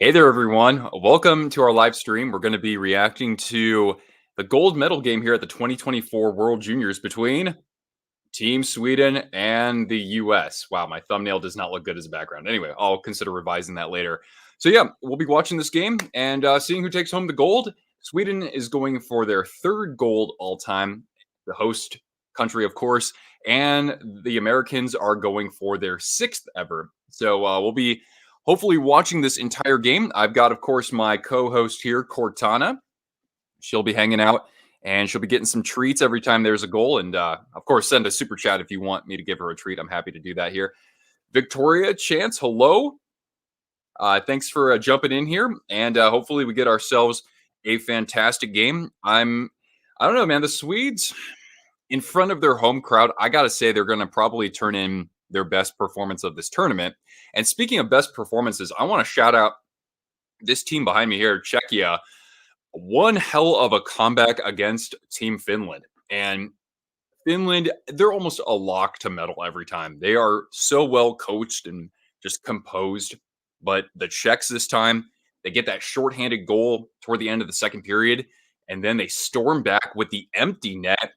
Hey there, everyone. Welcome to our live stream. We're going to be reacting to the gold medal game here at the 2024 World Juniors between Team Sweden and the US. Wow, my thumbnail does not look good as a background. Anyway, I'll consider revising that later. So, yeah, we'll be watching this game and seeing who takes home the gold. Sweden is going for their third gold all time, the host country, of course, and the Americans are going for their sixth ever. So, we'll be hopefully watching this entire game. I've got, of course, my co host here, Cortana. She'll be hanging out and she'll be getting some treats every time there's a goal. And of course, send a super chat if you want me to give her a treat. I'm happy to do that here. Victoria Chance, hello. Thanks for jumping in here. And hopefully, we get ourselves a fantastic game. I don't know, man. The Swedes, in front of their home crowd, I got to say, they're going to probably turn in their best performance of this tournament. And speaking of best performances, I want to shout out this team behind me here, Czechia. One hell of a comeback against Team Finland. And Finland, they're almost a lock to medal every time. They are so well coached and just composed. But the Czechs this time, they get that shorthanded goal toward the end of the second period, and then they storm back with the empty net,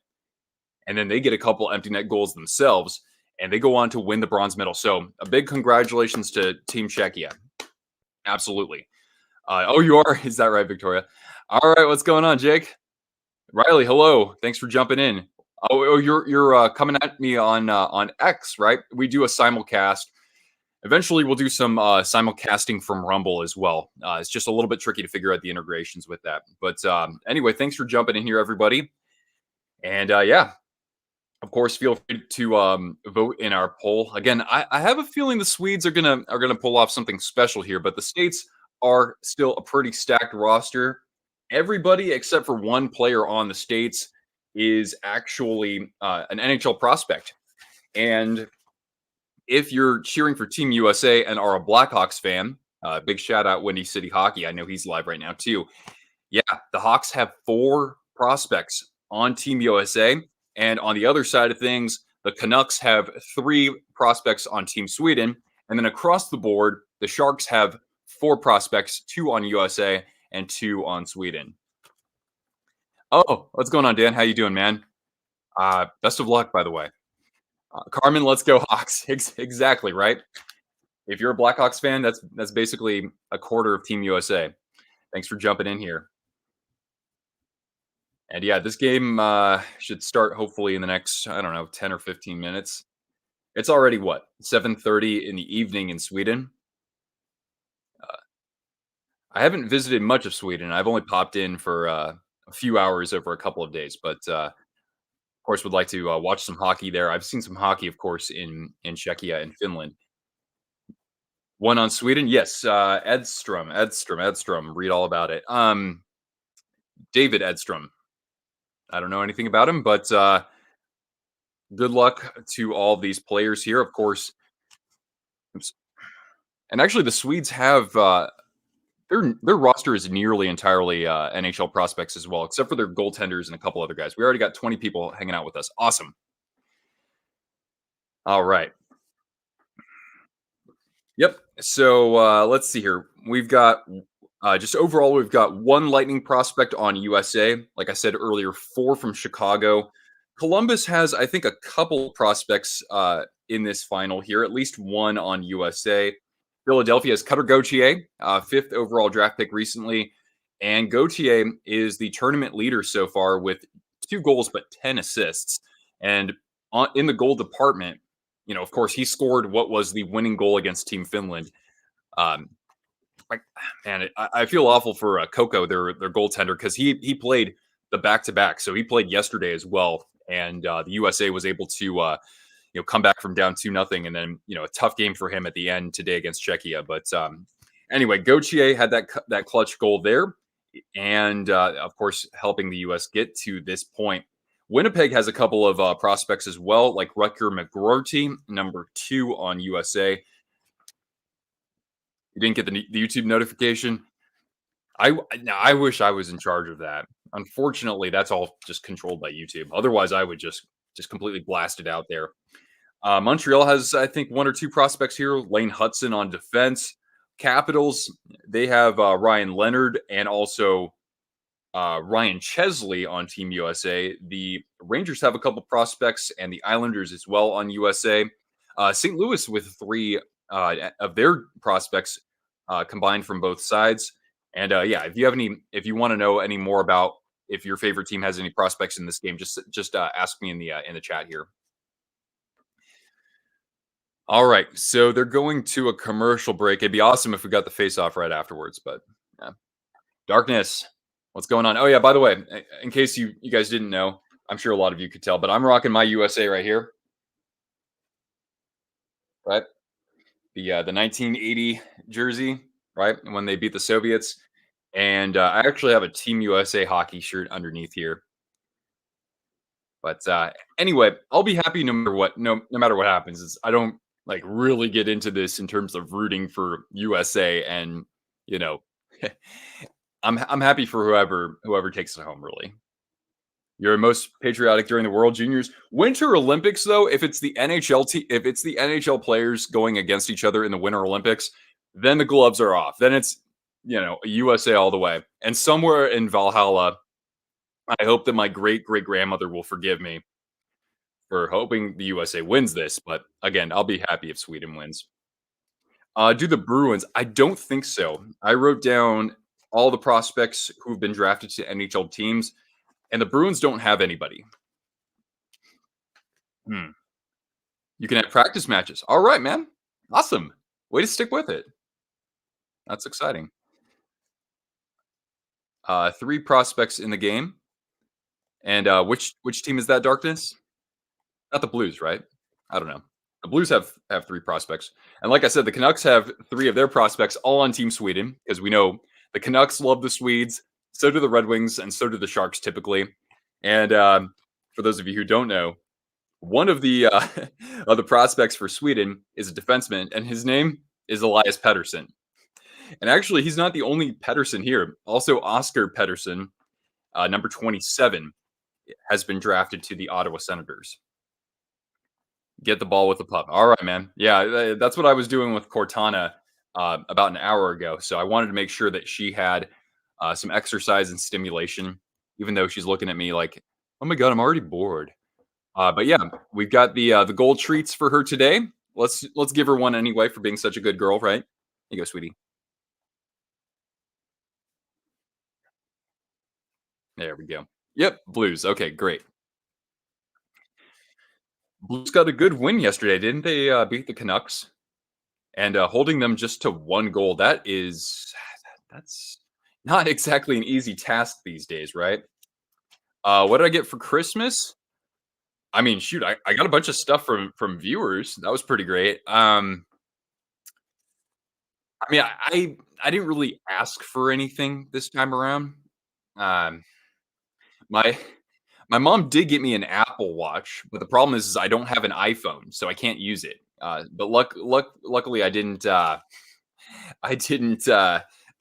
and then they get a couple empty net goals themselves, and they go on to win the bronze medal. So a big congratulations to Team Czechia. Absolutely. Oh, you are? Is that right, Victoria? All right, what's going on, Jake? Riley, hello. Thanks for jumping in. You're coming at me on X, right? We do a simulcast. Eventually, we'll do some simulcasting from Rumble as well. It's just a little bit tricky to figure out the integrations with that. But anyway, thanks for jumping in here, everybody. And yeah, of course, feel free to vote in our poll. Again, I have a feeling the Swedes are gonna pull off something special here, but the States are still a pretty stacked roster. Everybody except for one player on the States is actually an NHL prospect. And if you're cheering for Team USA and are a Blackhawks fan, big shout out Windy City Hockey. I know he's live right now too. Yeah, the Hawks have 4 prospects on Team USA. And on the other side of things, the Canucks have 3 prospects on Team Sweden. And then across the board, the Sharks have 4 prospects, 2 on USA and 2 on Sweden. Oh, what's going on, Dan? How you doing, man? Best of luck, by the way. Carmen, let's go Hawks. Exactly, right? If you're a Blackhawks fan, that's basically a quarter of Team USA. Thanks for jumping in here. And yeah, this game should start hopefully in the next, I don't know, 10 or 15 minutes. It's already what, 7:30 in the evening in Sweden. I haven't visited much of Sweden. I've only popped in for a few hours over a couple of days, but of course, would like to watch some hockey there. I've seen some hockey, of course, in Czechia and Finland. One on Sweden, yes. Edstrom. Read all about it. David Edstrom. I don't know anything about him, but good luck to all these players here. Of course, and actually, the Swedes have their roster is nearly entirely NHL prospects as well, except for their goaltenders and a couple other guys. We already got 20 people hanging out with us. Awesome. All right. Yep. So let's see here. We've got just overall, we've got 1 Lightning prospect on USA. Like I said earlier, 4 from Chicago. Columbus has, I think, a couple prospects in this final here, at least 1 on USA. Philadelphia has Cutter Gauthier, 5th overall draft pick recently. And Gauthier is the tournament leader so far with 2 goals, but 10 assists. And in the goal department, of course, he scored what was the winning goal against Team Finland. Like, man, I feel awful for Coco, their goaltender, because he played the back-to-back. So he played yesterday as well. And the USA was able to come back from down 2-0, and then a tough game for him at the end today against Czechia. But anyway, Gauthier had that clutch goal there, and of course helping the US get to this point. Winnipeg has a couple of prospects as well, like Rutger McGroarty, number 2 on USA. You didn't get the YouTube notification. I wish I was in charge of that. Unfortunately, that's all just controlled by YouTube. Otherwise, I would just completely blast it out there. Montreal has, I think, 1 or 2 prospects here. Lane Hudson on defense. Capitals, they have Ryan Leonard and also Ryan Chesley on Team USA. The Rangers have a couple prospects, and the Islanders as well on USA. St. Louis with three of their prospects combined from both sides. And yeah, if you want to know any more about if your favorite team has any prospects in this game, just ask me in the chat here. All right, so they're going to a commercial break. It'd be awesome if we got the face off right afterwards, but yeah. Darkness, what's going on? Oh yeah, by the way, in case you guys didn't know, I'm sure a lot of you could tell, but I'm rocking my USA right here, right? The 1980 jersey, right? When they beat the Soviets, and I actually have a Team USA hockey shirt underneath here. But anyway, I'll be happy no matter what. No matter what happens. I don't like really get into this in terms of rooting for USA, and you know, I'm happy for whoever takes it home. Really, you're most patriotic during the World Juniors, Winter Olympics. Though, if it's the NHL players going against each other in the Winter Olympics, then the gloves are off. Then it's USA all the way. And somewhere in Valhalla, I hope that my great great grandmother will forgive me for hoping the USA wins this, but again, I'll be happy if Sweden wins. Do the Bruins? I don't think so. I wrote down all the prospects who've been drafted to NHL teams, and the Bruins don't have anybody. Hmm. You can have practice matches. All right, man. Awesome. Way to stick with it. That's exciting. Three prospects in the game, and which team is that? Darkness? Not the Blues, right? I don't know. The Blues have three prospects, and like I said, the Canucks have three of their prospects all on Team Sweden because we know the Canucks love the Swedes. So do the Red Wings, and so do the Sharks typically. And for those of you who don't know, one of the of the prospects for Sweden is a defenseman, and his name is Elias Pettersson. And actually, he's not the only Pettersson here. Also, Oscar Pettersson, number 27, has been drafted to the Ottawa Senators. Get the ball with the puck. All right, man. Yeah, that's what I was doing with Cortana about an hour ago. So I wanted to make sure that she had some exercise and stimulation, even though she's looking at me like, "Oh my god, I'm already bored." But yeah, we've got the gold treats for her today. Let's give her one anyway for being such a good girl, right? Here you go, sweetie. There we go. Yep, Blues. Okay, great. Blues got a good win yesterday, didn't they? Beat the Canucks and holding them just to one goal. That's not exactly an easy task these days, right? What did I get for Christmas? I mean, shoot, I got a bunch of stuff from viewers. That was pretty great. I mean, I didn't really ask for anything this time around. Um, my my mom did get me an Apple Watch, but the problem is I don't have an iPhone, so I can't use it. But luckily, I didn't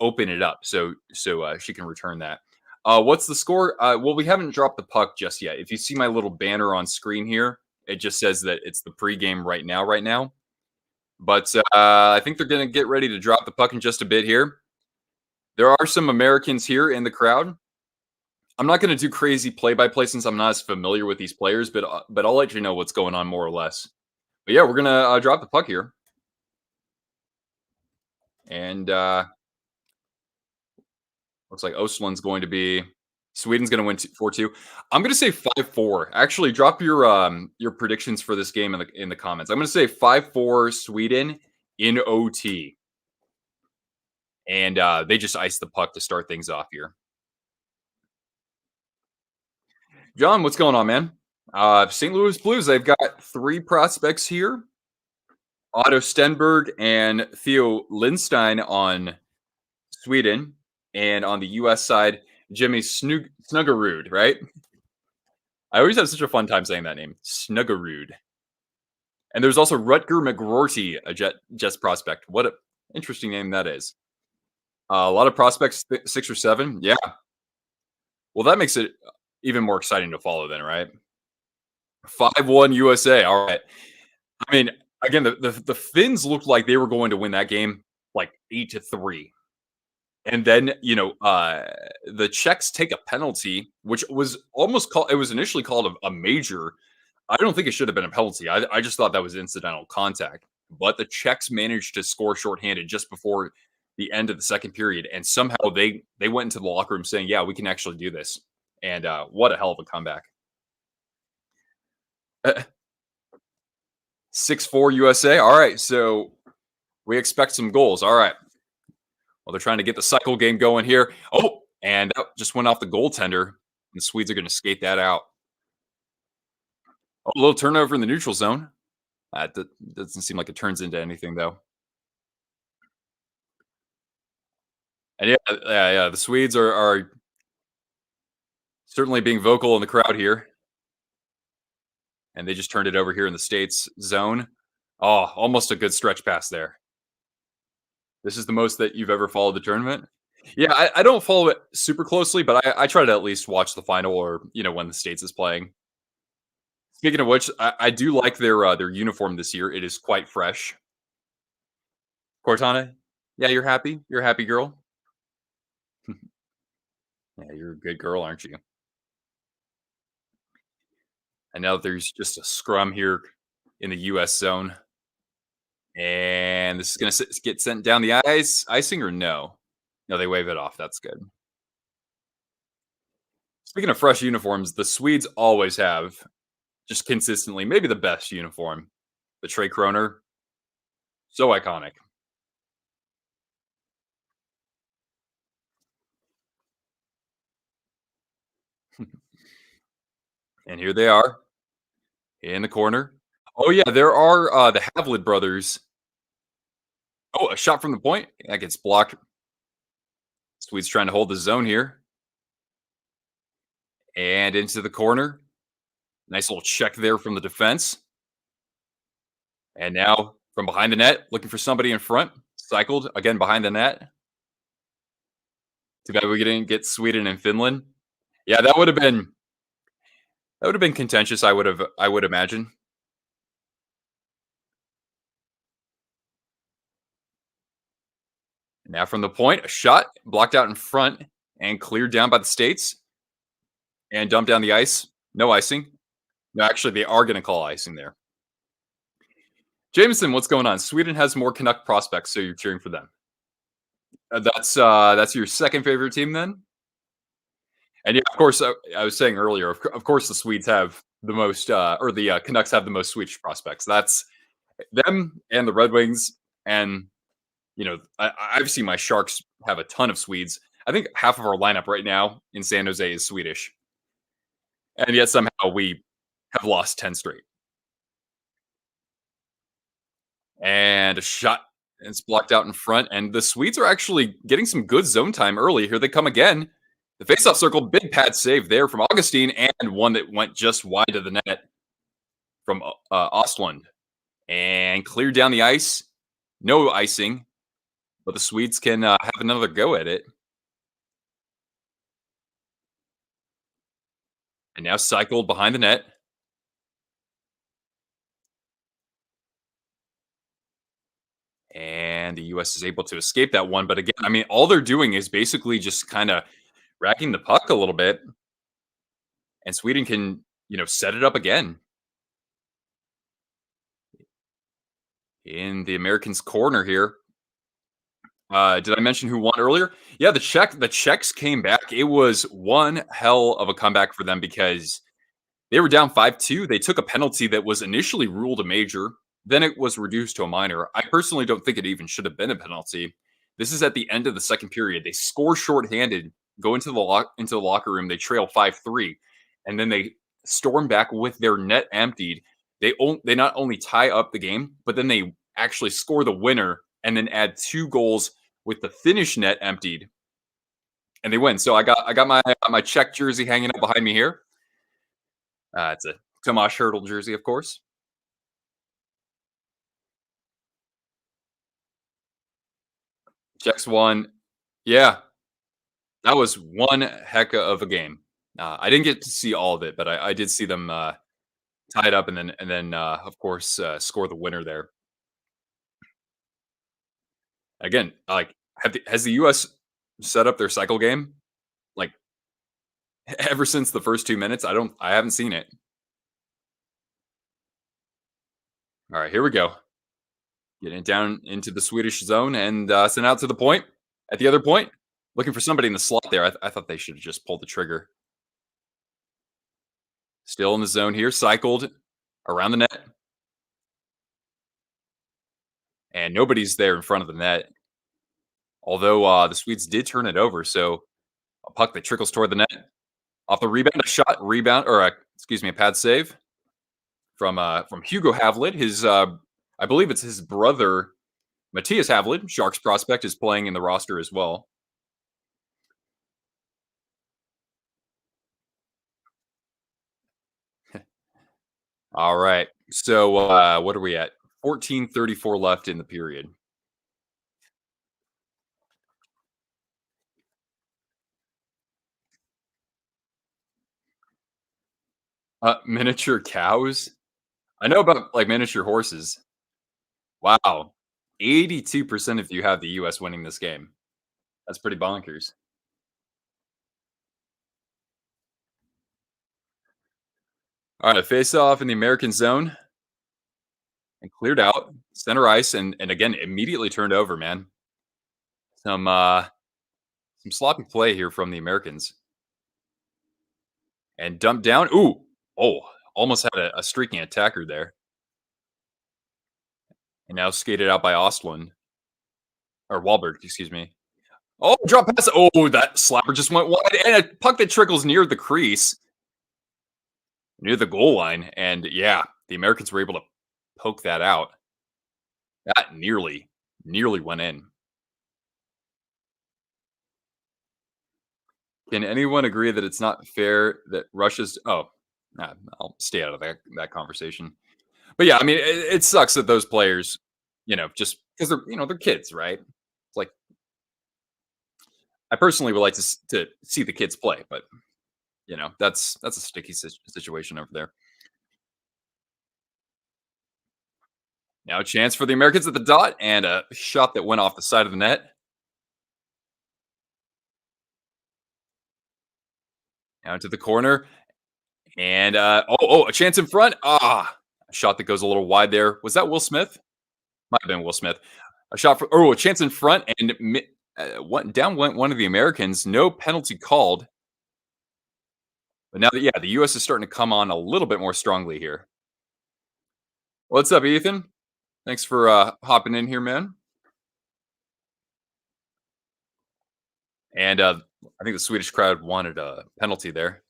open it up, so she can return that. What's the score? Well, we haven't dropped the puck just yet. If you see my little banner on screen here, it just says that it's the pregame right now. Right now, but I think they're going to get ready to drop the puck in just a bit here. There are some Americans here in the crowd. I'm not going to do crazy play-by-play since I'm not as familiar with these players, but I'll let you know what's going on more or less. But yeah, we're gonna drop the puck here, and looks like Oslin's going to be Sweden's going to win 4-2. I'm going to say 5-4. Actually, drop your predictions for this game in the comments. I'm going to say 5-4 Sweden in OT, and they just iced the puck to start things off here. John, what's going on, man? St. Louis Blues. They've got three prospects here: Otto Stenberg and Theo Lindstein on Sweden, and on the U.S. side, Jimmy Snuggerud, right? I always have such a fun time saying that name, Snuggerud. And there's also Rutger McGroarty, a Jets prospect. What an interesting name that is. A lot of prospects, 6 or 7. Yeah. Well, that makes it even more exciting to follow, then, right? 5-1 USA. All right. I mean, again, the Finns looked like they were going to win that game like 8-3. And then, the Czechs take a penalty, which was almost called it was initially called a major. I don't think it should have been a penalty. I just thought that was incidental contact. But the Czechs managed to score shorthanded just before the end of the second period, and somehow they went into the locker room saying, "Yeah, we can actually do this." And what a hell of a comeback! 6-4 USA. All right, so we expect some goals. All right. Well, they're trying to get the cycle game going here. Oh, and just went off the goaltender. The Swedes are going to skate that out. Oh, a little turnover in the neutral zone. That doesn't seem like it turns into anything, though. And yeah. The Swedes are certainly being vocal in the crowd here, and they just turned it over here in the States zone. Oh, almost a good stretch pass there. This is the most that you've ever followed the tournament? Yeah, I don't follow it super closely, but I try to at least watch the final or when the States is playing. Speaking of which, I do like their uniform this year. It is quite fresh. Cortana, yeah, you're happy. You're a happy girl. Yeah, you're a good girl, aren't you? And now there's just a scrum here in the U.S. zone, and this is going to get sent down the ice. Icing or no? No, they wave it off. That's good. Speaking of fresh uniforms, the Swedes always have just consistently maybe the best uniform. The Trey Kroner, so iconic. And here they are in the corner. Oh yeah, there are the Havlid brothers. Oh, a shot from the point that gets blocked. Swedes trying to hold the zone here, and into the corner. Nice little check there from the defense. And now from behind the net, looking for somebody in front. Cycled again behind the net. Too bad we didn't get Sweden and Finland. Yeah, that would have been contentious. I would imagine. Now from the point, a shot blocked out in front and cleared down by the States and dumped down the ice. No icing. No, actually, they are going to call icing there. Jameson, what's going on? Sweden has more Canuck prospects, so you're cheering for them. That's your second favorite team then? And yeah, of course, I was saying earlier, of course, the Swedes have the most, or the Canucks have the most Swedish prospects. That's them and the Red Wings. And, I've seen my Sharks have a ton of Swedes. I think half of our lineup right now in San Jose is Swedish. And yet somehow we have lost 10 straight. And a shot, and it's blocked out in front. And the Swedes are actually getting some good zone time early. Here they come again. The faceoff circle, big pad save there from Augustine, and one that went just wide of the net from Ostlund. And cleared down the ice. No icing, but the Swedes can have another go at it. And now cycled behind the net. And the US is able to escape that one. But again, I mean, all they're doing is basically just kind of racking the puck a little bit. And Sweden can, set it up again. In the Americans' corner here. Did I mention who won earlier? Yeah, the Czechs came back. It was one hell of a comeback for them because they were down 5-2. They took a penalty that was initially ruled a major, then it was reduced to a minor. I personally don't think it even should have been a penalty. This is at the end of the second period. They score shorthanded, go into the locker room. They trail 5-3, and then they storm back with their net emptied. They not only tie up the game, but then they actually score the winner and then add 2 goals with the Finnish net emptied, and they win. So I got my Czech jersey hanging up behind me here. It's a Tomas Hertl jersey, of course. Czechs won. Yeah, that was one heck of a game. I didn't get to see all of it, but I did see them tie it up and then of course score the winner there. Again, like, has the US set up their cycle game? Like, ever since the first 2 minutes? I haven't seen it. Alright, here we go. Getting it down into the Swedish zone and, sent out to the point. At the other point, looking for somebody in the slot there. I thought they should have just pulled the trigger. Still in the zone here, cycled around the net, and nobody's there in front of the net. Although, the Swedes did turn it over, so a puck that trickles toward the net. Off the rebound, a shot, rebound, or excuse me, a pad save from Hugo Havlid. I believe it's his brother, Matthias Havlid, Sharks prospect, is playing in the roster as well. All right. So what are we at? 14:34 left in the period. Miniature cows. I know about like miniature horses. Wow. 82% of you have the US winning this game. That's pretty bonkers. All right, face off in the American zone and cleared out center ice and again immediately turned over, man. Some some sloppy play here from the Americans and dumped down. Ooh, oh, almost had a streaking attacker there, and now skated out by Ostlund or Wahlberg, excuse me. Oh, drop pass. Oh, that slapper just went wide, and a puck that trickles near the crease, near the goal line, and yeah, the Americans were able to poke that out. That nearly went in. Can anyone agree that it's not fair that Russia's? Oh, nah, I'll stay out of that conversation. But yeah, I mean, it sucks that those players, just because they're they're kids, right? It's like I personally would like to see the kids play, but that's a sticky situation over there. Now a chance for the Americans at the dot and a shot that went off the side of the net. Now into the corner and a chance in front. A shot that goes a little wide there. Was that Will Smith? Might have been Will Smith. A shot for a chance in front and down went one of the Americans. No penalty called. But now that yeah, the U.S. is starting to come on a little bit more strongly here. What's up, Ethan? Thanks for hopping in here, man. And I think the Swedish crowd wanted a penalty there.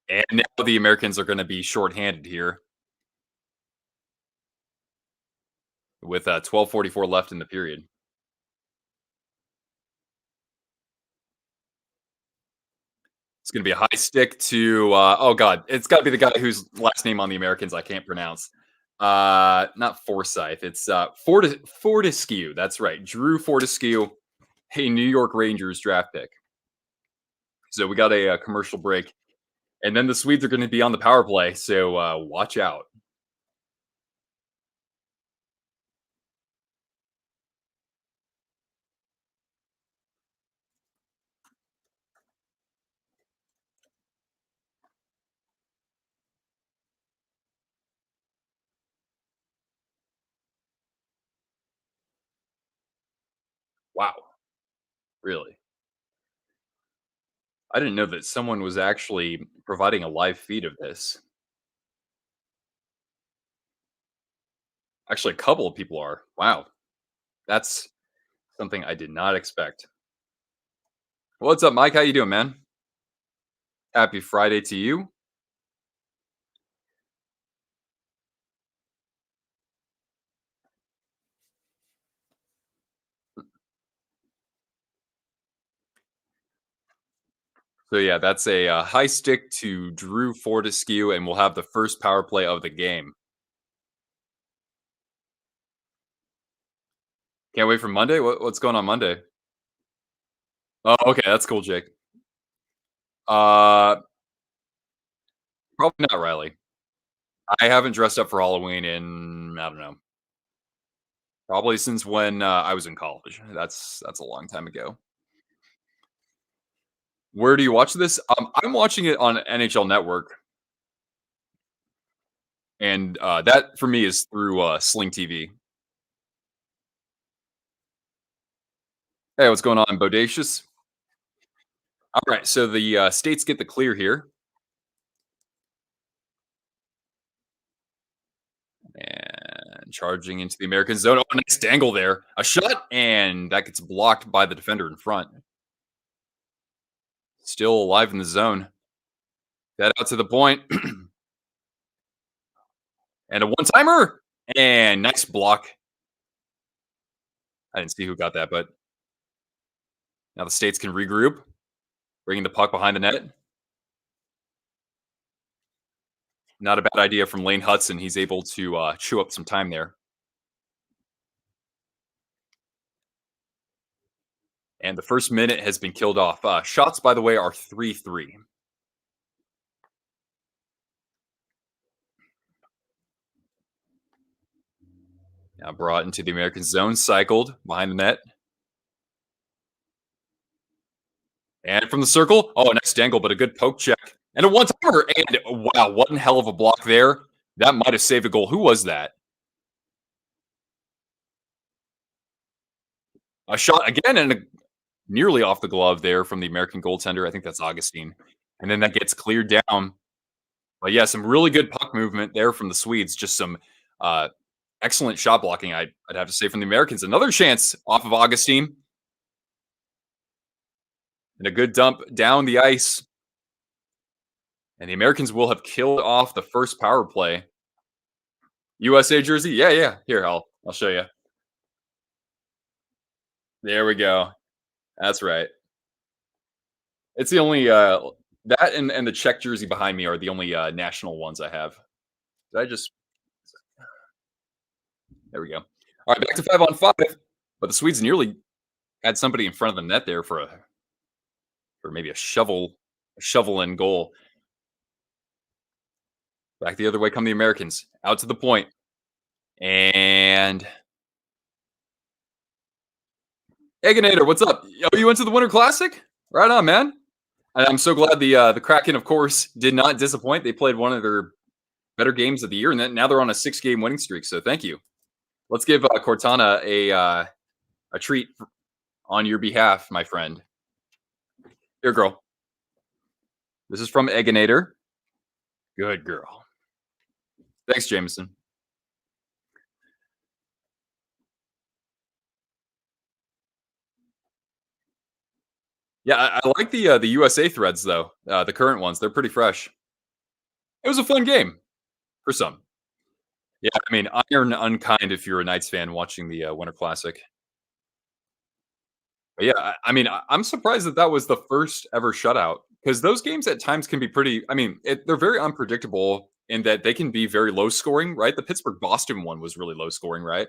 And now the Americans are going to be shorthanded here with 12:44 left in the period. It's going to be a high stick to oh god, it's got to be the guy whose last name on the Americans I can't pronounce. Not Forsyth, it's Fortescue. That's right, Drew Fortescue, a New York Rangers draft pick. So we got a commercial break, and then the Swedes are going to be on the power play. So watch out. Wow, really? I didn't know that someone was actually providing a live feed of this. Actually, a couple of people are. Wow, that's something I did not expect. What's up, Mike? How you doing, man? Happy Friday to you. So yeah, that's a high stick to Drew Fortescue, and we'll have the first power play of the game. Can't wait for Monday. What's going on Monday? Oh, okay, that's cool, Jake. Uh, Probably not Riley. I haven't dressed up for Halloween in I don't know Probably since when I was in college. That's a long time ago. Where do you watch this? I'm watching it on NHL Network, and that for me is through Sling TV. Hey, what's going on, Bodacious? All right, so the states get the clear here, and charging into the American zone. Oh, nice dangle there. A shot, and that gets blocked by the defender in front. Still alive in the zone. That out to the point, and a one timer, and nice block. I didn't see who got that, but now the states can regroup, bringing the puck behind the net. Not a bad idea from Lane Hudson. He's able to chew up some time there. And the first minute has been killed off. Shots, by the way, are 3-3. Now brought into the American zone, cycled behind the net. And from the circle, oh, a nice dangle, but a good poke check. And a one timer. And wow, what a hell of a block there. That might have saved a goal. Who was that? A shot again, and nearly off the glove there from the American goaltender. I think that's Augustine. And then that gets cleared down. But yeah, some really good puck movement there from the Swedes. Just some uh, excellent shot blocking, I'd have to say, from the Americans. Another chance off of Augustine. And a good dump down the ice. And the Americans will have killed off the first power play. USA jersey? Yeah, yeah. Here, I'll show you. There we go. That's right. It's the only that and the Czech jersey behind me are the only national ones I have. Did I just there we go. All right, back to 5-on-5. But the Swedes nearly had somebody in front of the net there for maybe a shovel in goal. Back the other way come the Americans. Out to the point. And Eganator, what's up? Oh, you went to the Winter Classic? Right on, man. And I'm so glad the Kraken, of course, did not disappoint. They played one of their better games of the year, and then now they're on a 6-game winning streak. So thank you. Let's give Cortana a treat on your behalf, my friend. Here, girl. This is from Eganator. Good girl. Thanks, Jameson. Yeah, I like the USA threads though. The current ones, they're pretty fresh. It was a fun game for some. Yeah, I mean, iron unkind if you're a Knights fan watching the Winter Classic. But yeah, I mean, I'm surprised that that was the first ever shutout because those games at times can be pretty. I mean, they're very unpredictable in that they can be very low scoring. Right, the Pittsburgh Boston one was really low scoring. Right,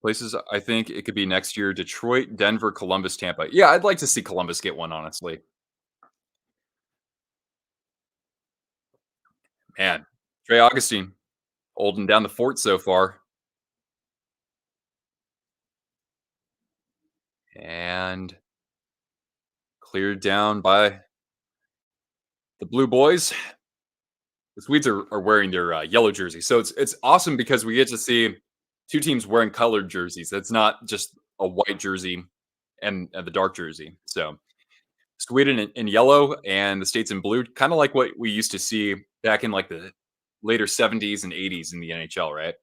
places I think it could be next year: Detroit, Denver, Columbus, Tampa. Yeah, I'd like to see Columbus get one. Honestly, man, Trey Augustine holding down the fort so far, and cleared down by the Blue Boys. The Swedes are wearing their yellow jerseys, so it's awesome because we get to see two teams wearing colored jerseys. It's not just a white jersey and the dark jersey. So Sweden in yellow and the states in blue, kind of like what we used to see back in like the later 70s and 80s in the NHL, right?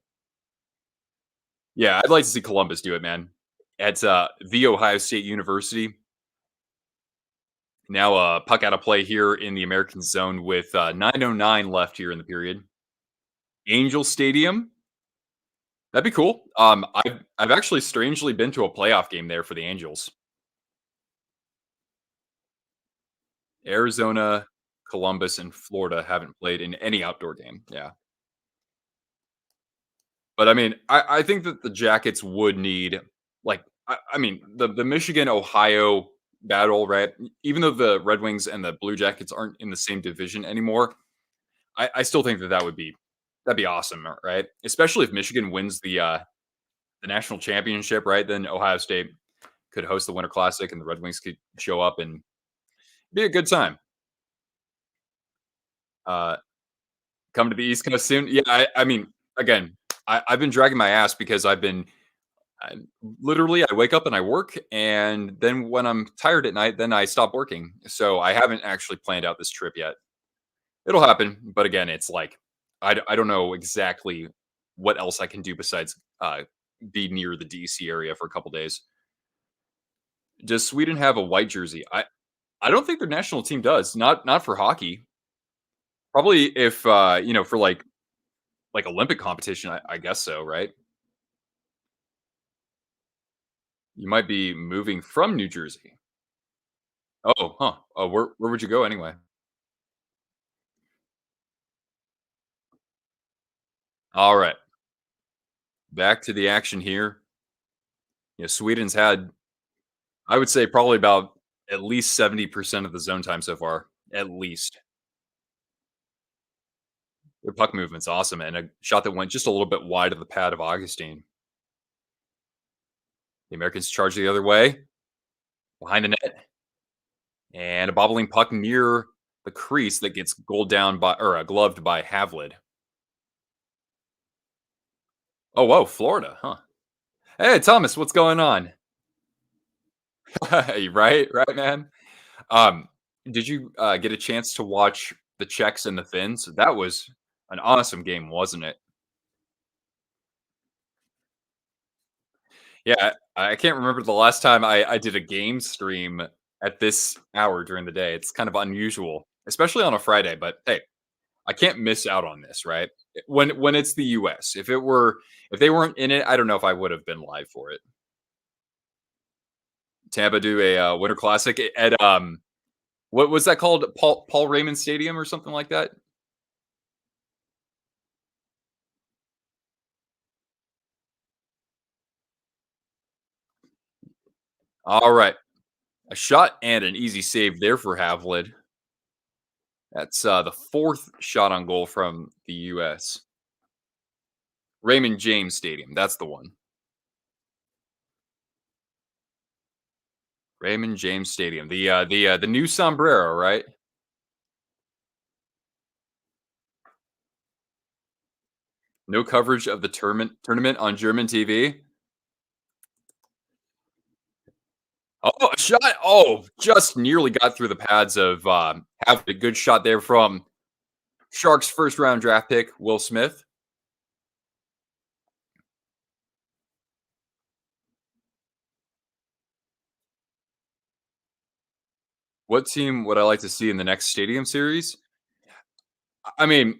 Yeah, I'd like to see Columbus do it, man. At the Ohio State University. Now, puck out of play here in the American zone with 9:09 left here in the period. Angel Stadium. That'd be cool. I've actually strangely been to a playoff game there for the Angels. Arizona, Columbus, and Florida haven't played in any outdoor game. Yeah. But I mean, I think that the Jackets would need like I mean the Michigan Ohio battle, right? Even though the Red Wings and the Blue Jackets aren't in the same division anymore, I still think that that would be That'd be awesome, right? Especially if Michigan wins the national championship, right? Then Ohio State could host the Winter Classic, and the Red Wings could show up and be a good time. Uh, Come to the East Coast soon. Yeah, I mean, again, I've been dragging my ass because I, literally I wake up and I work, and then when I'm tired at night, then I stop working. So I haven't actually planned out this trip yet. It'll happen, but again, it's like I don't know exactly what else I can do besides be near the DC area for a couple days. Does Sweden have a white jersey? I don't think their national team does. Not for hockey. Probably if for like Olympic competition, I guess so, right? You might be moving from New Jersey. Oh, huh. Oh, where would you go anyway? All right, back to the action here. Sweden's had, I would say, probably about at least 70% of the zone time so far. At least their puck movement's awesome, and a shot that went just a little bit wide of the pad of Augustine. The Americans charge the other way behind the net, and a bobbling puck near the crease that gets goaled down by or gloved by Havlid. Oh, whoa, Florida, huh? Hey, Thomas, what's going on? Right, right, man. Um, did you get a chance to watch the Czechs and the Finns? That was an awesome game, wasn't it? Yeah, I can't remember the last time I did a game stream at this hour during the day. It's kind of unusual, especially on a Friday. But hey, I can't miss out on this, right? When it's the US. If they weren't in it, I don't know if I would have been live for it. Tampa do a Winter Classic at what was that called? Paul Raymond Stadium or something like that. All right, a shot and an easy save there for Havlid. That's the fourth shot on goal from the US. Raymond James Stadium. That's the one. Raymond James Stadium. The new sombrero, right? No coverage of the tournament on German TV. Oh, a shot. Oh, just nearly got through the pads of have a good shot there from Sharks first round draft pick, Will Smith. What team would I like to see in the next stadium series? I mean,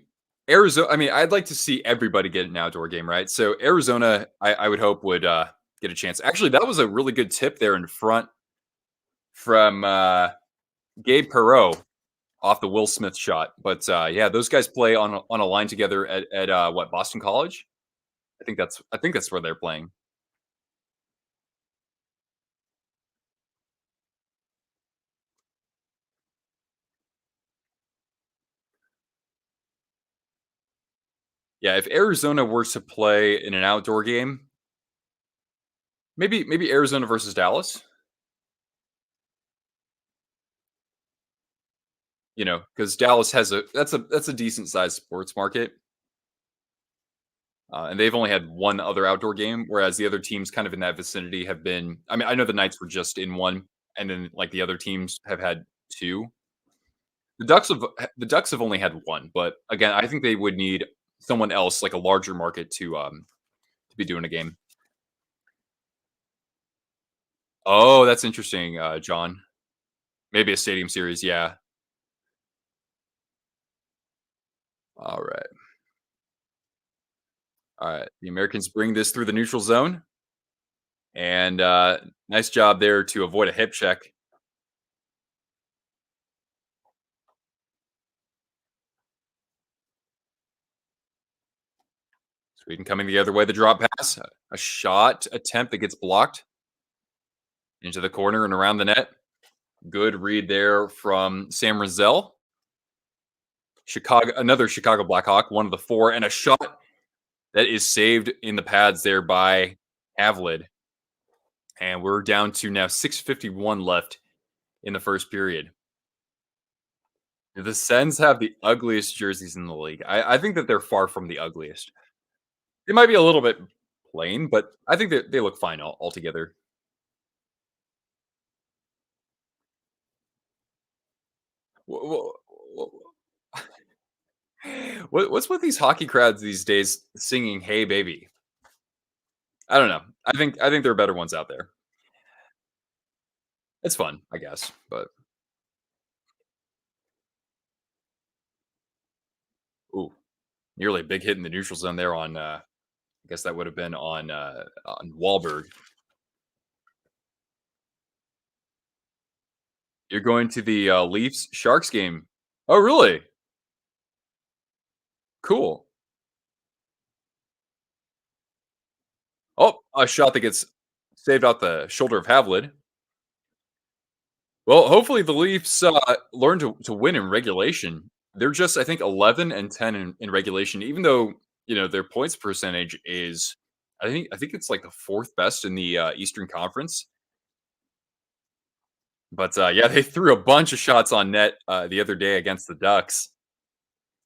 Arizona. I mean, I'd like to see everybody get an outdoor game, right? So Arizona, I would hope would get a chance. Actually, that was a really good tip there in front from Gabe Perreault off the Will Smith shot. But yeah, those guys play on a line together at what Boston College? I think that's where they're playing. Yeah, if Arizona were to play in an outdoor game, maybe Arizona versus Dallas. Because Dallas has a decent sized sports market, and they've only had one other outdoor game, whereas the other teams kind of in that vicinity have been. I mean, I know the Knights were just in one, and then like the other teams have had two. The Ducks have only had one, but again, I think they would need someone else, like a larger market, to be doing a game. Oh, that's interesting, John. Maybe a stadium series. Yeah. All right. All right. The Americans bring this through the neutral zone, and nice job there to avoid a hip check. Sweden coming the other way. The drop pass, a shot attempt that gets blocked into the corner and around the net. Good read there from Sam Rizell. Another Chicago Blackhawk, one of the four, and a shot that is saved in the pads there by Havlid. And we're down to now 6:51 left in the first period. The Sens have the ugliest jerseys in the league. I think that they're far from the ugliest. They might be a little bit plain, but I think that they look fine altogether. Wha- wha- wha- what's with these hockey crowds these days singing "Hey Baby"? I don't know. I think there are better ones out there. It's fun, I guess, but ooh, nearly a big hit in the neutral zone there on. I guess that would have been on Wahlberg. You're going to the Leafs Sharks game. Oh, really? Cool. Oh, a shot that gets saved out the shoulder of Havlid. Well, hopefully the Leafs learn to win in regulation. They're just, I think, 11-10 in regulation, even though their points percentage is, I think it's like the fourth best in the Eastern Conference. But yeah, they threw a bunch of shots on net the other day against the Ducks.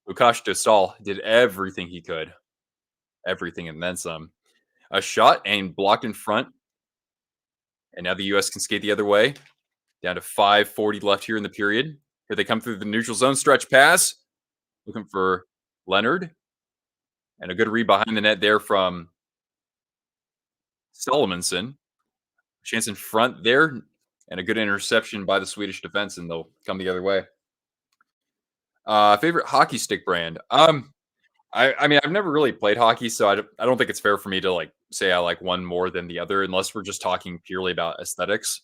Lukash Dostal did everything he could, everything and then some. A shot and blocked in front, and now the U.S. can skate the other way. Down to 5:40 left here in the period. Here they come through the neutral zone stretch pass, looking for Leonard, and a good read behind the net there from Solomonson. Chance in front there, and a good interception by the Swedish defense, and they'll come the other way. Favorite hockey stick brand? I mean, I've never really played hockey, so I don't think it's fair for me to like say I like one more than the other, unless we're just talking purely about aesthetics.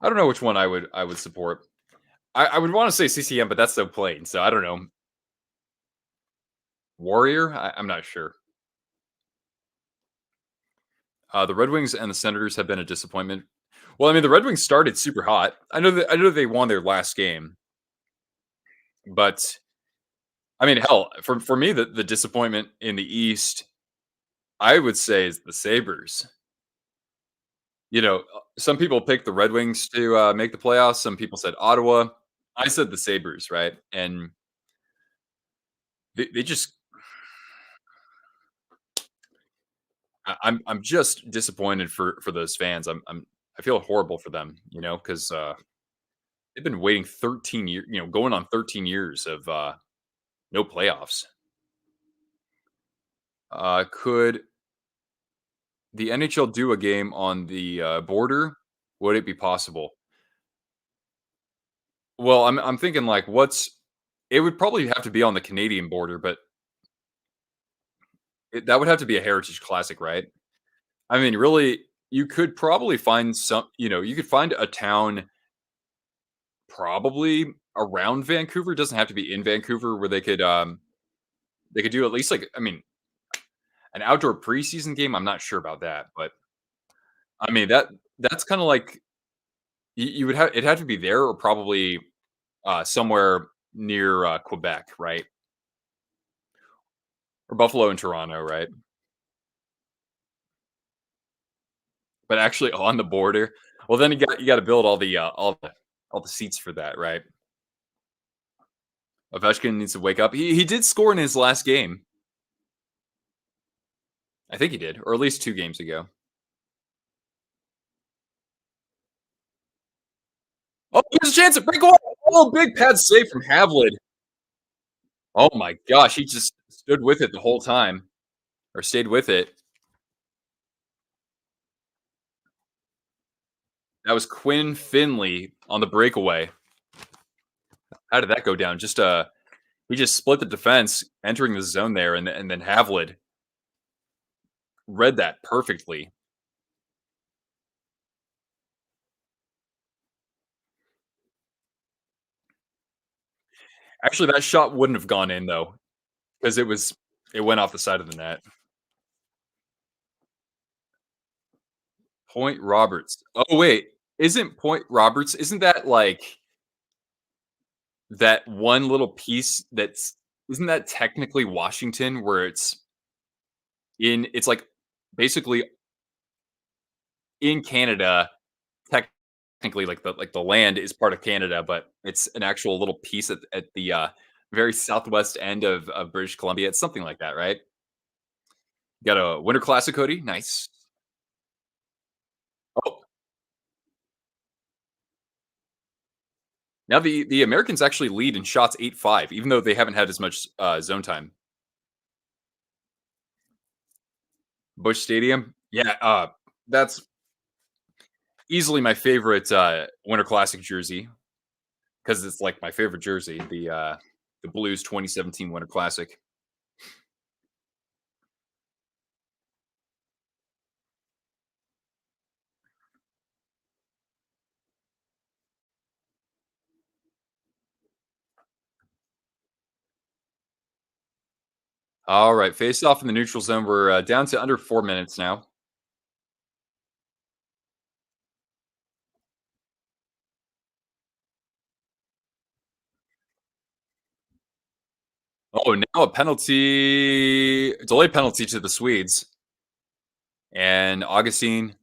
I don't know which one I would support. I would want to say CCM, but that's so plain. So I don't know. Warrior? I'm not sure. The Red Wings and the Senators have been a disappointment. Well, I mean, the Red Wings started super hot. I know they won their last game, but I mean, hell, for me, the disappointment in the East, I would say, is the Sabers. Some people picked the Red Wings to make the playoffs. Some people said Ottawa. I said the Sabers, right? And they just, I'm just disappointed for those fans. I feel horrible for them, because they've been waiting 13 years, going on 13 years of no playoffs. Could the NHL do a game on the border? Would it be possible? Well, I'm thinking like, it would probably have to be on the Canadian border, but that would have to be a Heritage Classic, right? I mean, really, you could probably find you could find a town probably around Vancouver. It doesn't have to be in Vancouver where they could do at least like, I mean, an outdoor preseason game. I'm not sure about that, but I mean that's kind of like you would have, it had to be there or probably somewhere near Quebec, right? Or Buffalo and Toronto, right? But actually on the border. Well, then you got to build all the seats for that, right? Ovechkin needs to wake up. He did score in his last game. I think he did, or at least 2 games ago. Oh, here's a chance to break away. Oh, big pad save from Havlid. Oh my gosh, he just stood with it the whole time, or stayed with it. That was Quinn Finley on the breakaway. How did that go down? He just split the defense entering the zone there, and then Havlid read that perfectly. Actually, that shot wouldn't have gone in though, because it went off the side of the net. Point Roberts. Oh wait, isn't Point Roberts? Isn't that like that one little piece that's isn't that technically Washington where it's like basically in Canada, technically like the land is part of Canada, but it's an actual little piece at the very southwest end of British Columbia. It's something like that, right? Got a Winter Classic hoodie, nice. Oh, now the Americans actually lead in shots 8-5, even though they haven't had as much zone time. Bush Stadium, yeah, that's easily my favorite Winter Classic jersey because it's like my favorite jersey, the Blues 2017 Winter Classic. All right, face off in the neutral zone. We're down to under 4 minutes now. Oh, now a penalty, delay penalty to the Swedes, and Augustine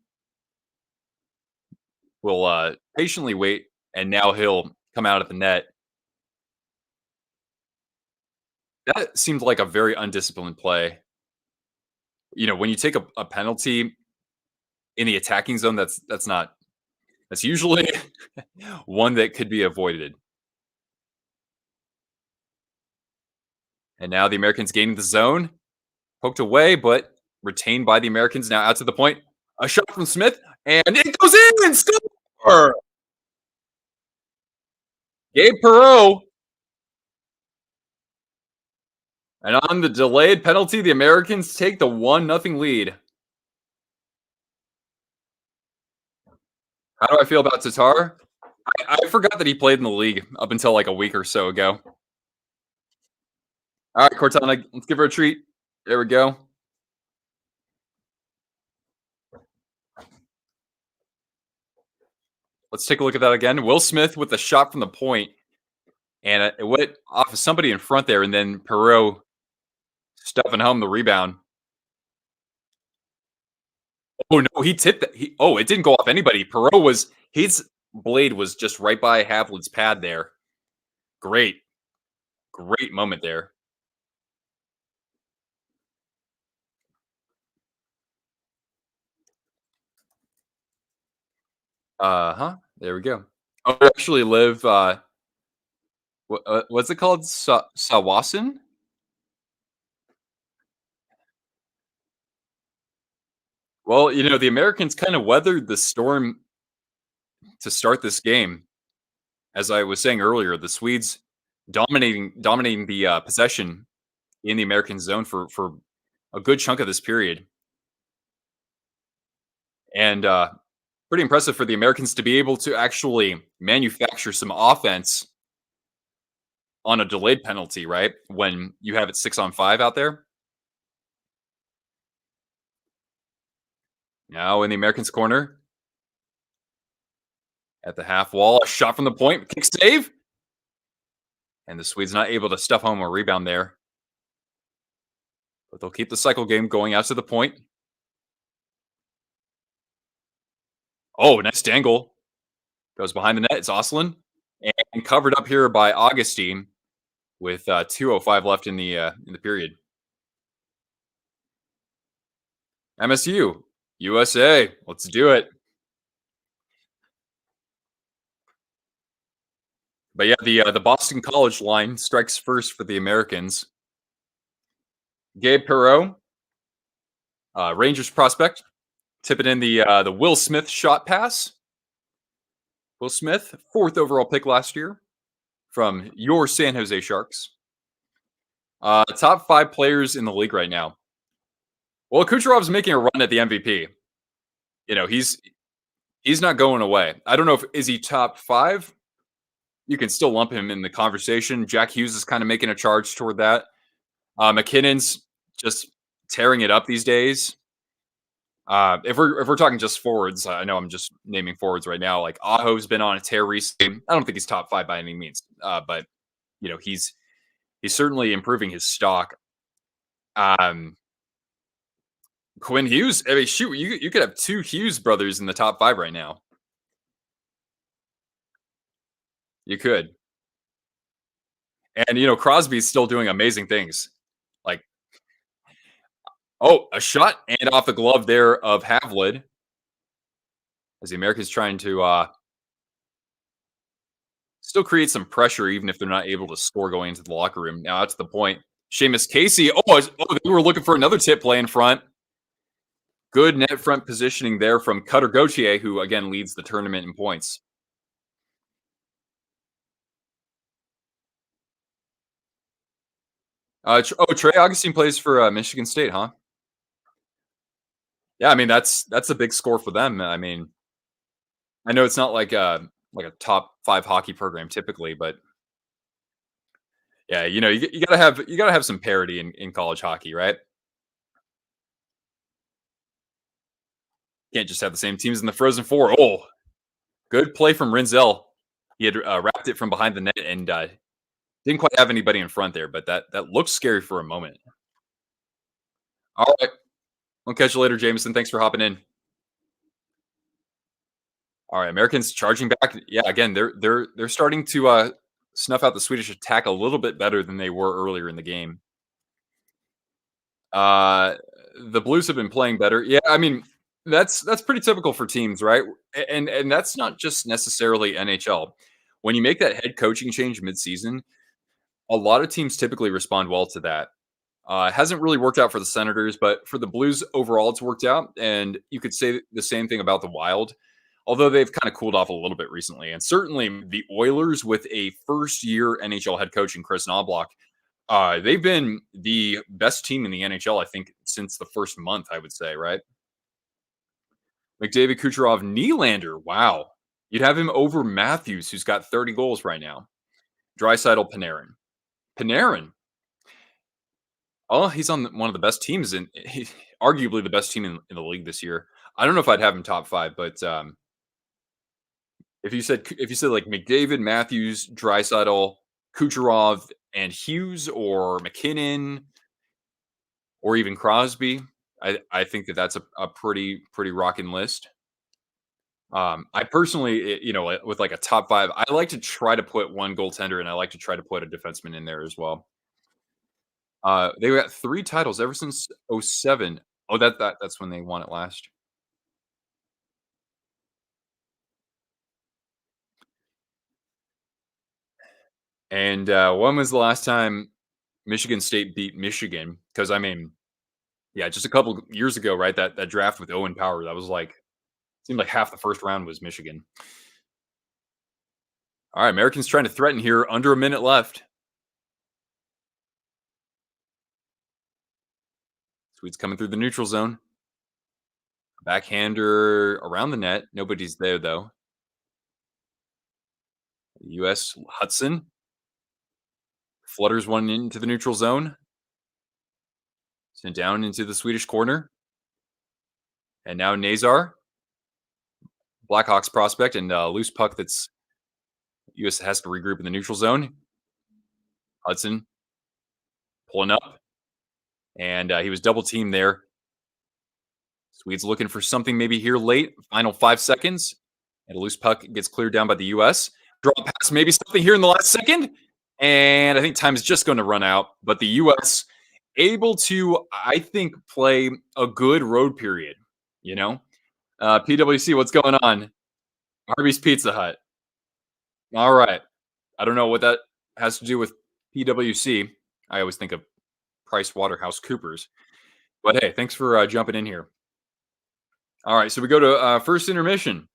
will patiently wait, and now he'll come out at the net. That seemed like a very undisciplined play. When you take a penalty in the attacking zone, that's usually one that could be avoided. And now the Americans gaining the zone, poked away, but retained by the Americans. Now out to the point, a shot from Smith, and it goes in. Score! Gabe Perreault. And on the delayed penalty, the Americans take the 1-0 lead. How do I feel about Tatar? I forgot that he played in the league up until like a week or so ago. All right, Cortana, let's give her a treat. There we go. Let's take a look at that again. Will Smith with the shot from the point, and it went off of somebody in front there, and then Perot stuffing home the rebound. Oh no, he tipped that. It didn't go off anybody. Perot was his blade was just right by Havlin's pad there. Great, great moment there. Huh. There we go. Oh, I actually live. What's it called? Sawasan. Well, the Americans kind of weathered the storm to start this game. As I was saying earlier, the Swedes dominating the possession in the American zone for a good chunk of this period, and pretty impressive for the Americans to be able to actually manufacture some offense on a delayed penalty, right? When you have it 6-on-5 out there. Now in the Americans' corner at the half wall, a shot from the point, kick save, and the Swedes not able to stuff home a rebound there. But they'll keep the cycle game going out to the point. Oh, nice dangle. Goes behind the net. It's Oslin. And covered up here by Augustine with 2:05 left in the period. MSU, USA. Let's do it. But yeah, the Boston College line strikes first for the Americans. Gabe Perreault, Rangers prospect, tipping in the Will Smith shot pass. Will Smith, fourth overall pick last year from your San Jose Sharks. Top 5 players in the league right now. Well, Kucherov's making a run at the MVP. He's not going away. I don't know if is he top 5. You can still lump him in the conversation. Jack Hughes is kind of making a charge toward that. McKinnon's just tearing it up these days. If we're talking just forwards, I know I'm just naming forwards right now. Like Aho's been on a tear recently. I don't think he's top 5 by any means, but he's certainly improving his stock. Um, Quinn Hughes, I mean, shoot, you could have 2 Hughes brothers in the top 5 right now. You could. And, Crosby's still doing amazing things. Like, oh, a shot and off the glove there of Havlid as the Americans trying to, still create some pressure even if they're not able to score going into the locker room. Now that's the point. Seamus Casey, they were looking for another tip play in front. Good net front positioning there from Cutter Gauthier, who again leads the tournament in points. Trey Augustine plays for Michigan State, huh? Yeah, I mean that's a big score for them. I mean, I know it's not like a top 5 hockey program typically, but yeah, you gotta have some parity in college hockey, right? Can't just have the same teams in the Frozen Four. Oh, good play from Rinzel. He had wrapped it from behind the net and didn't quite have anybody in front there, but that looked scary for a moment. All right, we'll catch you later, Jameson. Thanks for hopping in. All right, Americans charging back. Yeah, again, they're starting to snuff out the Swedish attack a little bit better than they were earlier in the game. Uh, the Blues have been playing better. Yeah, I mean that's pretty typical for teams, right? And that's not just necessarily NHL. When you make that head coaching change midseason, a lot of teams typically respond well to that. It hasn't really worked out for the Senators, but for the Blues overall, it's worked out. And you could say the same thing about the Wild, although they've kind of cooled off a little bit recently. And certainly the Oilers, with a first-year NHL head coach in Chris Knobloch, they've been the best team in the NHL, I think, since the first month. I would say, right? McDavid, Kucherov, Nylander. Wow, you'd have him over Matthews, who's got 30 goals right now. Draisaitl, Panarin. Panarin. Oh, he's on one of the best teams arguably the best team in the league this year. I don't know if I'd have him top 5, but if you said like McDavid, Matthews, Draisaitl, Kucherov, and Hughes, or McKinnon, or even Crosby, I think that's a pretty rocking list. I personally, with like a top 5, I like to try to put one goaltender, and I like to try to put a defenseman in there as well. They got 3 titles ever since '07. Oh, that's when they won it last. And, when was the last time Michigan State beat Michigan? Because I mean, yeah, just a couple years ago, right? That draft with Owen Power, that was like seemed like half the first round was Michigan. All right, Americans trying to threaten here, under a minute left. Swedes coming through the neutral zone. Backhander around the net. Nobody's there though. US Hudson flutters one into the neutral zone. Sent down into the Swedish corner. And now Nazar, Blackhawks prospect, and loose puck that's US has to regroup in the neutral zone. Hudson pulling up, and he was double teamed there. Swedes looking for something maybe here late. Final 5 seconds, and a loose puck gets cleared down by the US. Draw pass, maybe something here in the last second, and I think time is just going to run out. But the US able to, I think, play a good road period. PWC, what's going on? Arby's Pizza Hut. All right. I don't know what that has to do with PWC. I always think of Price Waterhouse Coopers. But hey, thanks for jumping in here. All right, so we go to first intermission.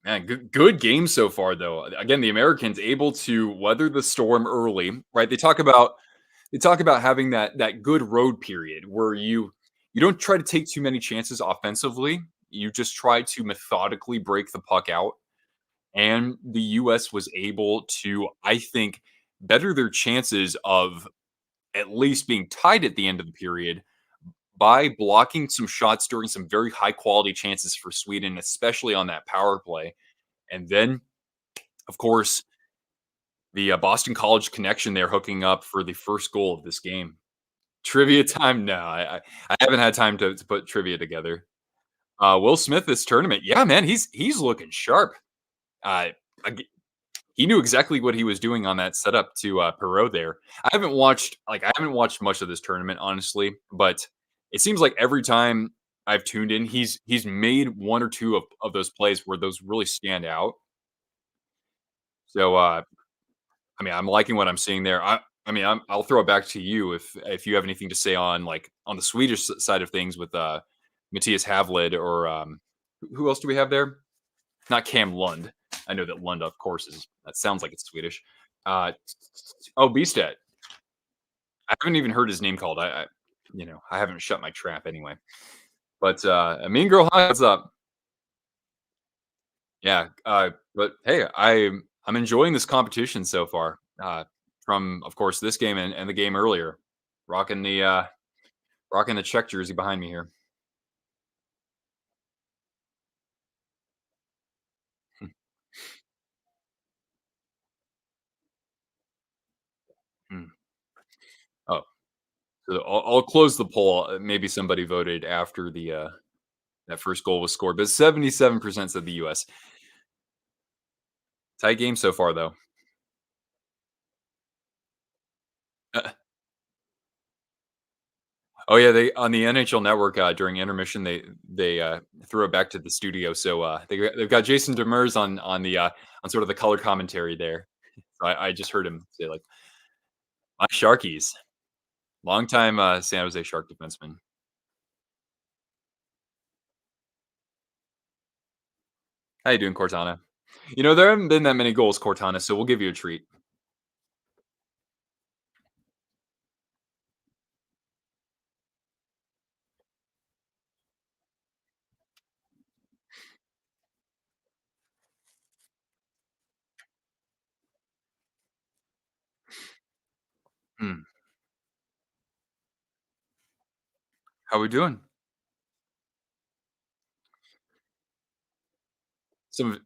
Man, good game so far, though. Again, the Americans able to weather the storm early, right? They talk about having that good road period where you don't try to take too many chances offensively. You just try to methodically break the puck out. And the US was able to, I think, better their chances of at least being tied at the end of the period by blocking some shots during some very high quality chances for Sweden, especially on that power play. And then, of course, the Boston College connection there hooking up for the first goal of this game. Trivia time? No, I haven't had time to put trivia together. Will Smith this tournament, yeah, man, he's looking sharp. Uh, ag He knew exactly what he was doing on that setup to, Perot there. I haven't watched much of this tournament, honestly, but it seems like every time I've tuned in, he's made 1 or 2 of those plays where those really stand out. So, I mean, I'm liking what I'm seeing there. I mean, I'll throw it back to you if you have anything to say on, like, on the Swedish side of things with, Matthias Havlid or, who else do we have there? Not Cam Lund. I know that Lund, of course, is that sounds like it's Swedish. Oh, Bistad. I haven't even heard his name called. I haven't shut my trap anyway. But Mean Girl High, what's up? Yeah. But hey, I'm enjoying this competition so far. From of course this game and the game earlier. Rocking the uh rocking the Czech jersey behind me here. Hmm. Oh, so I'll close the poll. Maybe somebody voted after the that first goal was scored, but 77% said the US. Tight game so far though. Uh, Oh yeah, they on the NHL Network during intermission they threw it back to the studio. So they've got Jason Demers on the on sort of the color commentary there. So I just heard him say like my Sharkies, longtime San Jose Shark defenseman. How you doing, Cortana? There haven't been that many goals, Cortana, so we'll give you a treat. Hmm. How we doing?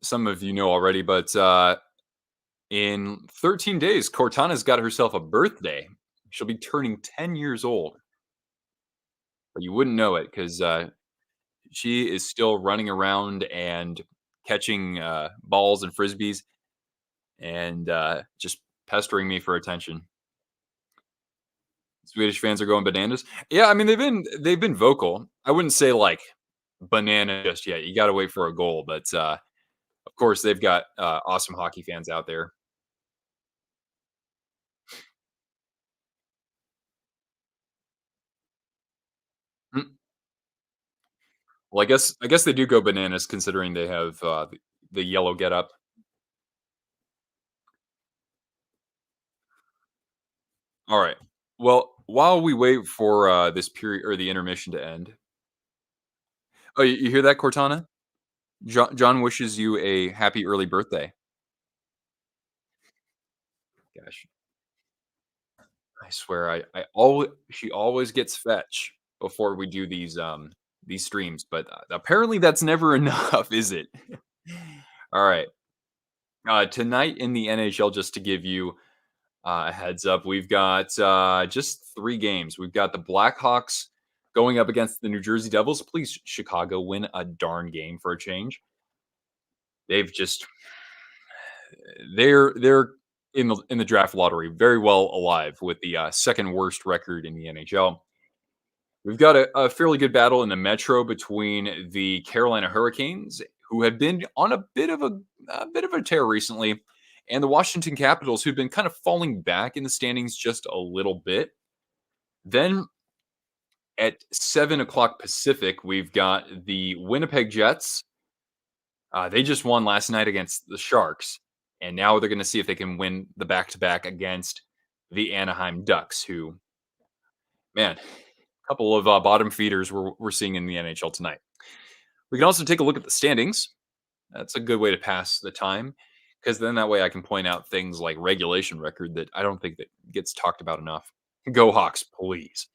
Some of you know already, but in 13 days, Cortana's got herself a birthday. She'll be turning 10 years old, but you wouldn't know it because she is still running around and catching, balls and frisbees and, just pestering me for attention. Swedish fans are going bananas. Yeah, I mean, they've been vocal. I wouldn't say, like, banana just yet. You gotta wait for a goal, but, of course, they've got, awesome hockey fans out there. Mm, well, I guess they do go bananas considering they have, the yellow getup. Alright. Well, while we wait for, this period or the intermission to end. Oh, you hear that, Cortana? John wishes you a happy early birthday. Gosh, I swear I always she always gets fetch before we do these streams, but, apparently that's never enough, is it? Alright, tonight in the NHL, just to give you, a heads up, we've got, just 3 games. We've got the Blackhawks going up against the New Jersey Devils. Please, Chicago, win a darn game for a change. They've just they're in the draft lottery, very well alive with the second worst record in the NHL. We've got a fairly good battle in the Metro between the Carolina Hurricanes, who have been on a bit of a tear recently, and the Washington Capitals, who've been kind of falling back in the standings just a little bit. Then at 7 o'clock Pacific, we've got the Winnipeg Jets. They just won last night against the Sharks, and now they're going to see if they can win the back-to-back against the Anaheim Ducks, who, man, a couple of bottom feeders we're seeing in the NHL tonight. We can also take a look at the standings. That's a good way to pass the time, because then that way I can point out things like regulation record that I don't think that gets talked about enough. Go Hawks, please.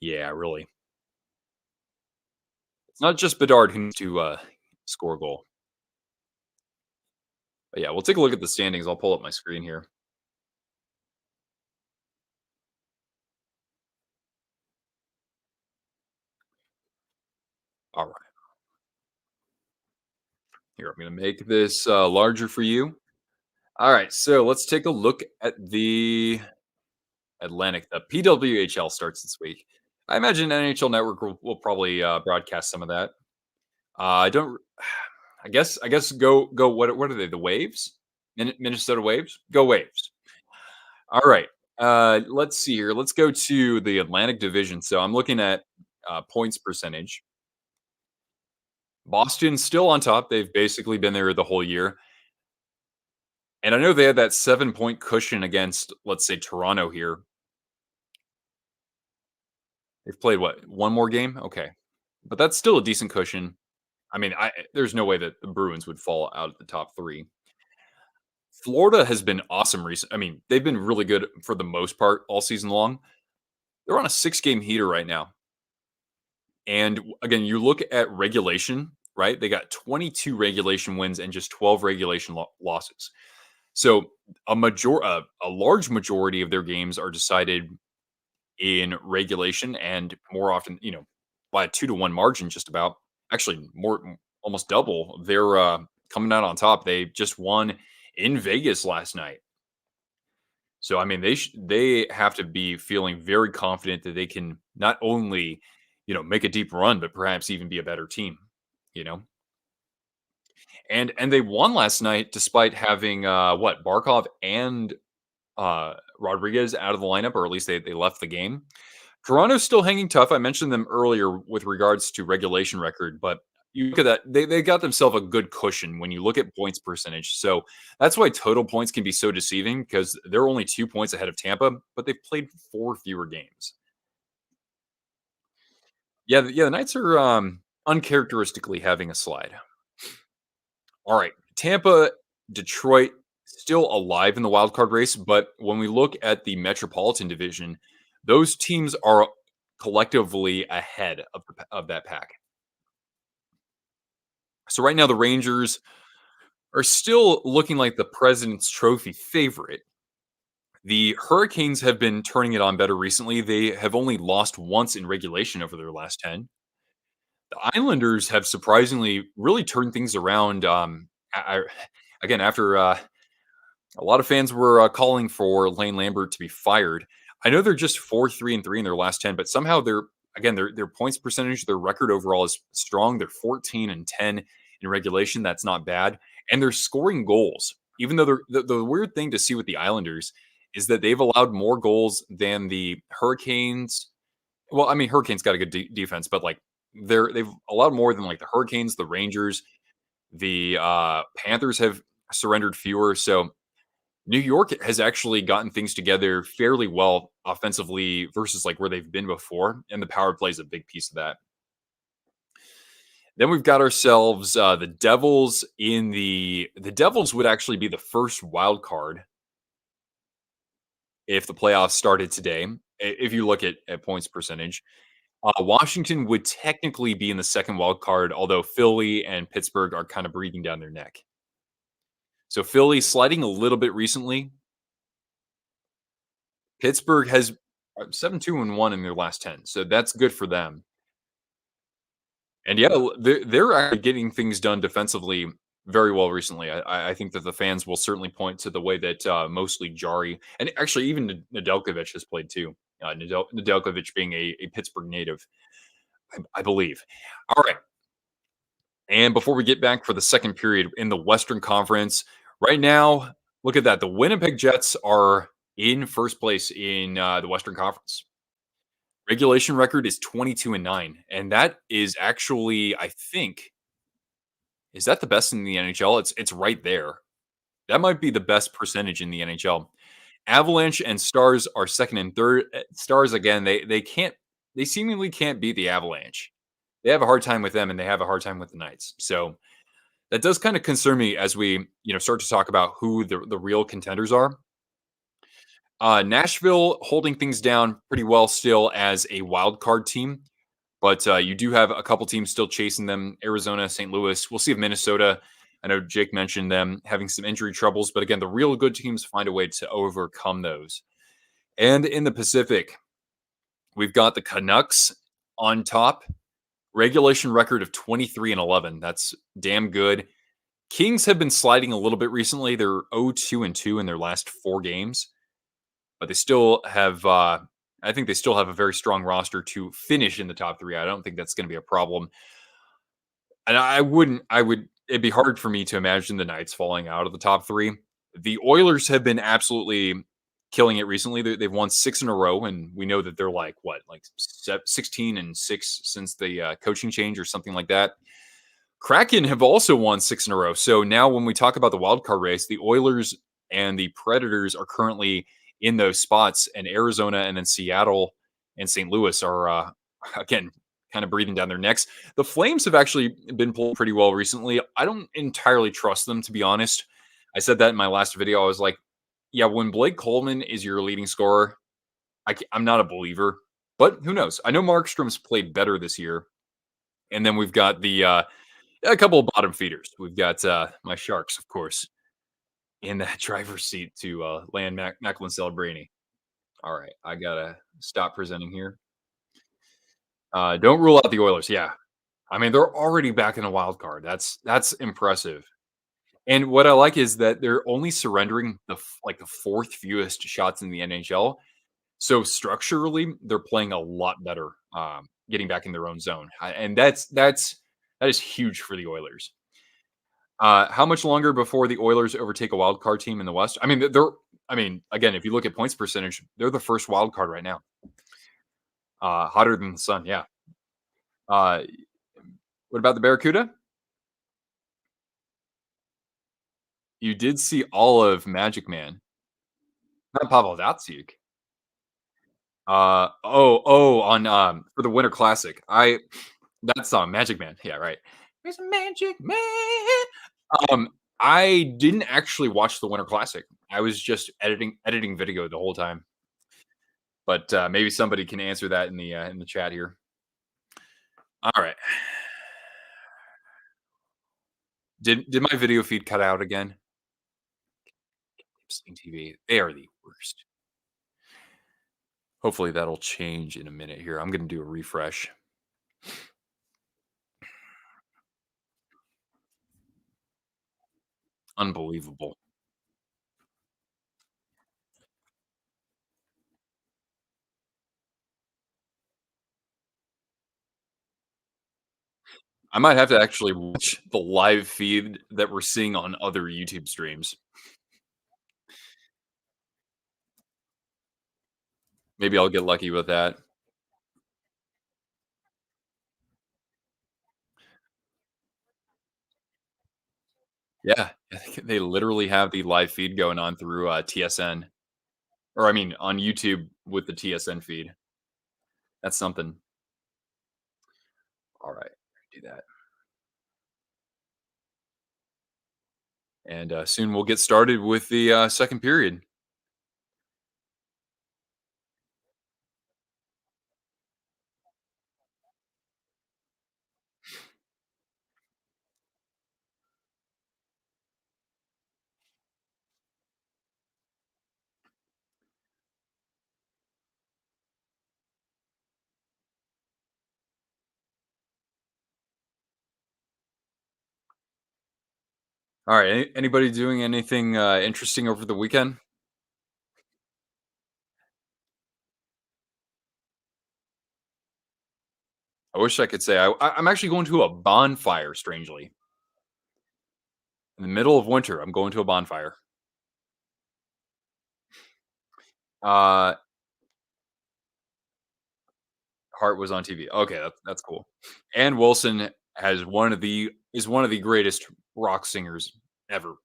Yeah, really. It's not just Bedard who needs to score a goal. But yeah, we'll take a look at the standings. I'll pull up my screen here. All right, here I'm going to make this larger for you. All right, so let's take a look at the Atlantic. The PWHL starts this week. I imagine NHL Network will probably broadcast some of that. I don't. I guess go. What are they? The Waves, Minnesota Waves. Go Waves. All right. Let's see here. Let's go to the Atlantic Division. So I'm looking at points percentage. Boston's still on top. They've basically been there the whole year. And I know they had that 7 point cushion against, let's say, Toronto here. They've played what, one more game? Okay. But that's still a decent cushion. I mean, there's no way that the Bruins would fall out of the top three. Florida has been awesome recent. I mean, they've been really good for the most part all season long. They're on a 6 game heater right now. And again, you look at regulation, right? They got 22 regulation wins and just 12 regulation losses. So a large majority of their games are decided in regulation, and more often, by a 2-1 margin, just about. Actually, more, almost double. They're coming out on top. They just won in Vegas last night. So I mean, they have to be feeling very confident that they can not only, make a deep run, but perhaps even be a better team. You know, and they won last night despite having what, Barkov and Rodriguez out of the lineup, or at least they left the game. Toronto's still hanging tough. I mentioned them earlier with regards to regulation record, but you look at that, they got themselves a good cushion when you look at points percentage. So that's why total points can be so deceiving, because they're only 2 points ahead of Tampa, but they've played four fewer games. Yeah, the Knights are uncharacteristically having a slide. All right, Tampa, Detroit, still alive in the wild card race, but when we look at the Metropolitan Division, those teams are collectively ahead of that pack. So right now, the Rangers are still looking like the President's Trophy favorite. The Hurricanes have been turning it on better recently. They have only lost once in regulation over their last 10. The Islanders have surprisingly really turned things around. Again, after a lot of fans were calling for Lane Lambert to be fired. I know they're just 4-3-3 in their last 10, but somehow their points percentage, their record overall is strong. They're 14-10 in regulation. That's not bad, and they're scoring goals. Even though the weird thing to see with the Islanders is that they've allowed more goals than the Hurricanes. Well, I mean, Hurricanes got a good defense, but like they've allowed more than like the Hurricanes, the Rangers, the Panthers have surrendered fewer. So New York has actually gotten things together fairly well offensively versus like where they've been before, and the power play is a big piece of that. Then we've got ourselves the Devils in the Devils would actually be the first wild card if the playoffs started today. If you look at points percentage, Washington would technically be in the second wild card, although Philly and Pittsburgh are kind of breathing down their neck. So Philly sliding a little bit recently. Pittsburgh has 7-2-1 in their last 10, so that's good for them. And yeah, they're actually getting things done defensively very well recently. I think that the fans will certainly point to the way that mostly Jari, and actually even Nedeljkovic has played too. Nedeljkovic being a Pittsburgh native, I believe. All right, and before we get back for the second period in the Western Conference, right now, look at that. The Winnipeg Jets are in first place in the Western Conference. Regulation record is 22-9, and that is actually, I think, is that the best in the NHL? It's right there. That might be the best percentage in the NHL. Avalanche and Stars are second and third. Stars again, they can't, they seemingly can't beat the Avalanche. They have a hard time with them, and they have a hard time with the Knights. So that does kind of concern me as we start to talk about who the real contenders are. Nashville holding things down pretty well still as a wild card team, but you do have a couple teams still chasing them. Arizona, St. Louis. We'll see if Minnesota I know Jake mentioned them having some injury troubles, but again, the real good teams find a way to overcome those. And in the Pacific, we've got the Canucks on top, regulation record of 23-11. That's damn good. Kings have been sliding a little bit recently. They're 0-2 in their last 4 games, but they still have. I think they still have a very strong roster to finish in the top three. I don't think that's going to be a problem. And I wouldn't. I would. It'd be hard for me to imagine the Knights falling out of the top three. The Oilers have been absolutely killing it recently. They've won 6 in a row, and we know that they're like what, like 16-6 since the coaching change or something like that. Kraken have also won 6 in a row. So now, when we talk about the wild card race, the Oilers and the Predators are currently in those spots, and Arizona and then Seattle and St. Louis are again kind of breathing down their necks. The Flames have actually been pulled pretty well recently. I don't entirely trust them, to be honest. I said that in my last video. I was like, yeah, when Blake Coleman is your leading scorer, I'm not a believer, but who knows? I know Markstrom's played better this year. And then we've got a couple of bottom feeders. We've got my Sharks, of course, in that driver's seat to land Macklin Celebrini. All right, I gotta stop presenting here. Don't rule out the Oilers. Yeah, I mean they're already back in a wild card. That's impressive. And what I like is that they're only surrendering like the fourth fewest shots in the NHL. So structurally, they're playing a lot better, getting back in their own zone, and that is huge for the Oilers. How much longer before the Oilers overtake a wild card team in the West? I mean, they're. I mean, again, if you look at points percentage, they're the first wild card right now. Hotter than the sun. Yeah. Uh, what about the Barracuda? You did see all of Magic Man, not Pavel Datsyuk. On for the Winter Classic. That song, Magic Man. Yeah, right. There's a Magic Man. Um, I didn't actually watch the Winter Classic. I was just editing video the whole time. But maybe somebody can answer that in the chat here. All right. Did my video feed cut out again? Sling TV. They are the worst. Hopefully that'll change in a minute here. I'm gonna do a refresh. Unbelievable. I might have to actually watch the live feed that we're seeing on other YouTube streams. Maybe I'll get lucky with that. Yeah, I think they literally have the live feed going on through TSN, or I mean on YouTube with the TSN feed. That's something. All right, do that, and soon we'll get started with the second period. All right, anybody doing anything interesting over the weekend? I wish I could say I'm actually going to a bonfire. Strangely, in the middle of winter, I'm going to a bonfire. Uh, Hart was on TV. Okay, that's cool. And Wilson has one of the greatest rock singers ever.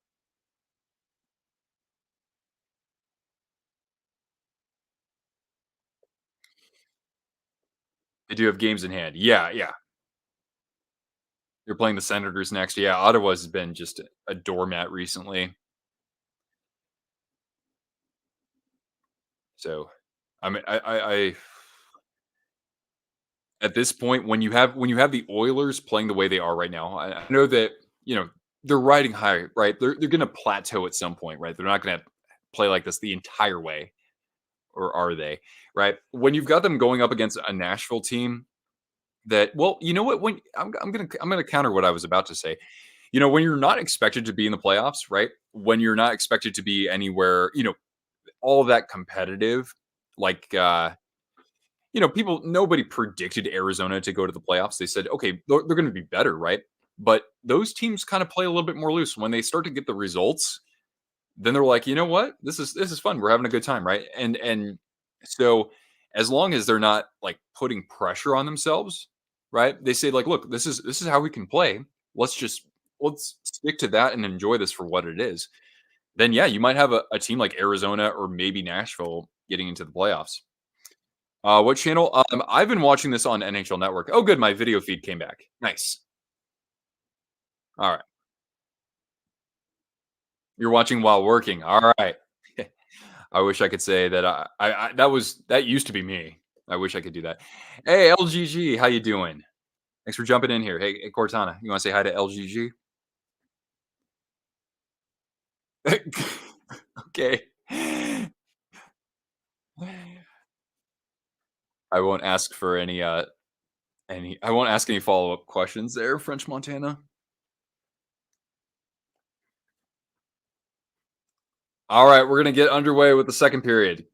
They do have games in hand. Yeah, yeah. They're playing the Senators next. Yeah, Ottawa's been just a doormat recently. So, I mean, I at this point when you have the Oilers playing the way they are right now, I know that you know they're riding high, right? They're gonna plateau at some point, right? They're not gonna play like this the entire way, or are they? Right? When you've got them going up against a Nashville team that, well, you know what? When I'm gonna counter what I was about to say. When you're not expected to be in the playoffs, right? When you're not expected to be anywhere, all of that competitive, like people, nobody predicted Arizona to go to the playoffs. They said, okay, they're going to be better, right? But those teams kind of play a little bit more loose when they start to get the results. Then they're like, you know what, this is fun. We're having a good time, right? And so as long as they're not like putting pressure on themselves, right? They say like, look, this is how we can play. Let's stick to that and enjoy this for what it is. Then yeah, you might have a team like Arizona or maybe Nashville getting into the playoffs. What channel? I've been watching this on NHL Network. Oh, good. My video feed came back. Nice. All right. You're watching while working. All right. I wish I could say that that used to be me. I wish I could do that. Hey, LGG, how you doing? Thanks for jumping in here. Hey, Cortana, you want to say hi to LGG? Okay. I won't ask for any. I won't ask any follow up questions there, French Montana. All right, we're gonna get underway with the second period.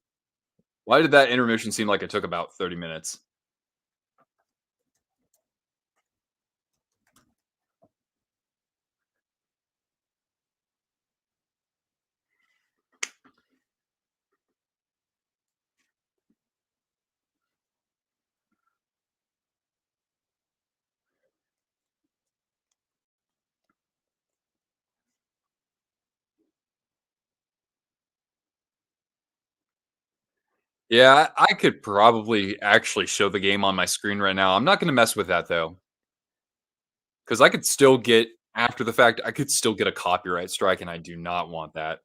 Why did that intermission seem like it took about 30 minutes? Yeah, I could probably actually show the game on my screen right now. I'm not gonna mess with that though, because I could still get after the fact, I could still get a copyright strike, and I do not want that.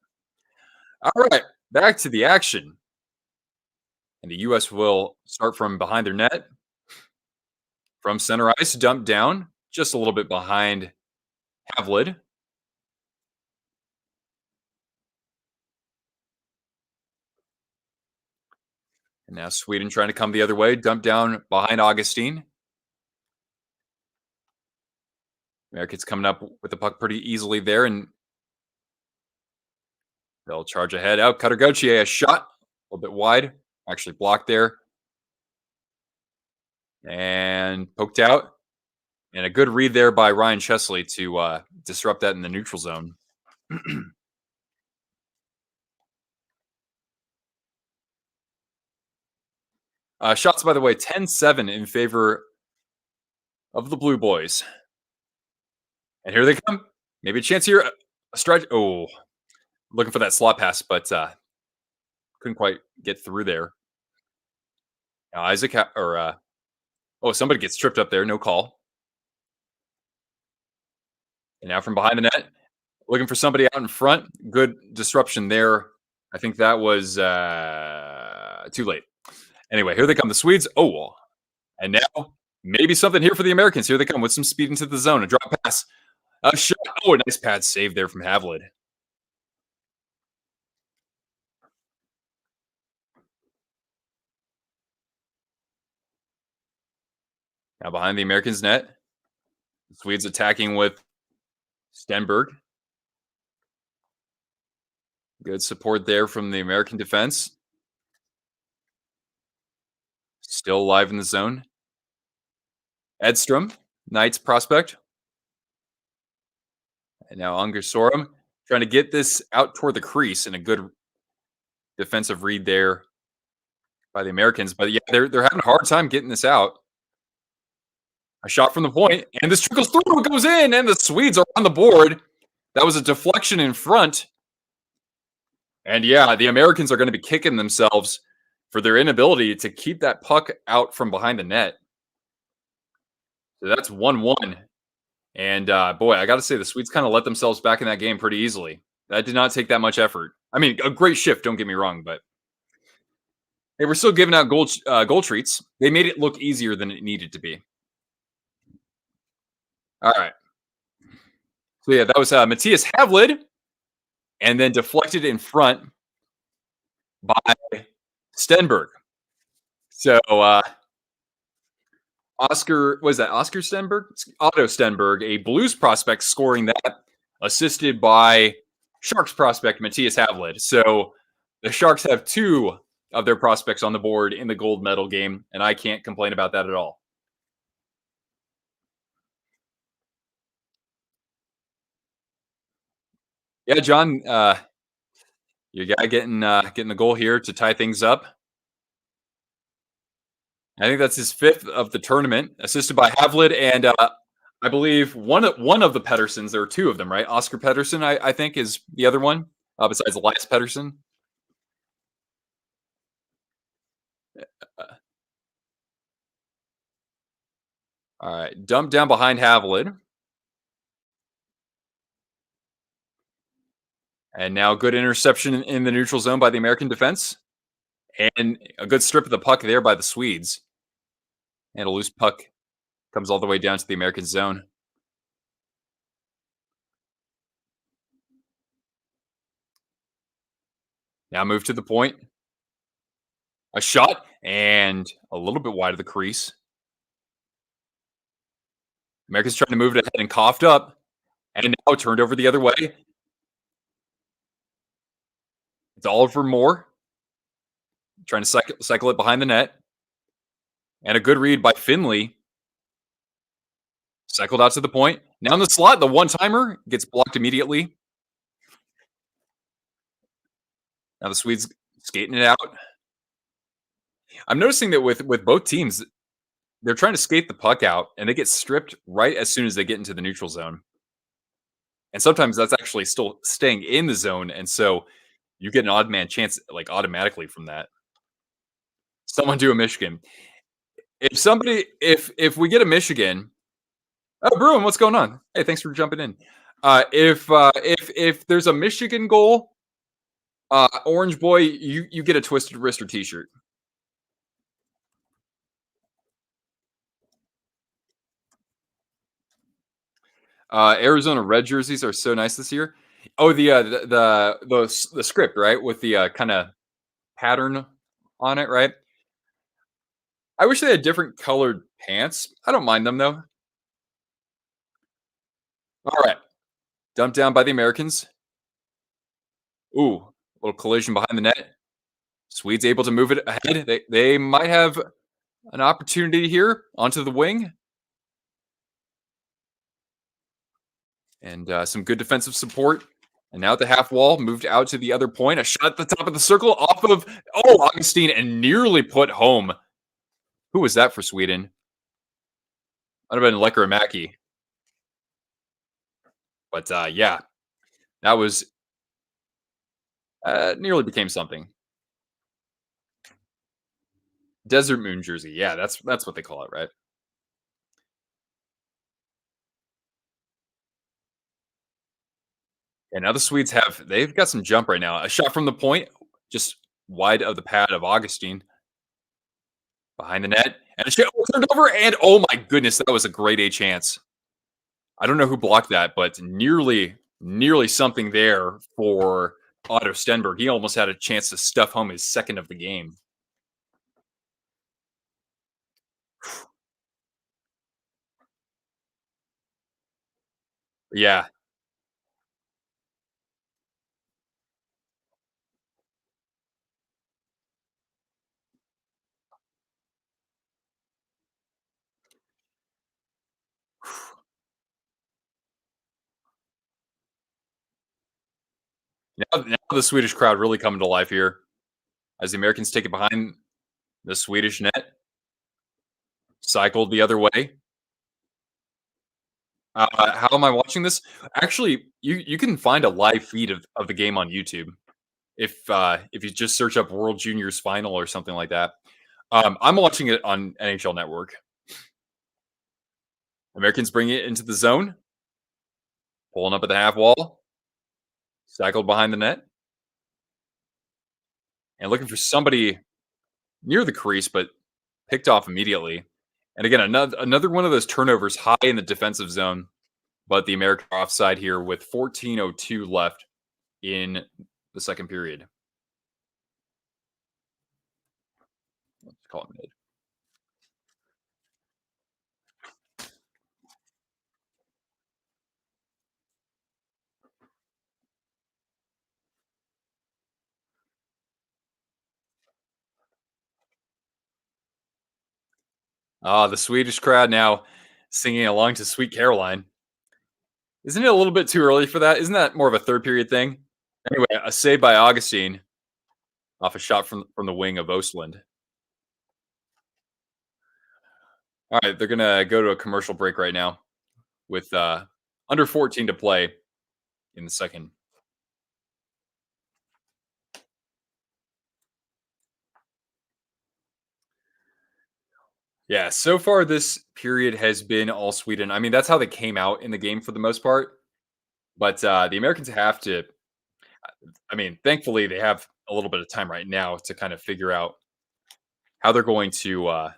All right, back to the action. And the US will start from behind their net, from center ice, dump down, just a little bit behind Havlid. And now Sweden trying to come the other way, dump down behind Augustine. Americans coming up with the puck pretty easily there, and they'll charge ahead. Out, Cutter Gauthier, a shot, a little bit wide, actually blocked there, and poked out. And a good read there by Ryan Chesley to disrupt that in the neutral zone. Shots, by the way, 10-7 in favor of the Blue Boys. And here they come. Maybe a chance here. A stretch. Oh, looking for that slot pass, but couldn't quite get through there. Now Isaac or somebody gets tripped up there. No call. And now from behind the net, looking for somebody out in front. Good disruption there. I think that was too late. Anyway, here they come, the Swedes. Oh, and now maybe something here for the Americans. Here they come with some speed into the zone. A drop pass. A shot. Oh, a nice pad save there from Havlid. Now behind the Americans' net, the Swedes attacking with Stenberg. Good support there from the American defense. Still alive in the zone. Edstrom, Knights prospect. And now Unger Sorum trying to get this out toward the crease, and a good defensive read there by the Americans. But yeah, they're having a hard time getting this out. A shot from the point, and this trickles through, it goes in, and the Swedes are on the board. That was a deflection in front. And yeah, the Americans are going to be kicking themselves for their inability to keep that puck out from behind the net. So that's 1-1. And boy, I got to say, the Swedes kind of let themselves back in that game pretty easily. That did not take that much effort. I mean, a great shift, don't get me wrong, but they were still giving out goal treats. They made it look easier than it needed to be. All right. So yeah, that was Matthias Havlid, and then deflected in front by Stenberg. So Oscar was that Oscar Stenberg? Otto Stenberg, a Blues prospect, scoring that, assisted by Sharks prospect Matthias Havlid. So the Sharks have two of their prospects on the board in the gold medal game, and I can't complain about that at all. Yeah, John, your guy getting the goal here to tie things up. I think that's his fifth of the tournament, assisted by Havlid and I believe one of the Pedersens. There are two of them, right? Oscar Pedersen, I think, is the other one, besides Elias Pedersen. Uh, all right, dumped down behind Havlid, and now good interception in the neutral zone by the American defense, and a good strip of the puck there by the Swedes, and a loose puck comes all the way down to the American zone. Now move to the point. A shot and a little bit wide of the crease. Americans trying to move it ahead and coughed up, and now turned over the other way. It's Oliver Moore trying to cycle it behind the net, and a good read by Finley. Cycled out to the point. Now in the slot, the one timer gets blocked immediately. Now the Swedes skating it out. I'm noticing that with both teams, they're trying to skate the puck out, and they get stripped right as soon as they get into the neutral zone. And sometimes that's actually still staying in the zone, and so you get an odd man chance like automatically from that. Someone do a Michigan. If we get a Michigan, oh Bruin, what's going on? Hey, thanks for jumping in. If there's a Michigan goal, Orange Boy, you get a Twisted Wrister T-shirt. Arizona red jerseys are so nice this year. Oh, the script, right, with the kind of pattern on it, right? I wish they had different colored pants. I don't mind them though. All right, dumped down by the Americans. Ooh, a little collision behind the net. Swedes able to move it ahead. They might have an opportunity here onto the wing. And some good defensive support. And now at the half wall, moved out to the other point. A shot at the top of the circle off of, Augustine, and nearly put home. Who was that for Sweden? Might have been Lekkerimäki. But yeah, that was nearly became something. Desert Moon jersey. Yeah, that's what they call it, right? And now the Swedes they've got some jump right now. A shot from the point, just wide of the pad of Augustine. Behind the net. And a shot turned over, and oh my goodness, that was a grade A chance. I don't know who blocked that, but nearly something there for Otto Stenberg. He almost had a chance to stuff home his second of the game. Yeah. Now the Swedish crowd really coming to life here as the Americans take it behind the Swedish net. Cycled the other way. How am I watching this? Actually, you can find a live feed of the game on YouTube if you just search up World Juniors Final or something like that. I'm watching it on NHL Network. Americans bring it into the zone, pulling up at the half wall, cycled behind the net, and looking for somebody near the crease, but picked off immediately. And again, another one of those turnovers high in the defensive zone but the Americans are offside here with 14:02 left in the second period. Let's call it mid. Ah, the Swedish crowd now singing along to Sweet Caroline. Isn't it a little bit too early for that? Isn't that more of a third period thing? Anyway, a save by Augustine off a shot from the wing of Ostland. All right, they're gonna go to a commercial break right now with under 14 to play in the second. Yeah, so far this period has been all Sweden. I mean, that's how they came out in the game for the most part. But the Americans have to. I mean, thankfully they have a little bit of time right now to kind of figure out how they're going to, I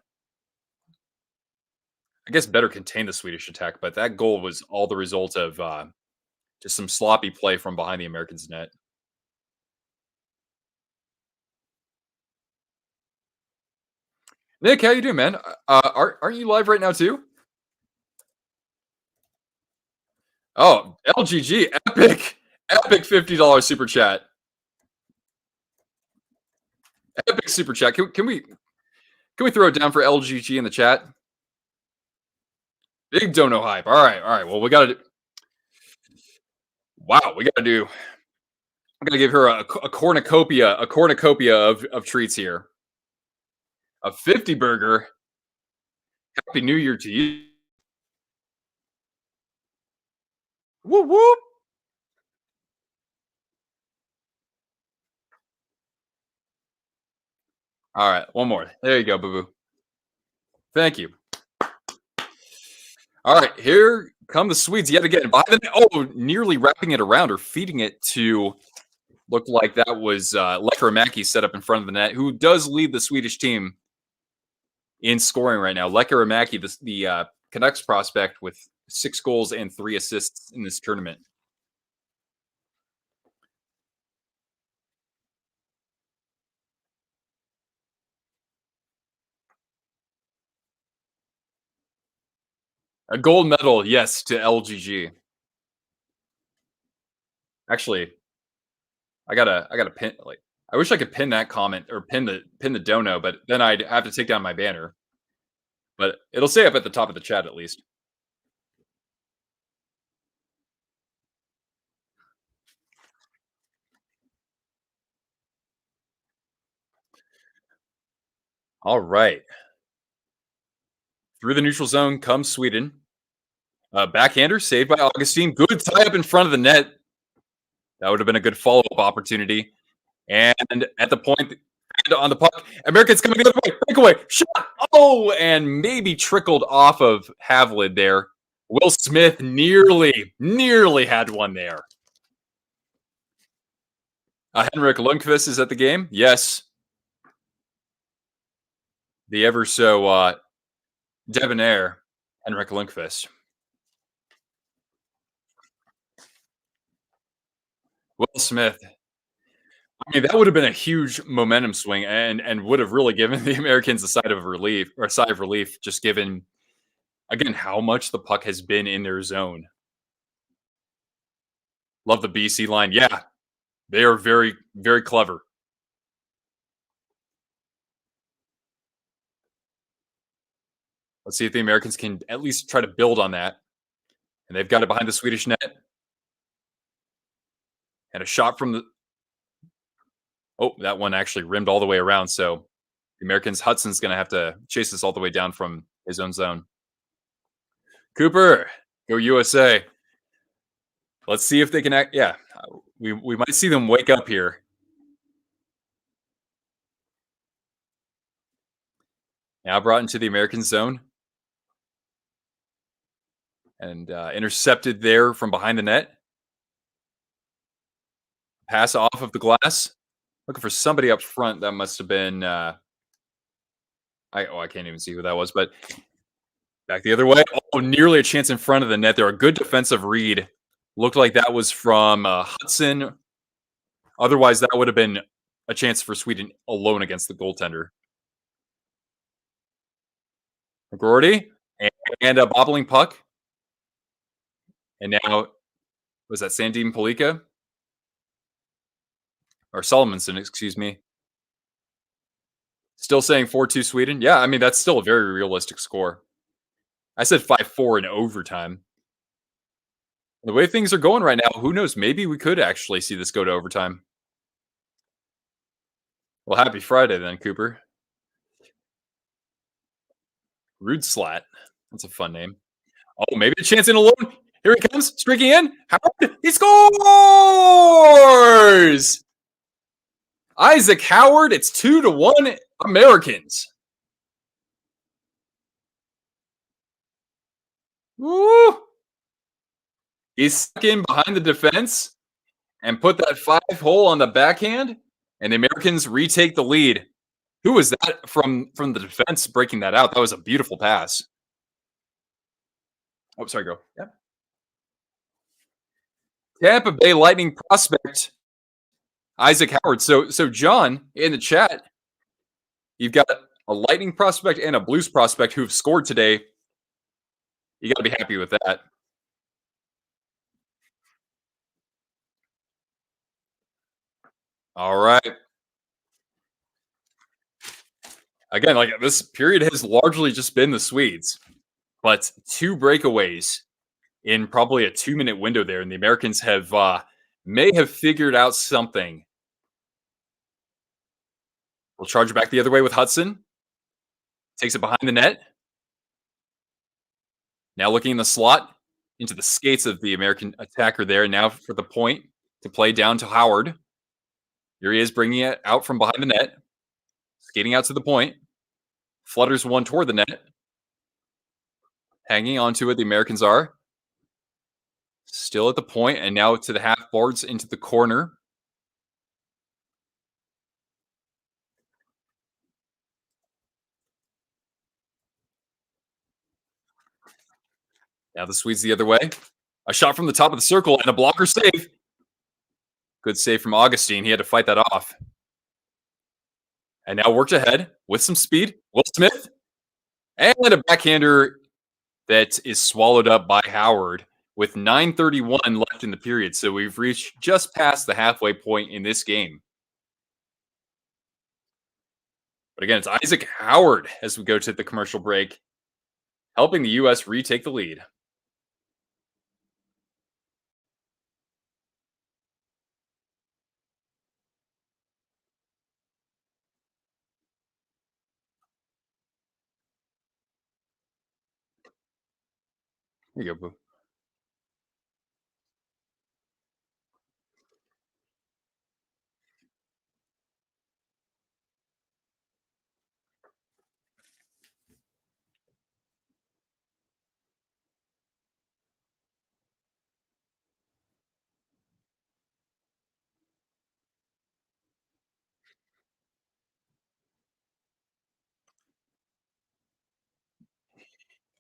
guess, better contain the Swedish attack. But that goal was all the result of just some sloppy play from behind the Americans' net. Nick, how you doing, man? Aren't you live right now too? Oh, LGG, epic $50 super chat, epic super chat. Can we throw it down for LGG in the chat? Big dono hype. All right. Well, we got to. Wow, we got to do. I'm gonna give her a cornucopia of treats here. A 50 burger. Happy New Year to you. Whoop whoop. All right, one more. There you go, boo boo. Thank you. All right, here come the Swedes yet again. Oh, nearly wrapping it around or feeding it to looked like that was Lekkerimäki set up in front of the net, who does lead the Swedish team in scoring right now. Lekkerimäki, the Canucks prospect with 6 goals and 3 assists in this tournament. A gold medal, yes, to LGG. Actually, I gotta pin like I wish I could pin that comment or pin the dono, but then I'd have to take down my banner. But it'll say up at the top of the chat at least. All right. Through the neutral zone comes Sweden. Backhander saved by Augustine. Good tie up in front of the net. That would have been a good follow up opportunity. And at the point on the puck, Americans coming the other way. Breakaway shot. Oh, and maybe trickled off of Havlid there. Will Smith nearly had one there. Henrik Lundqvist is at the game. Yes, the ever so debonair Henrik Lundqvist. Will Smith. I mean, that would have been a huge momentum swing and would have really given the Americans a sigh of relief, just given again how much the puck has been in their zone. Love the BC line. Yeah, they are very, very clever. Let's see if the Americans can at least try to build on that. And they've got it behind the Swedish net. And a shot from the. Oh, that one actually rimmed all the way around. So the Americans, Hudson's going to have to chase this all the way down from his own zone. Cooper, go USA. Let's see if they can act. Yeah, we might see them wake up here. Now brought into the American zone. And intercepted there from behind the net. Pass off of the glass. Looking for somebody up front. That must have been. I can't even see who that was, but Back the other way. Oh, nearly a chance in front of the net there. A good defensive read. Looked like that was from Hudson. Otherwise, that would have been a chance for Sweden alone against the goaltender. McGroarty and a bobbling puck. And now, was that Sandim Palika? Or Solomonson, excuse me. Still saying 4-2 Sweden? Yeah, I mean, that's still a very realistic score. I said 5-4 in overtime. The way things are going right now, who knows? Maybe we could actually see this go to overtime. Well, happy Friday then, Cooper. Rude Slat. That's a fun name. Oh, maybe a chance in alone. Here he comes, streaking in. Howard, he scores! Isaac Howard, it's 2-1 Americans. Woo! He's stuck in behind the defense and put that 5-hole on the backhand, and the Americans retake the lead. Who was that from the defense breaking that out? That was a beautiful pass. Oh, sorry, go. Yeah. Tampa Bay Lightning prospect Isaac Howard. So John in the chat, you've got a Lightning prospect and a Blues prospect who've scored today. You got to be happy with that. All right. Again, like this period has largely just been the Swedes, but 2 breakaways in probably a 2-minute window there, and the Americans have may have figured out something. We'll charge it back the other way with Hudson. Takes it behind the net. Now looking in the slot into the skates of the American attacker there. Now for the point to play down to Howard. Here he is bringing it out from behind the net. Skating out to the point. Flutters one toward the net. Hanging onto it, the Americans are. Still at the point, and now to the half boards into the corner. Now the Swedes the other way. A shot from the top of the circle and a blocker save. Good save from Augustine. He had to fight that off. And now worked ahead with some speed. Will Smith. And a backhander that is swallowed up by Howard with 9:31 left in the period. So we've reached just past the halfway point in this game. But again, it's Isaac Howard as we go to the commercial break, helping the U.S. retake the lead. Here you go, Boo.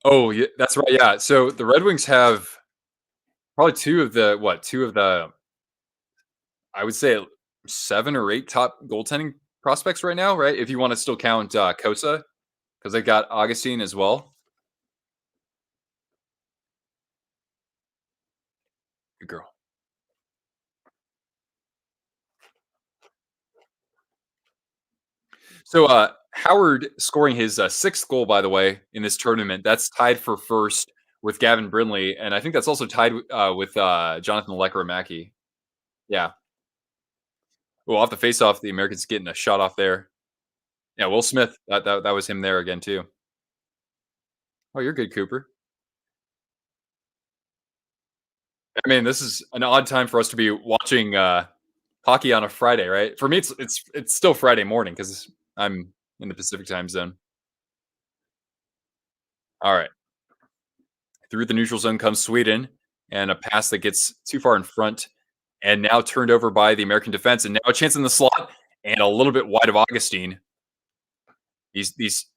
Oh, yeah, that's right. Yeah. So the Red Wings have probably two of the, I would say 7 or 8 top goaltending prospects right now, right? If you want to still count Kosa, because they got Augustine as well. Good girl. So Howard scoring his 6th goal, by the way, in this tournament. That's tied for first with Gavin Brindley, and I think that's also tied with Jonathan Lekramaki. Yeah. Well, off the face-off, the Americans getting a shot off there. Yeah, Will Smith. That was him there again too. Oh, you're good, Cooper. I mean, this is an odd time for us to be watching hockey on a Friday, right? For me, it's still Friday morning because I'm in the Pacific time zone. All right, through the neutral zone comes Sweden, and a pass that gets too far in front, and now turned over by the American defense, and now a chance in the slot, and a little bit wide of Augustine. These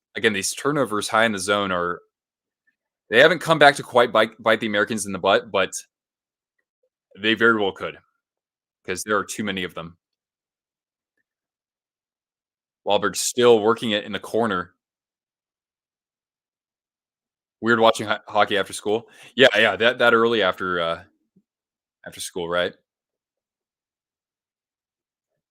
turnovers high in the zone are They haven't come back to quite bite the Americans in the butt, but they very well could because there are too many of them. Wahlberg's still working it in the corner. Weird watching hockey after school. Yeah, yeah, that early after school, right?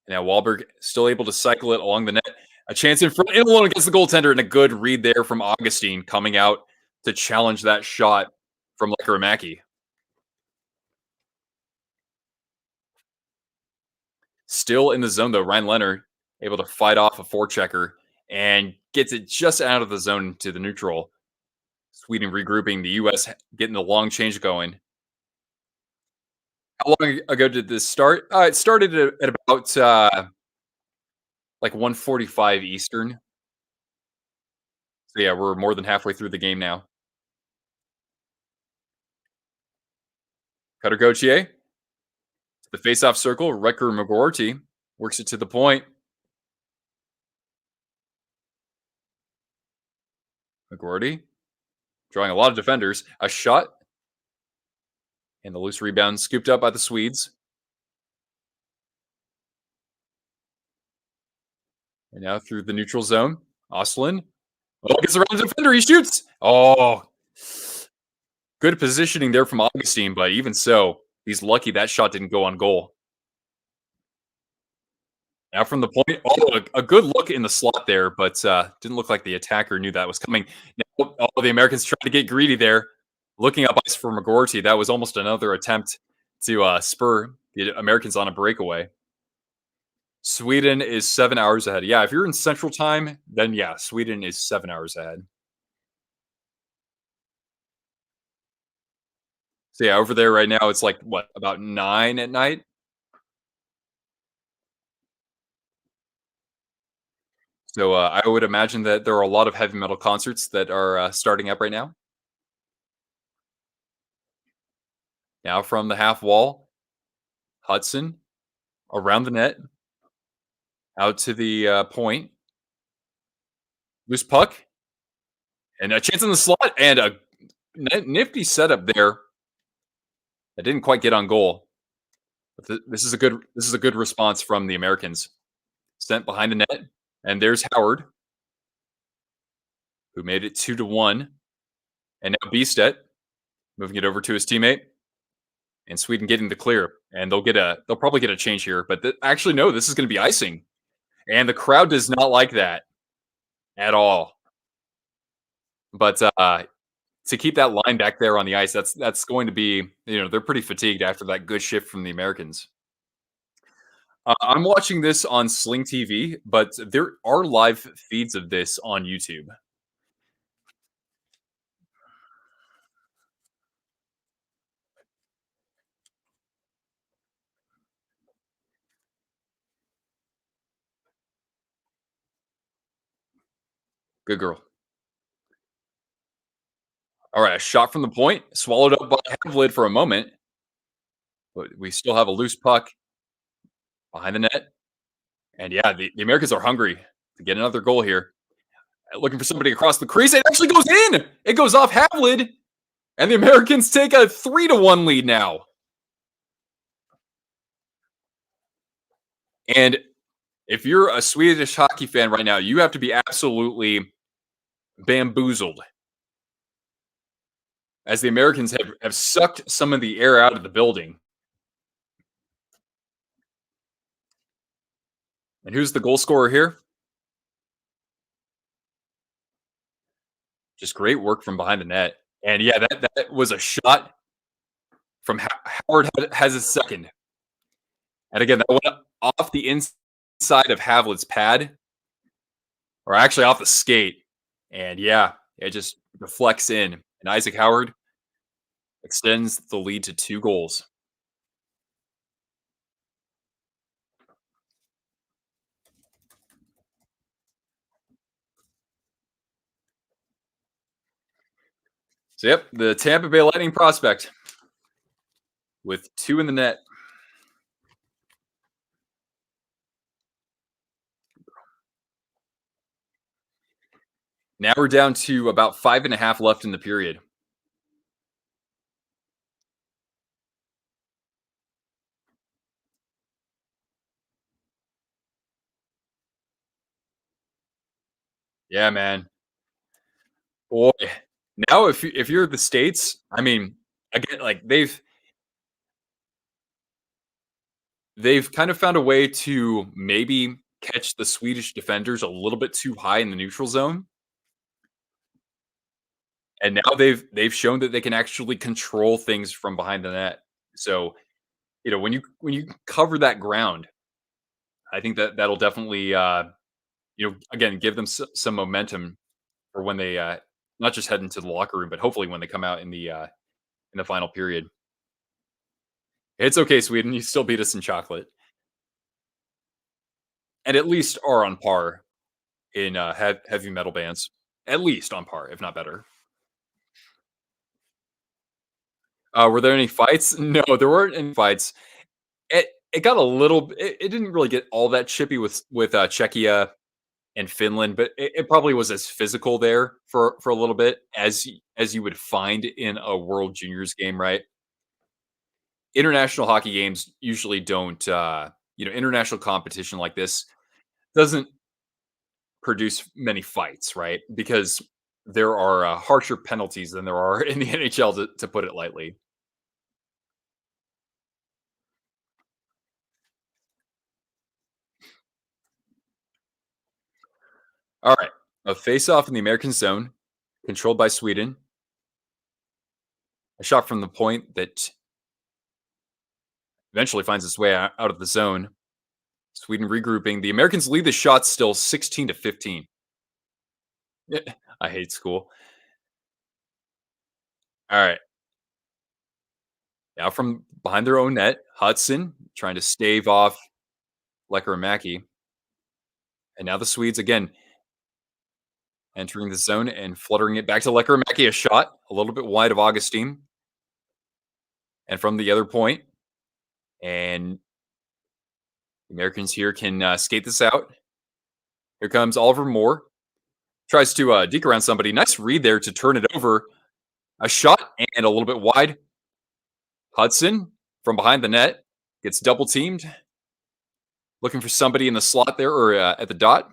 Now Wahlberg still able to cycle it along the net. A chance in front, in alone against the goaltender, and a good read there from Augustine coming out to challenge that shot from Lekaramaki. Still in the zone though, Ryan Leonard able to fight off a forechecker and gets it just out of the zone to the neutral. Sweden regrouping, the U.S. getting the long change going. How long ago did this start? It started at about like 1:45 Eastern. So yeah, we're more than halfway through the game now. Cutter Gauthier, the face-off circle. Wrecker McGorty works it to the point. McGorty drawing a lot of defenders. A shot and the loose rebound scooped up by the Swedes. And now through the neutral zone. Oslin. Oh, gets around the defender. He shoots. Oh, good positioning there from Augustine, but even so, he's lucky that shot didn't go on goal. Now from the point, oh, a good look in the slot there, but didn't look like the attacker knew that was coming. Now, oh, the Americans trying to get greedy there, looking up ice for McGorty. That was almost another attempt to spur the Americans on a breakaway. Sweden is 7 hours ahead. Yeah, if you're in Central Time, then yeah, Sweden is 7 hours ahead. So yeah, over there right now, it's like what about 9 at night. So I would imagine that there are a lot of heavy metal concerts that are starting up right now. Now from the half wall, Hudson around the net, out to the point, loose puck, and a chance in the slot, and a nifty setup there that didn't quite get on goal. But this is a good response from the Americans. Sent behind the net, and there's Howard, who made it 2-1, and now Beestet moving it over to his teammate, and Sweden getting the clear, and they'll probably get a change here, but actually no, this is going to be icing, and the crowd does not like that at all. But to keep that line back there on the ice, that's going to be, they're pretty fatigued after that good shift from the Americans. I'm watching this on Sling TV, but there are live feeds of this on YouTube. Good girl. All right, a shot from the point, swallowed up by Havlid for a moment, but we still have a loose puck behind the net. And yeah, the Americans are hungry to get another goal here. Looking for somebody across the crease. It actually goes in. It goes off Havlid, and the Americans take a 3-1 lead now. And if you're a Swedish hockey fan right now, you have to be absolutely bamboozled as the Americans have sucked some of the air out of the building. And who's the goal scorer here? Just great work from behind the net. And yeah, that was a shot from Howard has a second. And again, that went off the inside of Havlit's pad, or actually off the skate. And yeah, it just deflects in. And Isaac Howard extends the lead to 2 goals. So yep, the Tampa Bay Lightning prospect with 2 in the net. Now we're down to about 5.5 left in the period. Yeah, man. Boy, now if you're the States, I mean, again, like they've kind of found a way to maybe catch the Swedish defenders a little bit too high in the neutral zone, and now they've shown that they can actually control things from behind the net. So, when you cover that ground, I think that that'll definitely again give them some momentum for when they not just head into the locker room, but hopefully when they come out in the final period. It's okay, Sweden. You still beat us in chocolate, and at least are on par in heavy metal bands. At least on par, if not better. Were there any fights? No, there weren't any fights. It got a little. It didn't really get all that chippy with Czechia and Finland, but it probably was as physical there for a little bit as you would find in a World Juniors game, right? International hockey games usually don't. International competition like this doesn't produce many fights, right? Because there are harsher penalties than there are in the NHL, to put it lightly. All right, a face-off in the American zone, controlled by Sweden. A shot from the point that eventually finds its way out of the zone. Sweden regrouping. The Americans lead the shot still 16-15. I hate school. All right. Now from behind their own net, Hudson trying to stave off Lekkerimäki. And now the Swedes again entering the zone and fluttering it back to Lekkerimäki. A shot a little bit wide of Augustine. And from the other point, and the Americans here can skate this out. Here comes Oliver Moore. Tries to deke around somebody. Nice read there to turn it over. A shot and a little bit wide. Hudson from behind the net gets double teamed. Looking for somebody in the slot there or at the dot.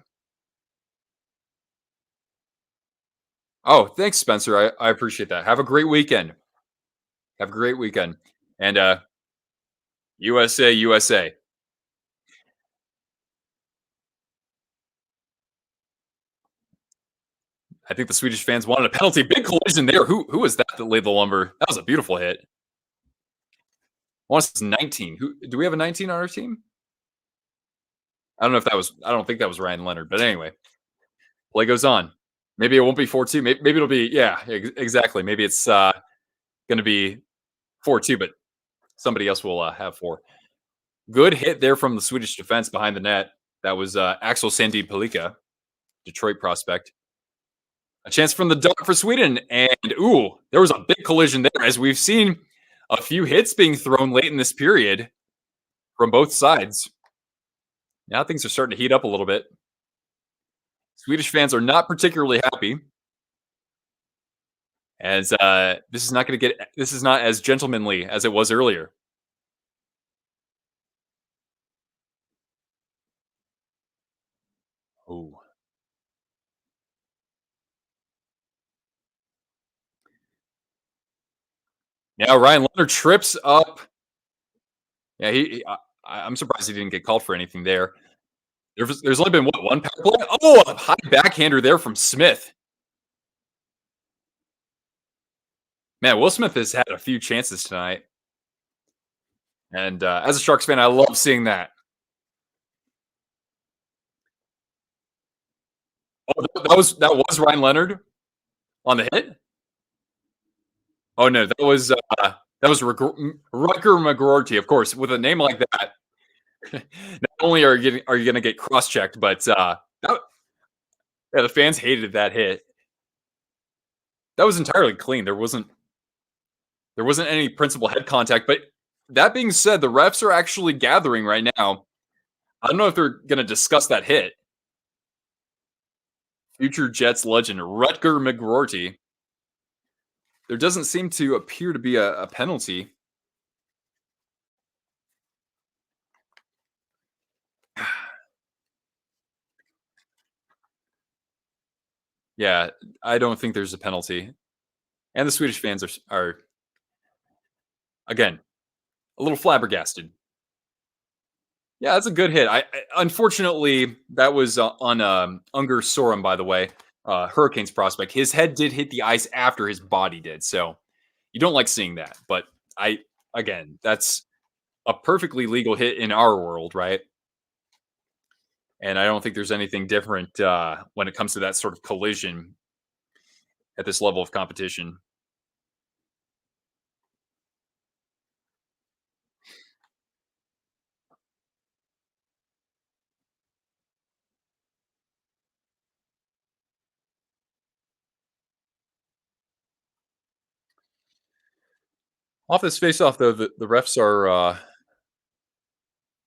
Oh, thanks, Spencer. I appreciate that. Have a great weekend. Have a great weekend. And USA, USA. I think the Swedish fans wanted a penalty. Big collision there. Who was that laid the lumber? That was a beautiful hit. I want to say it's 19. Who do we have a 19 on our team? I don't know if that was. I don't think that was Ryan Leonard. But anyway, play goes on. Maybe it won't be 4-2. Maybe it'll be exactly. Maybe it's going to be 4-2, but somebody else will have four. Good hit there from the Swedish defense behind the net. That was Axel Sandin Pelika, Detroit prospect. A chance from the dot for Sweden, and there was a big collision there, as we've seen a few hits being thrown late in this period from both sides. Now things are starting to heat up a little bit. Swedish fans are not particularly happy, as this is not as gentlemanly as it was earlier. Oh, now Ryan Leonard trips up. Yeah, I'm surprised he didn't get called for anything there. There's only been one power play. Oh, a high backhander there from Smith. Man, Will Smith has had a few chances tonight, and as a Sharks fan, I love seeing that. Oh, that was Ryan Leonard on the hit. Oh no, Rutger McGroarty, of course. With a name like that, not only are you going to get cross checked, but the fans hated that hit. That was entirely clean. There wasn't any principal head contact. But that being said, the refs are actually gathering right now. I don't know if they're going to discuss that hit. Future Jets legend Rutger McGroarty. There doesn't seem to appear to be a penalty. Yeah, I don't think there's a penalty. And the Swedish fans are again a little flabbergasted. Yeah, that's a good hit. Unfortunately that was on Unger Sorum, by the way, Hurricanes prospect. His head did hit the ice after his body did, so you don't like seeing that. But I again, that's a perfectly legal hit in our world, right? And I don't think there's anything different when it comes to that sort of collision at this level of competition. Off this face-off, though, the refs are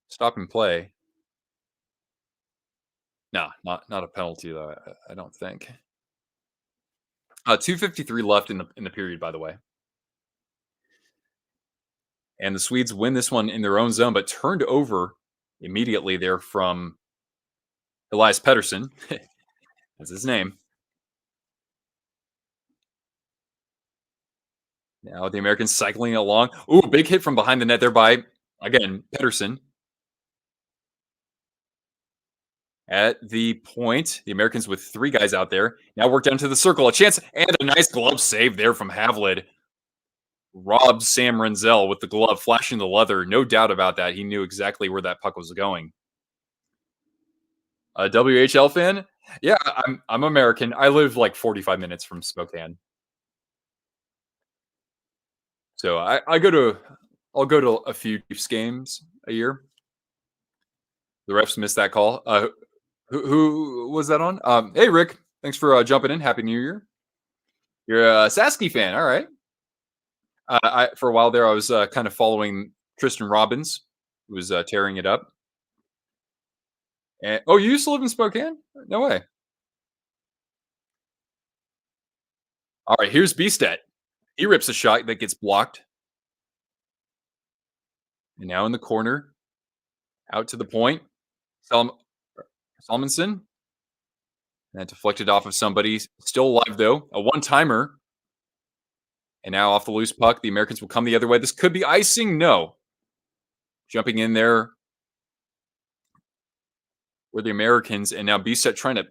stop and play. No, not a penalty though. I don't think. 2:53 left in the period, by the way, and the Swedes win this one in their own zone, but turned over immediately there from Elias Pettersson. That's his name. Now the Americans cycling along. Ooh, big hit from behind the net there by again Pettersson. At the point, the Americans with three guys out there now work down to the circle. A chance and a nice glove save there from Havlid. Robs Sam Renzel with the glove, flashing the leather. No doubt about that. He knew exactly where that puck was going. A WHL fan? Yeah, I'm American. I live like 45 minutes from Spokane, so I go to I'll go to a few Chiefs games a year. The refs missed that call. Who was that on? Hey Rick, thanks for jumping in. Happy New Year. You're a Sasky fan, all right? For a while there, I was kind of following Tristan Robbins, who was tearing it up. And, oh, you used to live in Spokane? No way. All right, here's Beastet. He rips a shot that gets blocked. And now in the corner, out to the point. Salmonson. And that deflected off of somebody. Still alive, though. A one timer. And now off the loose puck. The Americans will come the other way. This could be icing. No. Jumping in there were the Americans. And now Beastet trying to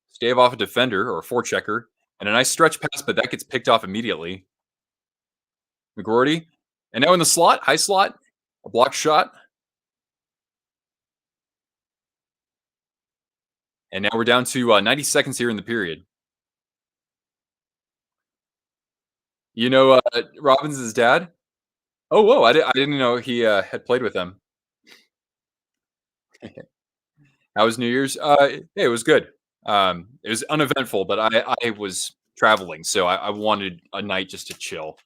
stave off a defender or a forechecker. And a nice stretch pass, but that gets picked off immediately. McGroarty. And now in the slot, high slot, a block shot. And now we're down to 90 seconds here in the period. You know Robbins' dad? Oh, whoa. I didn't know he had played with them. How was New Year's? Hey, it was good. It was uneventful, but I was traveling, so I wanted a night just to chill.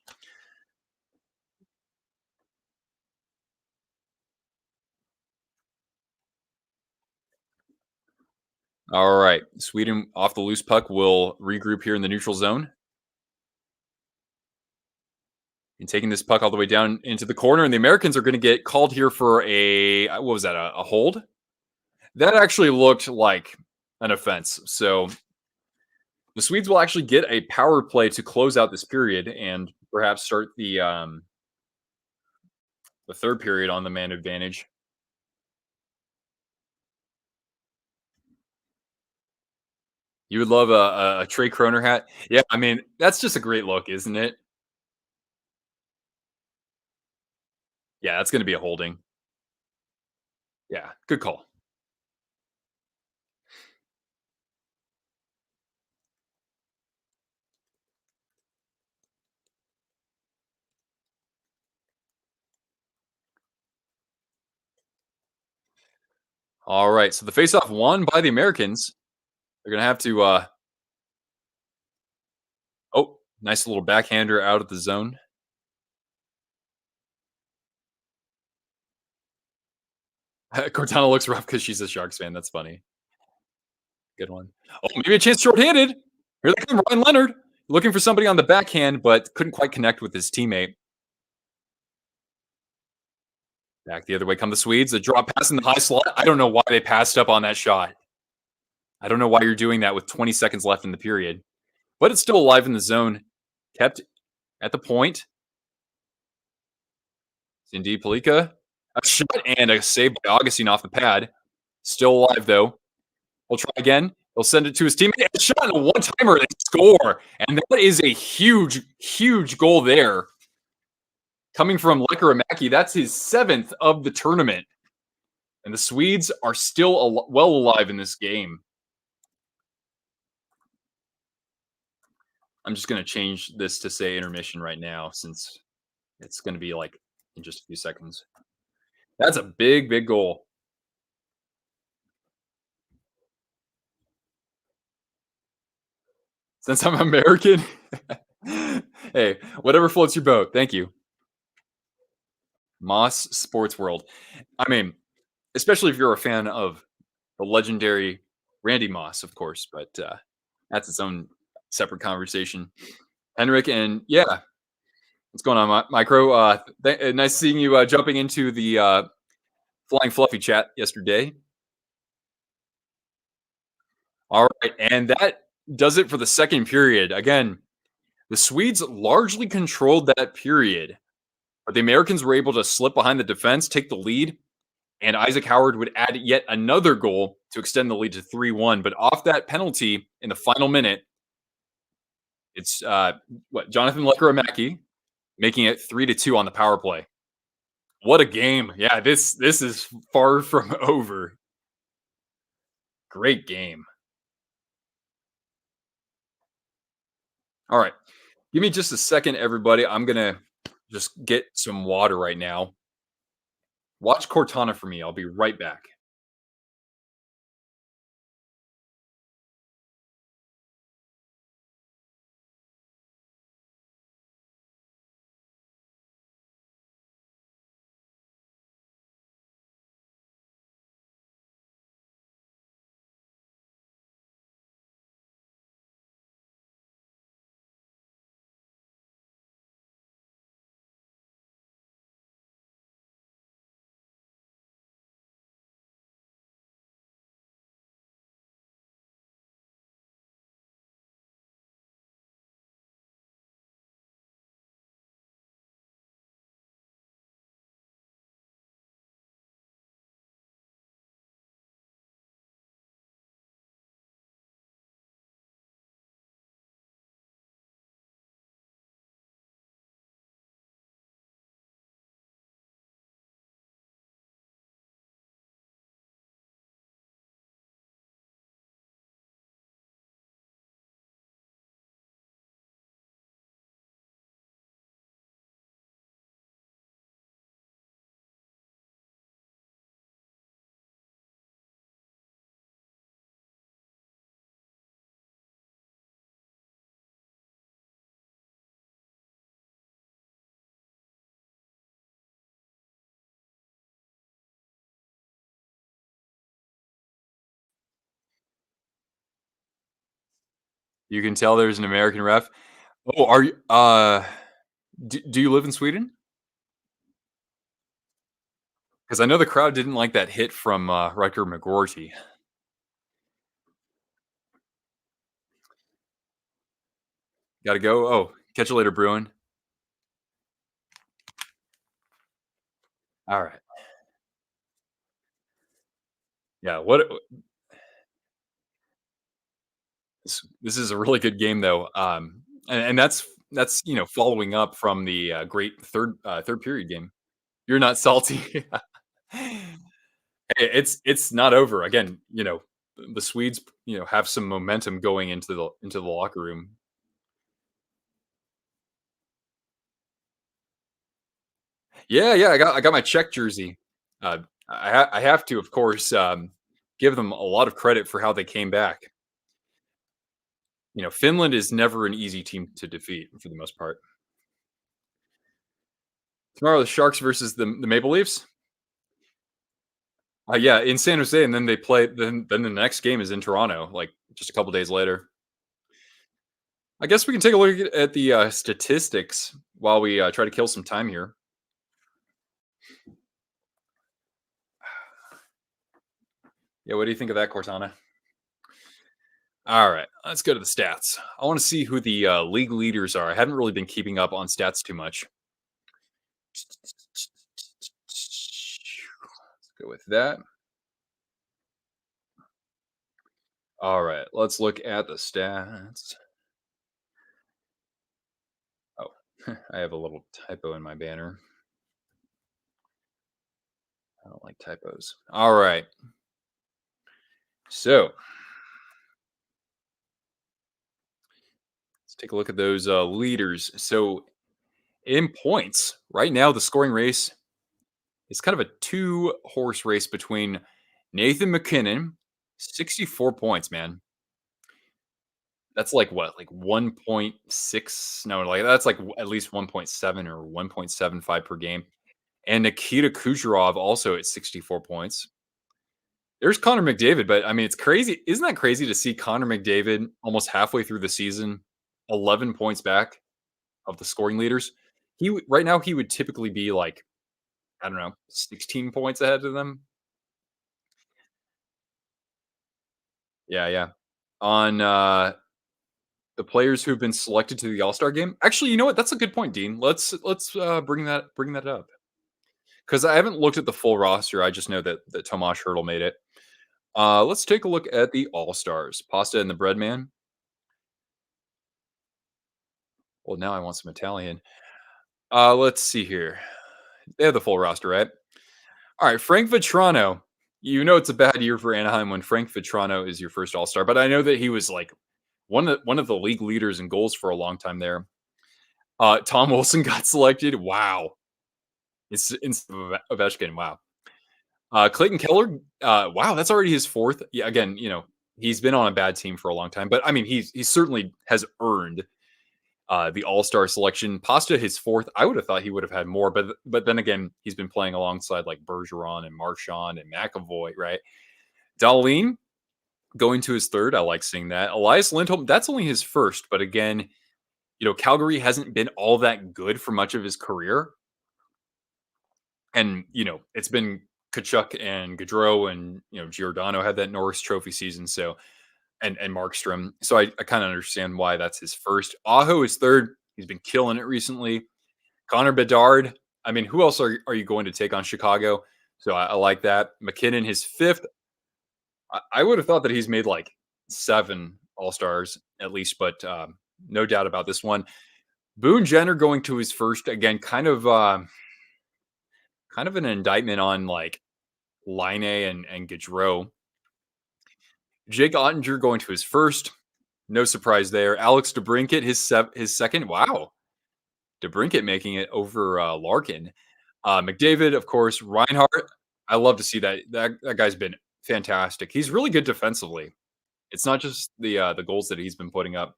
All right. Sweden off the loose puck will regroup here in the neutral zone. And taking this puck all the way down into the corner, and the Americans are going to get called here for what was that, a hold? That actually looked like an offense. So the Swedes will actually get a power play to close out this period and perhaps start the third period on the man advantage. You would love a Trey Kroner hat. Yeah, I mean, that's just a great look, isn't it? Yeah, that's going to be a holding. Yeah, good call. All right, so the faceoff won by the Americans. They're going to have to oh, nice little backhander out of the zone. Cortana looks rough because she's a Sharks fan. That's funny. Good one. Oh, maybe a chance shorthanded. Here they come, Ryan Leonard. Looking for somebody on the backhand, but couldn't quite connect with his teammate. Back the other way come the Swedes. A drop pass in the high slot. I don't know why they passed up on that shot. I don't know why you're doing that with 20 seconds left in the period, but it's still alive in the zone. Kept at the point. Cindy Palika. A shot and a save by Augustine off the pad. Still alive, though. He'll try again. He'll send it to his teammate. A shot and a one-timer. They score. And that is a huge, huge goal there. Coming from Lekkerimäki. That's his 7th of the tournament. And the Swedes are still well alive in this game. I'm just going to change this to say intermission right now since it's going to be like in just a few seconds. That's a big, big goal. Since I'm American, hey, whatever floats your boat. Thank you. Moss Sports World. I mean, especially if you're a fan of the legendary Randy Moss, of course, but that's its own separate conversation. Henrik, and yeah, what's going on, Micro? Nice seeing you jumping into the Flying Fluffy chat yesterday. All right, and that does it for the second period. Again, the Swedes largely controlled that period, but the Americans were able to slip behind the defense, take the lead, and Isaac Howard would add yet another goal to extend the lead to 3-1. But off that penalty in the final minute, it's Jonathan Lekkerimäki making it 3-2 on the power play. What a game! Yeah, this is far from over. Great game. All right, give me just a second, everybody. I'm gonna just get some water right now. Watch Cortana for me. I'll be right back. You can tell there's an American ref. Oh, are you? Do you live in Sweden? Because I know the crowd didn't like that hit from Riker McGorty. Got to go. Oh, catch you later, Bruin. All right. Yeah. This is a really good game though. And that's following up from the great third period game. You're not salty. It's not over. Again, the Swedes, have some momentum going into the locker room. Yeah, yeah, I got my Czech jersey. I have to, of course, give them a lot of credit for how they came back. Finland is never an easy team to defeat for the most part. Tomorrow, the Sharks versus the Maple Leafs. Yeah, in San Jose, and then they play. Then the next game is in Toronto, like just a couple days later. I guess we can take a look at the statistics while we try to kill some time here. Yeah, what do you think of that, Cortana? All right, let's go to the stats. I want to see who the league leaders are. I haven't really been keeping up on stats too much. Let's go with that. All right, let's look at the stats. Oh, I have a little typo in my banner. I don't like typos. All right, so let's take a look at those leaders. So in points, right now the scoring race is kind of a two horse race between Nathan McKinnon, 64 points, man. That's like what, like 1.6? No, like that's like at least 1.7 or 1.75 per game. And Nikita Kucherov also at 64 points. There's Connor McDavid, but I mean, it's crazy. Isn't that crazy to see Connor McDavid almost halfway through the season, 11 points back of the scoring leaders? Right now he would typically be like, I don't know, 16 points ahead of them. Yeah, yeah. On the players who've been selected to the All-Star game. Actually, you know what? That's a good point, Dean. Let's bring that up. Because I haven't looked at the full roster. I just know that Tomas Hurdle made it. Let's take a look at the All Stars. Pasta and the Bread Man. Well, now I want some Italian. Let's see here. They have the full roster, right? All right, Frank Vitrano. You know it's a bad year for Anaheim when Frank Vitrano is your first All Star, but I know that he was like one of the league leaders in goals for a long time there. Tom Wilson got selected. Wow, it's Ovechkin. Wow. Clayton Keller, wow, that's already his fourth. Yeah, again, he's been on a bad team for a long time, but I mean, he certainly has earned the All Star selection. Pasta his fourth. I would have thought he would have had more, but then again, he's been playing alongside like Bergeron and Marchand and McAvoy, right? Darlene going to his third. I like seeing that. Elias Lindholm, that's only his first, but again, Calgary hasn't been all that good for much of his career, and it's been Kachuk and Gaudreau and Giordano had that Norris Trophy season, so and Markstrom. So I kind of understand why that's his first. Aho is third. He's been killing it recently. Connor Bedard. I mean, who else are you going to take on Chicago? So I like that. McKinnon, his fifth. I would have thought that he's made like 7 All Stars at least, but no doubt about this one. Boone Jenner going to his first again, kind of an indictment on like Line and Gaudreau. Jake Ottinger going to his first. No surprise there. Alex DeBrinket, his second. Wow. DeBrinket making it over Larkin. McDavid, of course. Reinhardt. I love to see that. That guy's been fantastic. He's really good defensively. It's not just the goals that he's been putting up.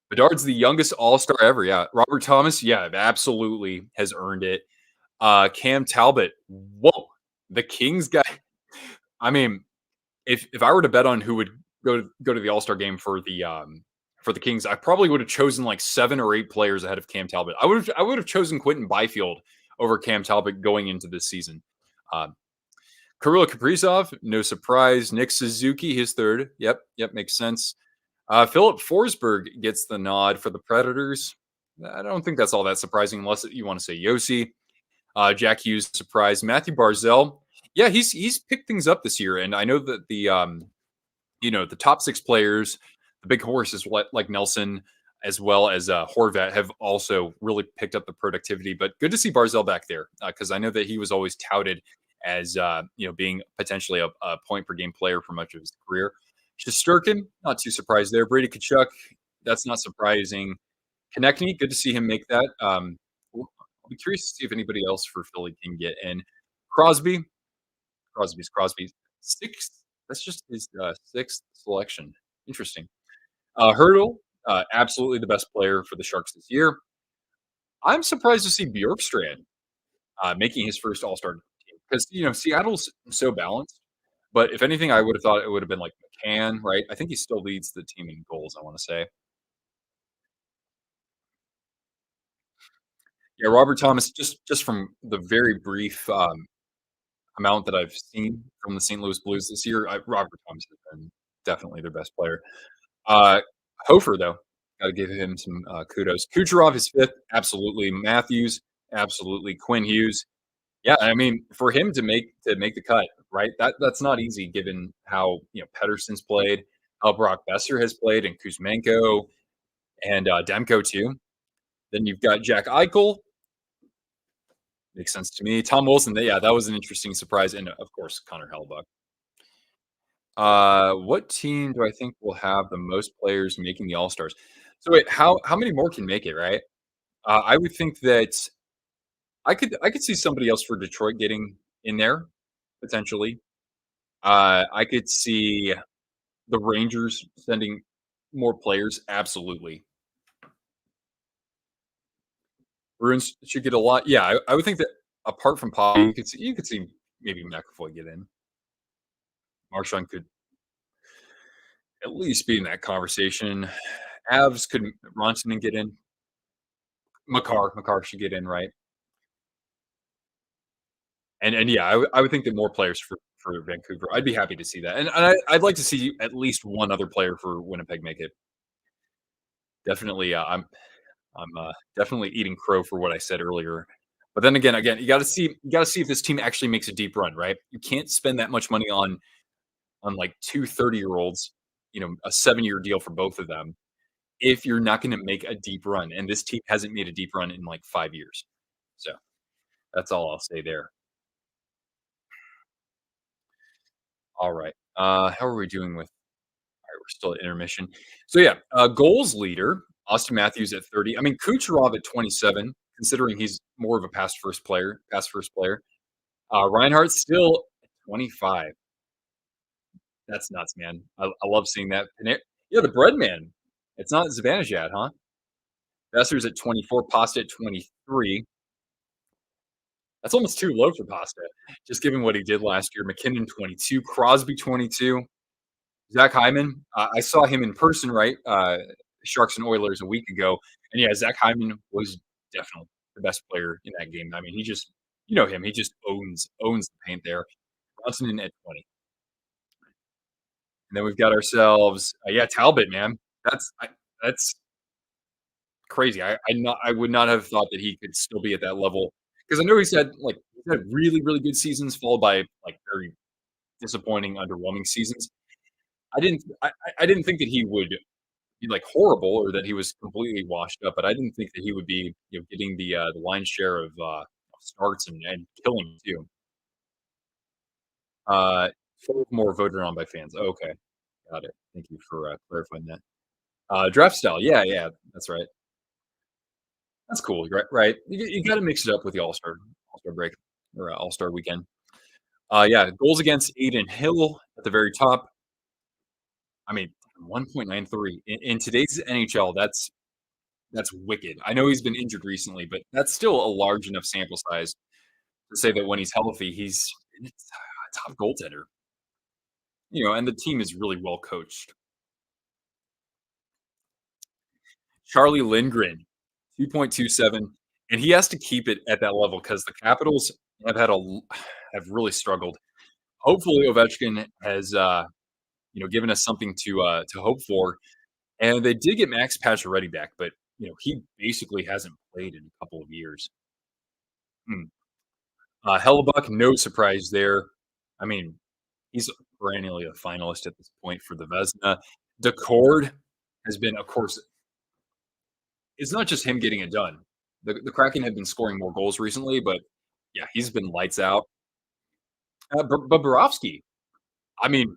Bedard's the youngest All Star ever. Yeah. Robert Thomas. Yeah, absolutely has earned it. Cam Talbot. Whoa. The Kings guy. I mean, if I were to bet on who would go to the All Star game for the Kings, I probably would have chosen like 7 or 8 players ahead of Cam Talbot. I would have chosen Quentin Byfield over Cam Talbot going into this season. Um, Kirill Kaprizov, no surprise. Nick Suzuki, his third. Yep, makes sense. Philip Forsberg gets the nod for the Predators. I don't think that's all that surprising, unless you want to say Yossi. Jack Hughes, surprise. Matthew Barzell, yeah, he's picked things up this year, and I know that the top 6 players, the big horses like Nelson as well as Horvat have also really picked up the productivity. But good to see Barzell back there because I know that he was always touted as being potentially a point per game player for much of his career. Shesterkin, not too surprised there. Brady Kachuk, that's not surprising. Konechny, good to see him make that. I'll be curious to see if anybody else for Philly can get in. Crosby, Crosby's sixth. That's just his sixth selection. Interesting. Hurdle, absolutely the best player for the Sharks this year. I'm surprised to see Bjorkstrand making his first All Star team because Seattle's so balanced. But if anything, I would have thought it would have been like McCann, right? I think he still leads the team in goals. I want to say, yeah, Robert Thomas. Just from the very brief amount that I've seen from the St. Louis Blues this year, Robert Thomas has been definitely their best player. Uh, Hofer, though, gotta give him some, kudos. Kucherov is 5th, absolutely. Matthews, absolutely. Quinn Hughes, yeah, I mean, for him to make the cut, right? That's not easy given how, Pedersen's played, how Brock Besser has played, and Kuzmenko and, Demko too. Then you've got Jack Eichel, makes sense to me. Tom Wilson, yeah, that was an interesting surprise, and, of course, Connor Hellebuyck. What team do I think will have the most players making the All-Stars? So wait, how many more can make it, right? I would think that I could see somebody else for Detroit getting in there, potentially. I could see the Rangers sending more players, absolutely. Bruins should get a lot. Yeah, I would think that apart from Paul, you could see maybe McAvoy get in. Marchand could at least be in that conversation. Avs could Ronson get in. Makar should get in, right? And yeah, I would think that more players for Vancouver. I'd be happy to see that, and I'd like to see at least one other player for Winnipeg make it. Definitely, I'm definitely eating crow for what I said earlier. But then again, you got to see if this team actually makes a deep run, right? You can't spend that much money on like 2 30-year-olds, a 7-year deal for both of them if you're not going to make a deep run. And this team hasn't made a deep run in like 5 years. So that's all I'll say there. All right. How are we doing with? All right, we're still at intermission. So yeah, goals leader Austin Matthews at 30. I mean Kucherov at 27, considering he's more of a pass first player. Reinhardt still at 25. That's nuts, man. I love seeing that. Yeah, the bread man. It's not Zibanejad, huh? Besser's at 24, Pasta at 23. That's almost too low for Pasta, just given what he did last year. McKinnon 22, Crosby 22. Zach Hyman, I saw him in person, right? Sharks and Oilers a week ago, and yeah, Zach Hyman was definitely the best player in that game. I mean, he just, him, he just owns the paint there. Bronson at 20, and then we've got ourselves, yeah, Talbot, man, that's crazy. I would not have thought that he could still be at that level because I know he's had really really good seasons followed by like very disappointing, underwhelming seasons. I didn't think that he would be, like, horrible or that he was completely washed up, but I didn't think that he would be, getting the lion's share of starts and killing too. Uh, more voted on by fans. Okay, got it. Thank you for, clarifying that. Draft style, yeah, yeah, that's right. That's cool, right. You gotta mix it up with the All-Star break or, All-Star weekend. Yeah, goals against Aiden Hill at the very top. I mean, 1.93 in today's NHL, that's wicked. I know he's been injured recently, but that's still a large enough sample size to say that when he's healthy, he's a top goaltender. And the team is really well coached. Charlie Lindgren, 2.27, and he has to keep it at that level because the Capitals have have really struggled. Hopefully, Ovechkin has given us something to hope for. And they did get Max Pacioretty back, but he basically hasn't played in a couple of years. Hmm. Hellebuck, no surprise there. I mean, he's perennially a finalist at this point for the Vezina. Decord has been, of course, it's not just him getting it done. The Kraken have been scoring more goals recently, but yeah, he's been lights out. Bobrovsky, I mean,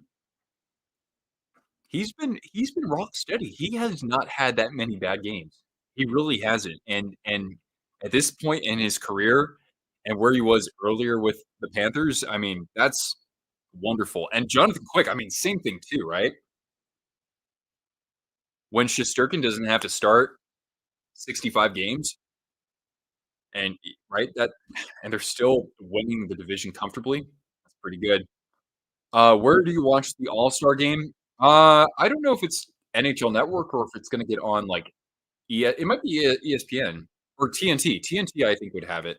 he's been rock steady. He has not had that many bad games. He really hasn't. And at this point in his career and where he was earlier with the Panthers, I mean, that's wonderful. And Jonathan Quick, I mean, same thing too, right? When Shesterkin doesn't have to start 65 games right, that and they're still winning the division comfortably, that's pretty good. Where do you watch the All-Star game? I don't know if it's NHL Network or if it's gonna get on, like, it might be ESPN or TNT. TNT, I think, would have it.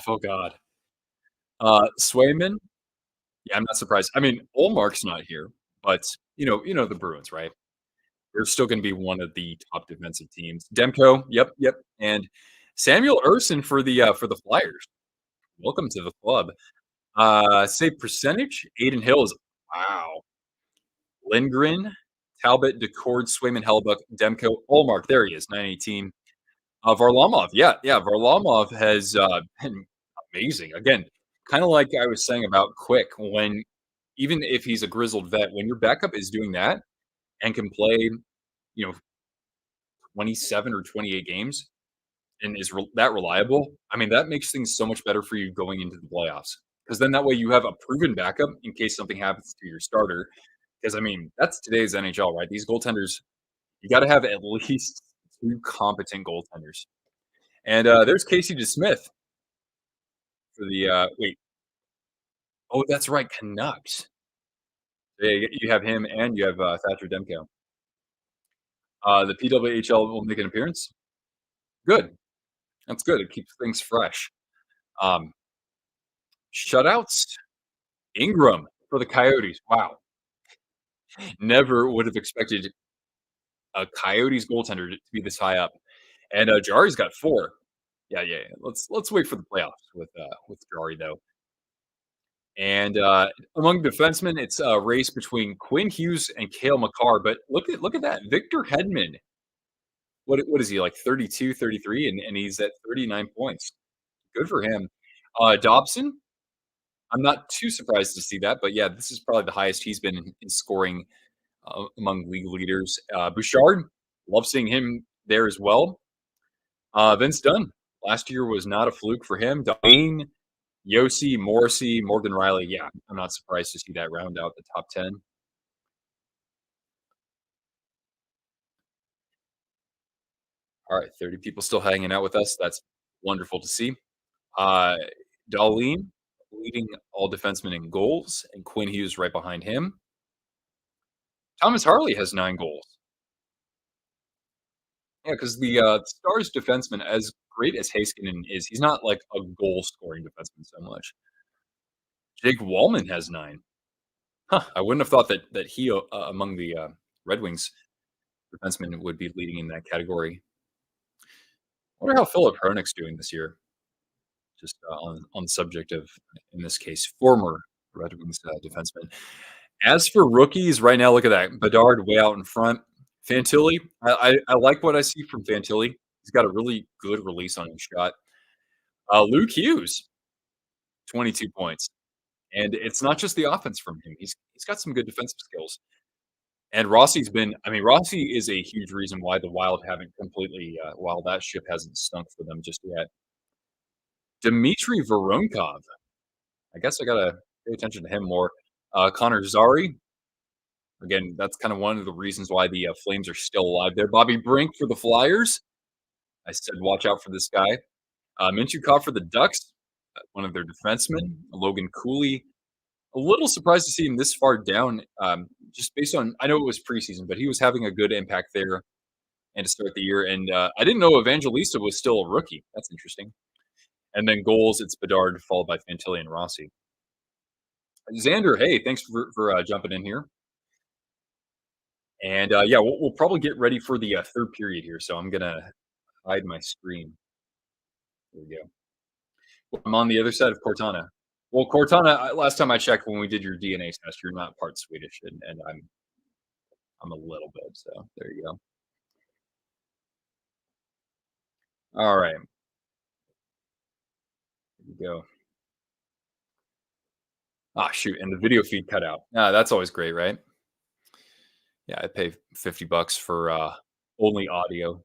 Oh god. Swayman? Yeah, I'm not surprised. I mean, Olmark's not here, but the Bruins, right? They're still going to be one of the top defensive teams. Demko, yep, yep, and Samuel Urson for the Flyers. Welcome to the club. Save percentage, Aiden Hills. Wow. Lindgren, Talbot, Decord, Swayman, Hellebuck, Demko, Olmark. There he is, 918. Varlamov. Yeah, yeah. Varlamov has been amazing. Again, kind of like I was saying about Quick, when even if he's a grizzled vet, when your backup is doing that and can play, 27 or 28 games and is that reliable, I mean, that makes things so much better for you going into the playoffs. Because then that way you have a proven backup in case something happens to your starter. Because I mean, that's today's NHL, right? These goaltenders, you got to have at least two competent goaltenders. And there's Casey DeSmith for the wait. Oh, that's right, Canucks. Yeah, you have him and you have Thatcher Demko. The PWHL will make an appearance. Good. That's good. It keeps things fresh. Um, Shutouts. Ingram for the Coyotes. Wow. Never would have expected a Coyotes goaltender to be this high up. And Jari's got 4. Yeah, yeah, yeah. Let's wait for the playoffs with Jari though. And among defensemen, it's a race between Quinn Hughes and Cale Makar. But look at that, Victor Hedman. What is he like 32, 33, and he's at 39 points. Good for him. Dobson, I'm not too surprised to see that, but yeah, this is probably the highest he's been in scoring among league leaders. Bouchard, love seeing him there as well. Vince Dunn, last year was not a fluke for him. Dwayne, Yossi, Morrissey, Morgan Riley. Yeah, I'm not surprised to see that round out the top 10. All right, 30 people still hanging out with us. That's wonderful to see. Uh, Darlene leading all defensemen in goals, and Quinn Hughes right behind him. Thomas Harley has 9 goals. Yeah, because the Stars defenseman, as great as Heiskanen is, he's not like a goal scoring defenseman so much. Jake Wallman has 9. Huh, I wouldn't have thought that he among the Red Wings defensemen would be leading in that category. I wonder how Philip Hronek's doing this year. Just on the subject of, in this case, former Red Wings defenseman. As for rookies, right now, look at that. Bedard way out in front. Fantilli, I like what I see from Fantilli. He's got a really good release on his shot. Luke Hughes, 22 points. And it's not just the offense from him. He's got some good defensive skills. And Rossi's been, I mean, Rossi is a huge reason why the Wild haven't completely, while that ship hasn't stunk for them just yet. Dmitry Voronkov, I guess I gotta pay attention to him more. Connor Zari, again, that's kind of one of the reasons why the Flames are still alive there. Bobby Brink for the Flyers. I said, watch out for this guy. Minchukov for the Ducks, one of their defensemen. Logan Cooley. A little surprised to see him this far down, just based on, I know it was preseason, but he was having a good impact there and to start the year. And I didn't know Evangelista was still a rookie. That's interesting. And then goals, it's Bedard followed by Fantilli and Rossi. Xander, hey, thanks for jumping in here. And yeah, we'll probably get ready for the third period here. So I'm gonna hide my screen. There we go. I'm on the other side of Cortana. Well, Cortana, last time I checked, when we did your DNA test, you're not part Swedish, and I'm a little bit. So there you go. All right, here we go. Ah, shoot, and the video feed cut out. Ah, that's always great, right? Yeah, I pay $50 for only audio.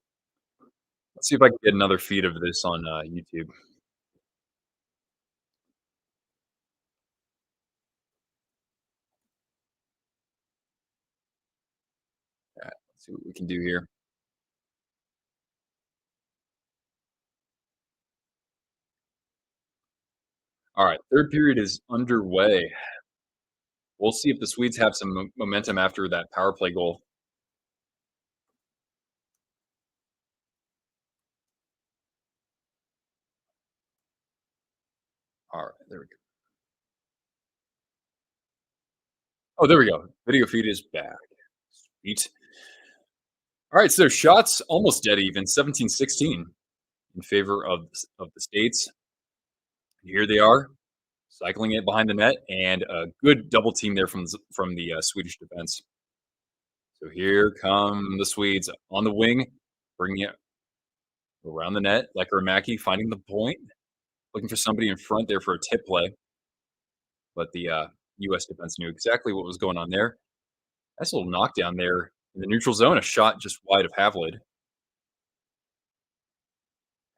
Let's see if I can get another feed of this on YouTube. Yeah, let's see what we can do here. All right, third period is underway. We'll see if the Swedes have some momentum after that power play goal. All right, there we go. Oh, there we go. Video feed is back. Sweet. All right, so shots almost dead even, 17-16 in favor of the States. Here they are, cycling it behind the net, and a good double team there from the Swedish defense. So here come the Swedes on the wing, bringing it around the net. Lekkerimäki finding the point, looking for somebody in front there for a tip play, but the U.S. defense knew exactly what was going on there. Nice little knockdown there in the neutral zone, a shot just wide of Havlid.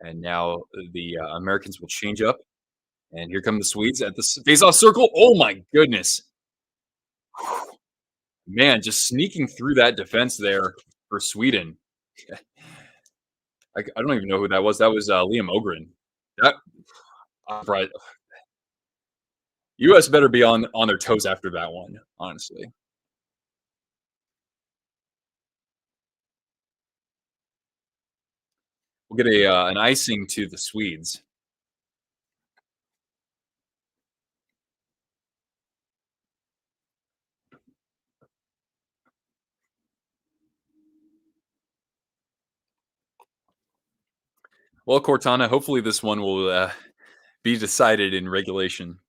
And now the Americans will change up. And here come the Swedes at the face-off circle. Oh my goodness. Man, just sneaking through that defense there for Sweden. I don't even know who that was. That was Liam Ogren. That right. U.S. better be on their toes after that one, honestly. We'll get a an icing to the Swedes. Well, Cortana, hopefully this one will be decided in regulation.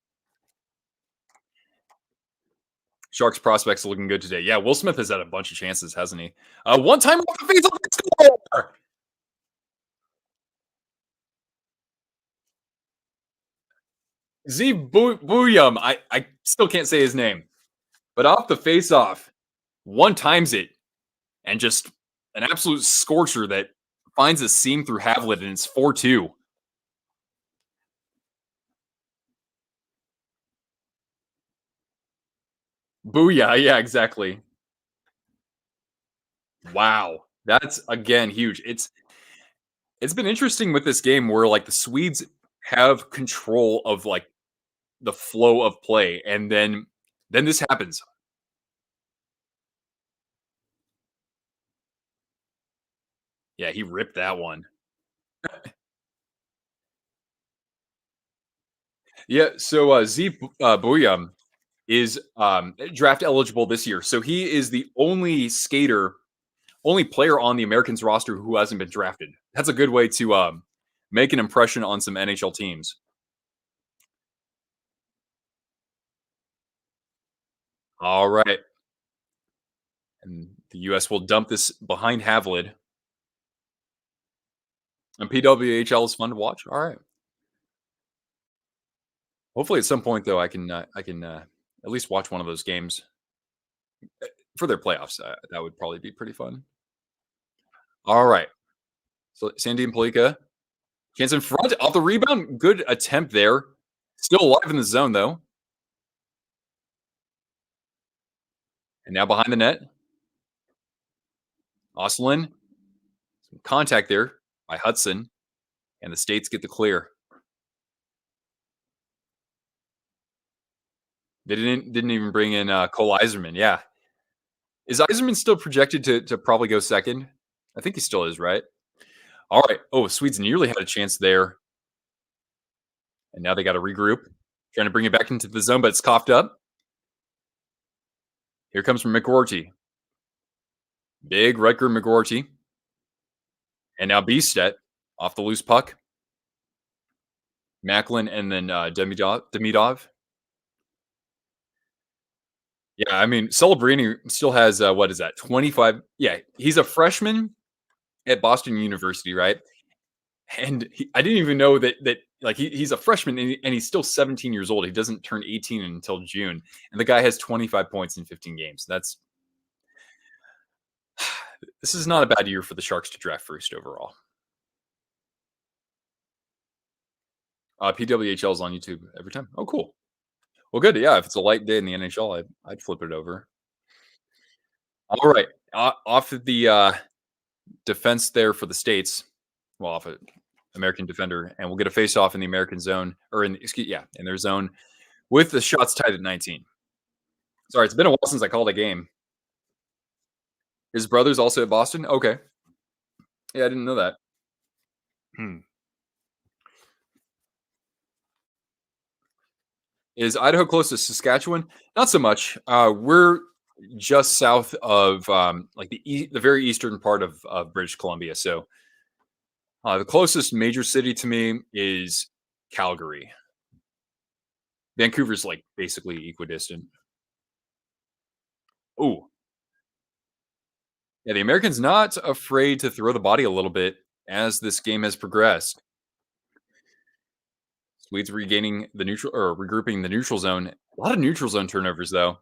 Sharks prospects are looking good today. Yeah, Will Smith has had a bunch of chances, hasn't he? One time off the face score. Booyum. I still can't say his name, but off the face off, one times it and just an absolute scorcher that finds a seam through Havlet, and it's 4-2. Booyah. Yeah, exactly. Wow. That's again huge. It's been interesting with this game where like the Swedes have control of like the flow of play, and then this happens. Yeah, he ripped that one. Yeah, so Z Booyam is draft eligible this year. So he is the only skater, only player on the Americans roster who hasn't been drafted. That's a good way to make an impression on some NHL teams. All right. And the U.S. will dump this behind Havlid. And PWHL is fun to watch. All right. Hopefully, at some point, though, I can at least watch one of those games for their playoffs. That would probably be pretty fun. All right. So Sandy and Palika, chance in front off the rebound. Good attempt there. Still alive in the zone though. And now behind the net, Oslin. Some contact there by Hudson, and the States get the clear. They didn't even bring in Cole Iserman. Yeah, is Iserman still projected to probably go second? I think he still is, right? All right. Oh, Swedes nearly had a chance there, and now they got to regroup, trying to bring it back into the zone, but it's coughed up. Here comes from McGorty. Big Rutger McGorty. And now Beastet off the loose puck. Macklin and then Demidov. Yeah, I mean, Celebrini still has, what is that, 25? Yeah, he's a freshman at Boston University, right? And I didn't even know that like he's a freshman and he's still 17 years old. He doesn't turn 18 until June, and the guy has 25 points in 15 games. This is not a bad year for the Sharks to draft first overall. PWHL is on YouTube every time. Oh, cool. Well, good. Yeah, if it's a light day in the NHL, I'd flip it over. All right, off of the defense there for the States. Well, off an American defender, and we'll get a face off in the American zone, or in their zone, with the shots tied at 19. Sorry, it's been a while since I called a game. His brother's also at Boston. Okay, yeah, I didn't know that. Hmm. Is Idaho close to Saskatchewan? Not so much. We're just south of like the very eastern part of British Columbia. So the closest major city to me is Calgary. Vancouver's like basically equidistant. Oh, yeah, the Americans not afraid to throw the body a little bit as this game has progressed. Swedes regaining the neutral or regrouping the neutral zone. A lot of neutral zone turnovers though.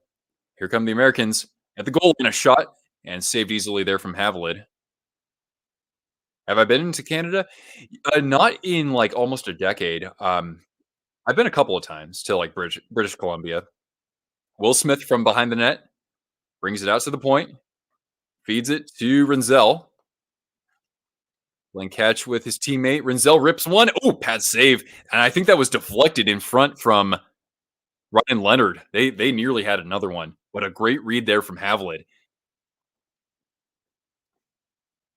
Here come the Americans at the goal in a shot and saved easily there from Havilland. Have I been into Canada? Not in like almost a decade. I've been a couple of times to like British Columbia. Will Smith from behind the net brings it out to the point, feeds it to Renzel. Playing catch with his teammate. Renzel rips one. Oh, pad save. And I think that was deflected in front from Ryan Leonard. They nearly had another one. But a great read there from Havilland.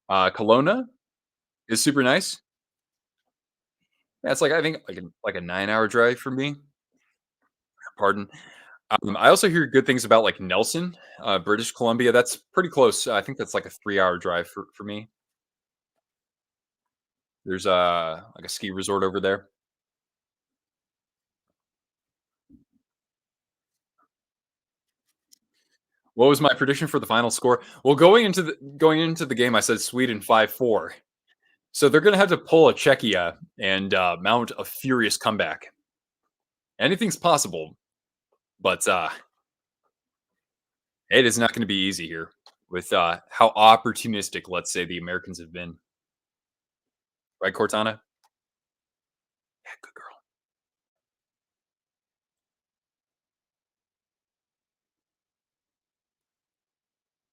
Kelowna is super nice. Yeah, it's like I think like a 9-hour drive for me. Pardon. I also hear good things about like Nelson, British Columbia. That's pretty close. I think that's like a 3-hour drive for me. There's like a ski resort over there. What was my prediction for the final score? Well, going into the game, I said Sweden 5-4. So they're going to have to pull a Czechia and mount a furious comeback. Anything's possible, but it is not going to be easy here with how opportunistic, let's say, the Americans have been. Right, Cortana? Yeah, good girl.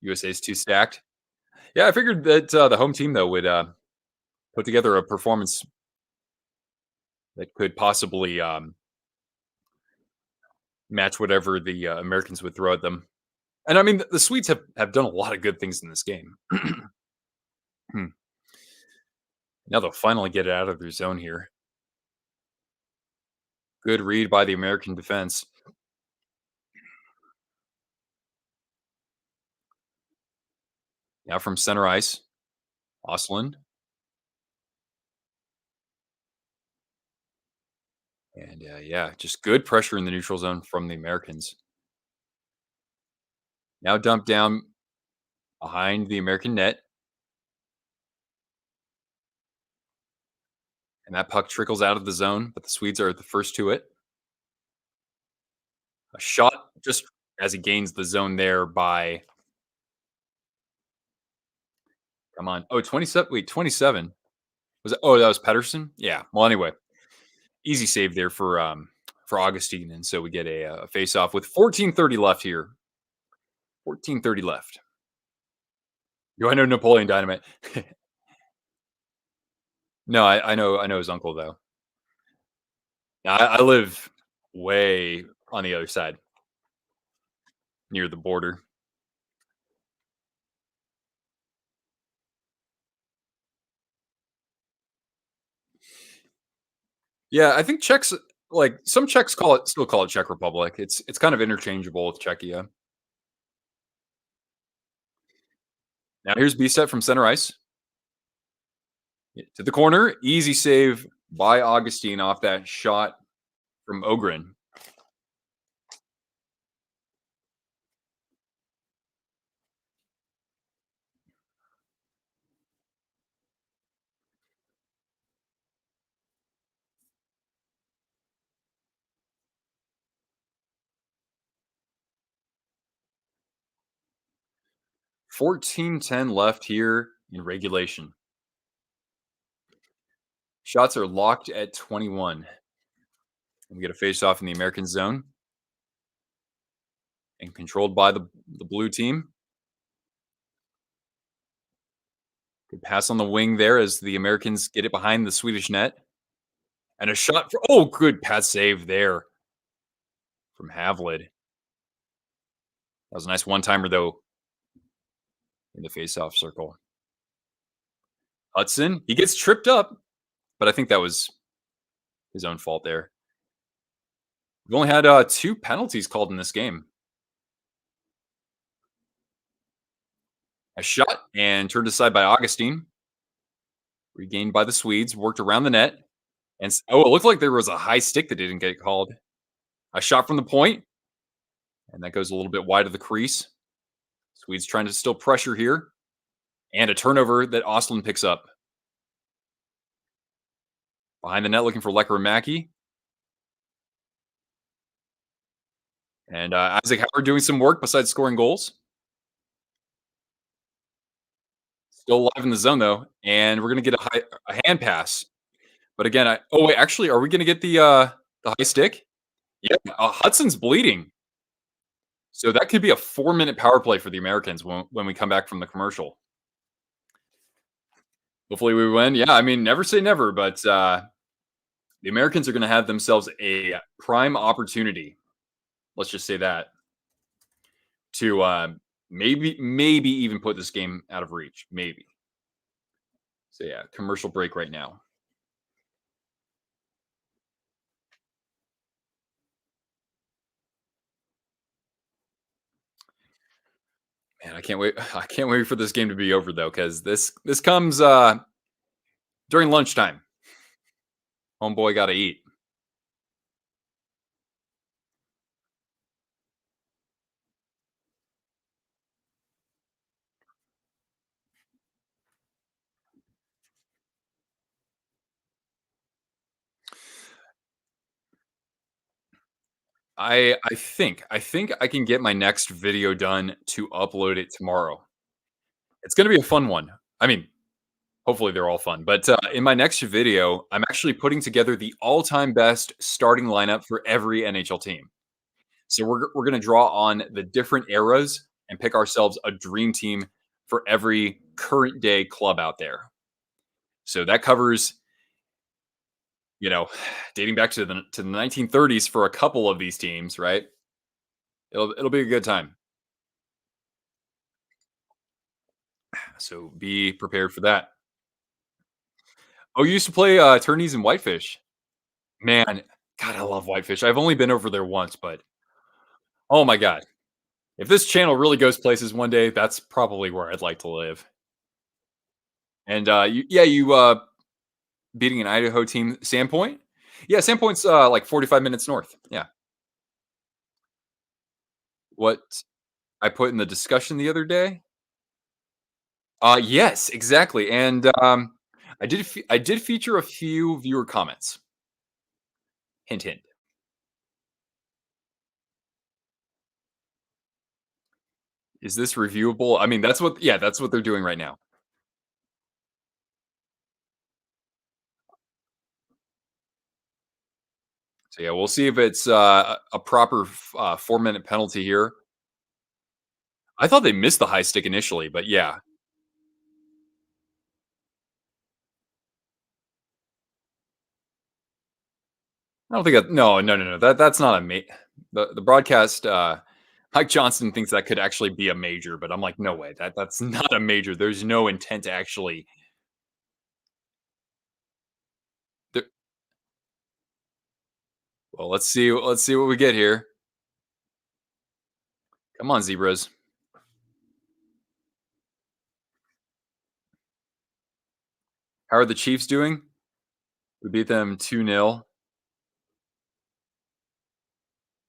USA's too stacked. Yeah, I figured that the home team though would put together a performance that could possibly match whatever the Americans would throw at them. And I mean, the Swedes have done a lot of good things in this game. Hmm. Now they'll finally get it out of their zone here. Good read by the American defense. Now from center ice, Osland. And yeah, just good pressure in the neutral zone from the Americans. Now dumped down behind the American net. And that puck trickles out of the zone, but the Swedes are the first to it. A shot just as he gains the zone there by, come on. Oh, 27. Wait, 27. Was it? Oh, that was Pedersen? Yeah. Well, anyway, easy save there for Augustine. And so we get a face off with 14:30 left here. 14:30 left. Do I know Napoleon Dynamite? No, I know his uncle though. I live way on the other side, near the border. Yeah, I think Czechs like some Czechs still call it Czech Republic. It's kind of interchangeable with Czechia. Now here's B set from center ice to the corner. Easy save by Augustine off that shot from Ogren. 14:10 left here in regulation. Shots are locked at 21. And we get a face off in the American zone and controlled by the blue team. Good pass on the wing there as the Americans get it behind the Swedish net. And a shot for, oh, good pass save there from Havlid. That was a nice one timer, though, in the face-off circle. Hudson, he gets tripped up, but I think that was his own fault there. We've only had two penalties called in this game. A shot and turned aside by Augustine, regained by the Swedes, worked around the net. And oh, it looked like there was a high stick that didn't get called. A shot from the point, and that goes a little bit wide of the crease. Swedes trying to still pressure here, and a turnover that Ostlund picks up. Behind the net, looking for Lekkerimäki. And Isaac Howard doing some work besides scoring goals. Still alive in the zone, though. And we're going to get a hand pass. But again, oh, wait, actually, are we going to get the high stick? Yeah, Hudson's bleeding. So that could be a 4-minute power play for the Americans when we come back from the commercial. Hopefully we win. Yeah, I mean, never say never, but the Americans are going to have themselves a prime opportunity. Let's just say that to maybe even put this game out of reach. Maybe. So yeah, commercial break right now. Man, I can't wait. I can't wait for this game to be over though, because this comes during lunchtime. Homeboy got to eat. I think I can get my next video done to upload it tomorrow. It's going to be a fun one. I mean, hopefully they're all fun. But in my next video, I'm actually putting together the all-time best starting lineup for every NHL team. So we're going to draw on the different eras and pick ourselves a dream team for every current day club out there. So that covers, you know, dating back to the 1930s for a couple of these teams, right? It'll be a good time. So be prepared for that. Oh, you used to play tourneys and Whitefish. Man, God, I love Whitefish. I've only been over there once, but oh my God. If this channel really goes places one day, that's probably where I'd like to live. And you beating an Idaho team, Sandpoint? Yeah, Sandpoint's like 45 minutes north. Yeah. What I put in the discussion the other day? Yes, exactly. And I did feature a few viewer comments. Hint hint. Is this reviewable? I mean, that's what they're doing right now. So yeah, we'll see if it's a proper 4-minute penalty here. I thought they missed the high stick initially, but yeah, I don't think that. No, no, no, no. That's not a the broadcast. Mike Johnson thinks that could actually be a major, but I'm like, no way. That's not a major. There's no intent to actually. There, well, let's see. Let's see what we get here. Come on, zebras. How are the Chiefs doing? We beat them 2-0.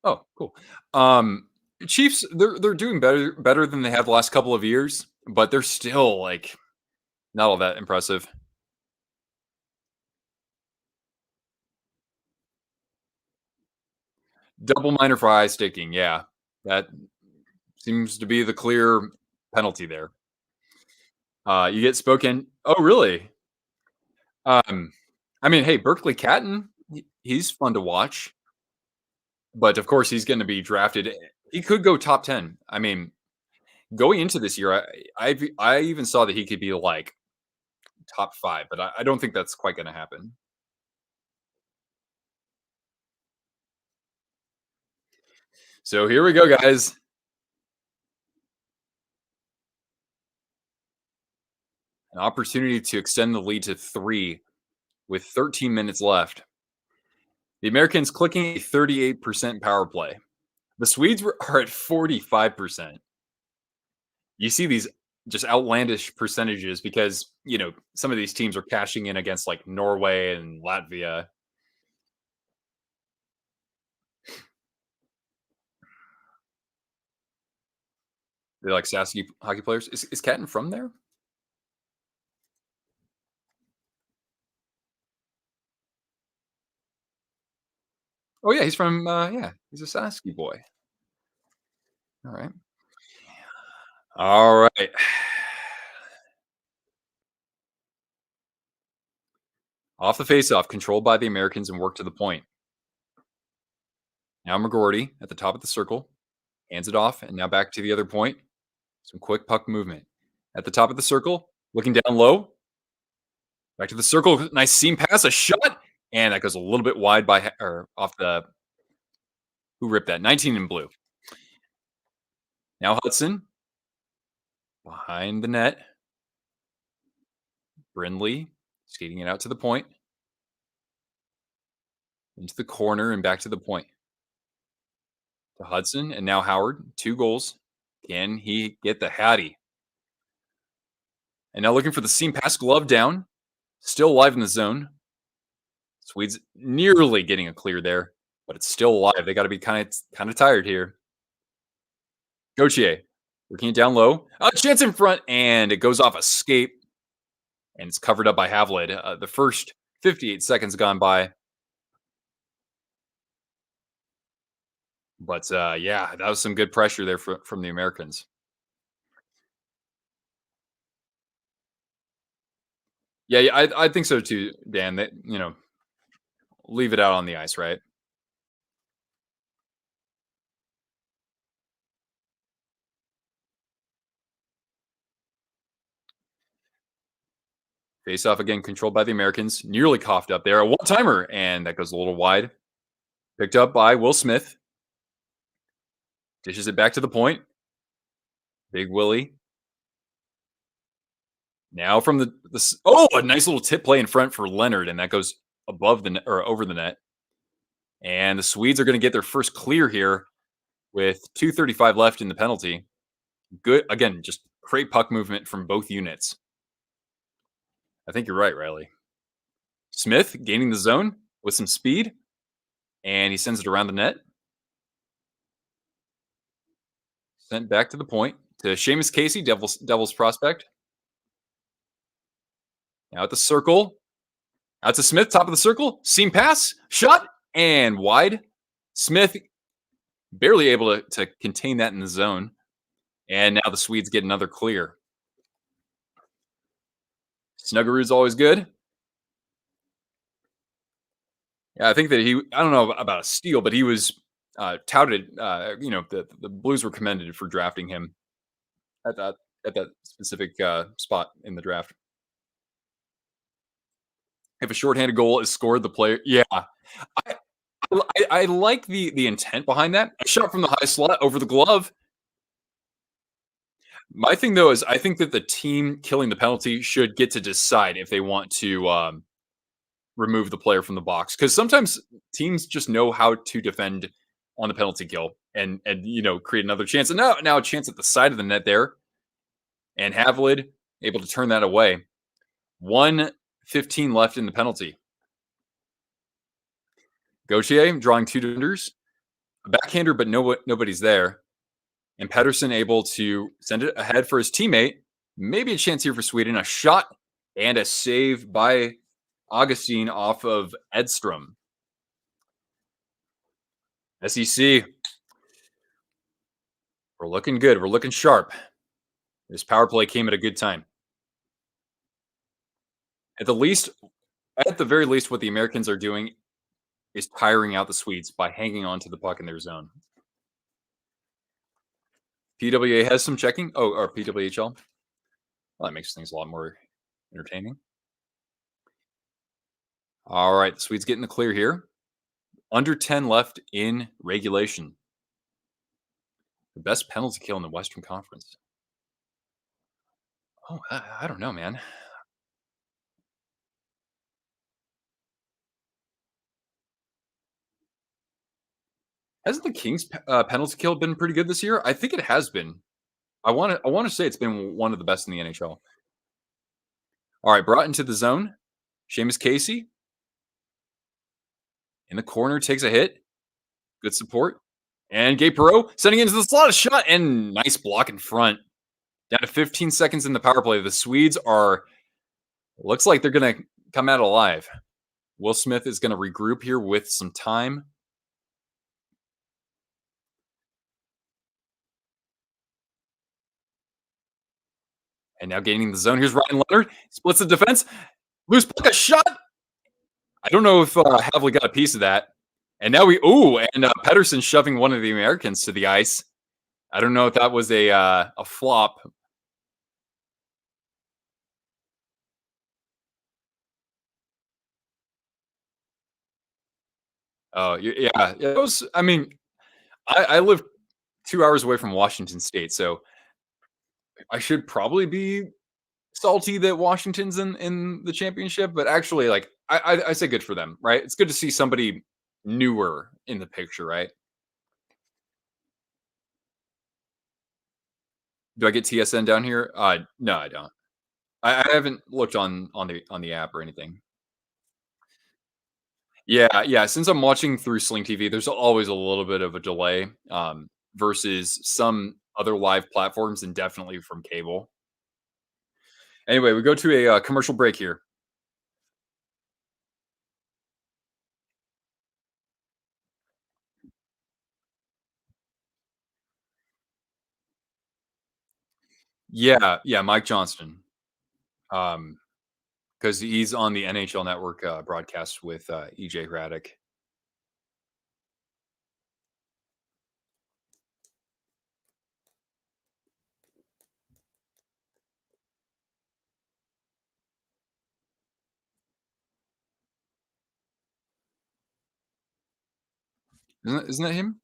Oh, cool. Um, Chiefs, they're doing better than they have the last couple of years, but they're still like not all that impressive. Double minor for high sticking. Yeah, that seems to be the clear penalty there. You get Spokane. Oh, really? Um, I mean, hey, Berkeley Catton, he's fun to watch, but of course he's going to be drafted. He could go top 10. I mean, going into this year, I even saw that he could be like top 5, but I don't think that's quite going to happen. So here we go, guys. An opportunity to extend the lead to 3 with 13 minutes left. The Americans clicking a 38% power play. The Swedes are at 45%. You see these just outlandish percentages because, some of these teams are cashing in against like Norway and Latvia. They're like sassy hockey players. Is Catton from there? Oh yeah, he's from yeah, he's a Sasky boy. All right. All right. Off the face-off, controlled by the Americans and work to the point. Now McGorty at the top of the circle, hands it off, and now back to the other point. Some quick puck movement. At the top of the circle, looking down low, back to the circle, nice seam pass, a shot, and that goes a little bit wide by or off the who ripped that? 19 in blue. Now Hudson behind the net. Brindley skating it out to the point, into the corner, and back to the point. To Hudson, and now Howard, 2 goals. Can he get the Hattie? And now looking for the seam pass, glove down, still alive in the zone. Swedes nearly getting a clear there, but it's still alive. They got to be kind of tired here. Gauthier working it down low. A chance in front, and it goes off a skate, and it's covered up by Havlid. The first 58 seconds gone by. But yeah, that was some good pressure there from the Americans. Yeah, I think so too, Dan. That leave it out on the ice, right? Face off again, controlled by the Americans. Nearly coughed up there. A one timer, and that goes a little wide. Picked up by Will Smith. Dishes it back to the point. Big Willie. Now from a nice little tip play in front for Leonard, and that goes above the net or over the net. And the Swedes are going to get their first clear here with 2:35 left in the penalty. Good again, just great puck movement from both units. I think you're right, Riley. Smith gaining the zone with some speed, and he sends it around the net. Sent back to the point to Seamus Casey, Devils prospect. Now at the circle. Out to Smith, top of the circle. Seam pass, shot, and wide. Smith barely able to contain that in the zone. And now the Swedes get another clear. Snuggerud's always good. Yeah, I think that I don't know about a steal, but he was touted. The Blues were commended for drafting him at that specific spot in the draft. If a shorthanded goal is scored, the player, yeah, I like the intent behind that. A shot from the high slot over the glove. My thing though is I think that the team killing the penalty should get to decide if they want to remove the player from the box because sometimes teams just know how to defend on the penalty kill and create another chance. And now a chance at the side of the net there, and Havlid able to turn that away. 1:15 left in the penalty. Gauthier drawing 2 defenders, a backhander, but nobody's there. And Pedersen able to send it ahead for his teammate. Maybe a chance here for Sweden. A shot and a save by Augustine off of Edstrom. SEC. We're looking good. We're looking sharp. This power play came at a good time. At the least, at the very least, what the Americans are doing is tiring out the Swedes by hanging on to the puck in their zone. PWA has some checking. Oh, or PWHL. Well, that makes things a lot more entertaining. All right, the Swedes getting the clear here. Under 10 left in regulation. The best penalty kill in the Western Conference. Oh, I don't know, man. Hasn't the Kings penalty kill been pretty good this year? I think it has been. I wanna say it's been one of the best in the NHL. All right, brought into the zone. Seamus Casey in the corner takes a hit. Good support. And Gabe Perreault sending into the slot, a shot, and nice block in front. Down to 15 seconds in the power play. The Swedes are looks like they're gonna come out alive. Will Smith is gonna regroup here with some time. And now gaining the zone. Here's Ryan Leonard. Splits the defense. Loose puck, a shot. I don't know if Havli got a piece of that. And now Pedersen shoving one of the Americans to the ice. I don't know if that was a flop. Oh, yeah. It was, I mean, I live 2 hours away from Washington State, so I should probably be salty that Washington's in the championship, but actually, like, I say good for them, right? It's good to see somebody newer in the picture, right? Do I get TSN down here? No, I don't. I haven't looked on the app or anything. Yeah, yeah. Since I'm watching through Sling TV, there's always a little bit of a delay versus some other live platforms, and definitely from cable. Anyway, we go to a commercial break here. Yeah, yeah, Mike Johnston, because he's on the NHL Network broadcast with EJ Hradek. Isn't that him?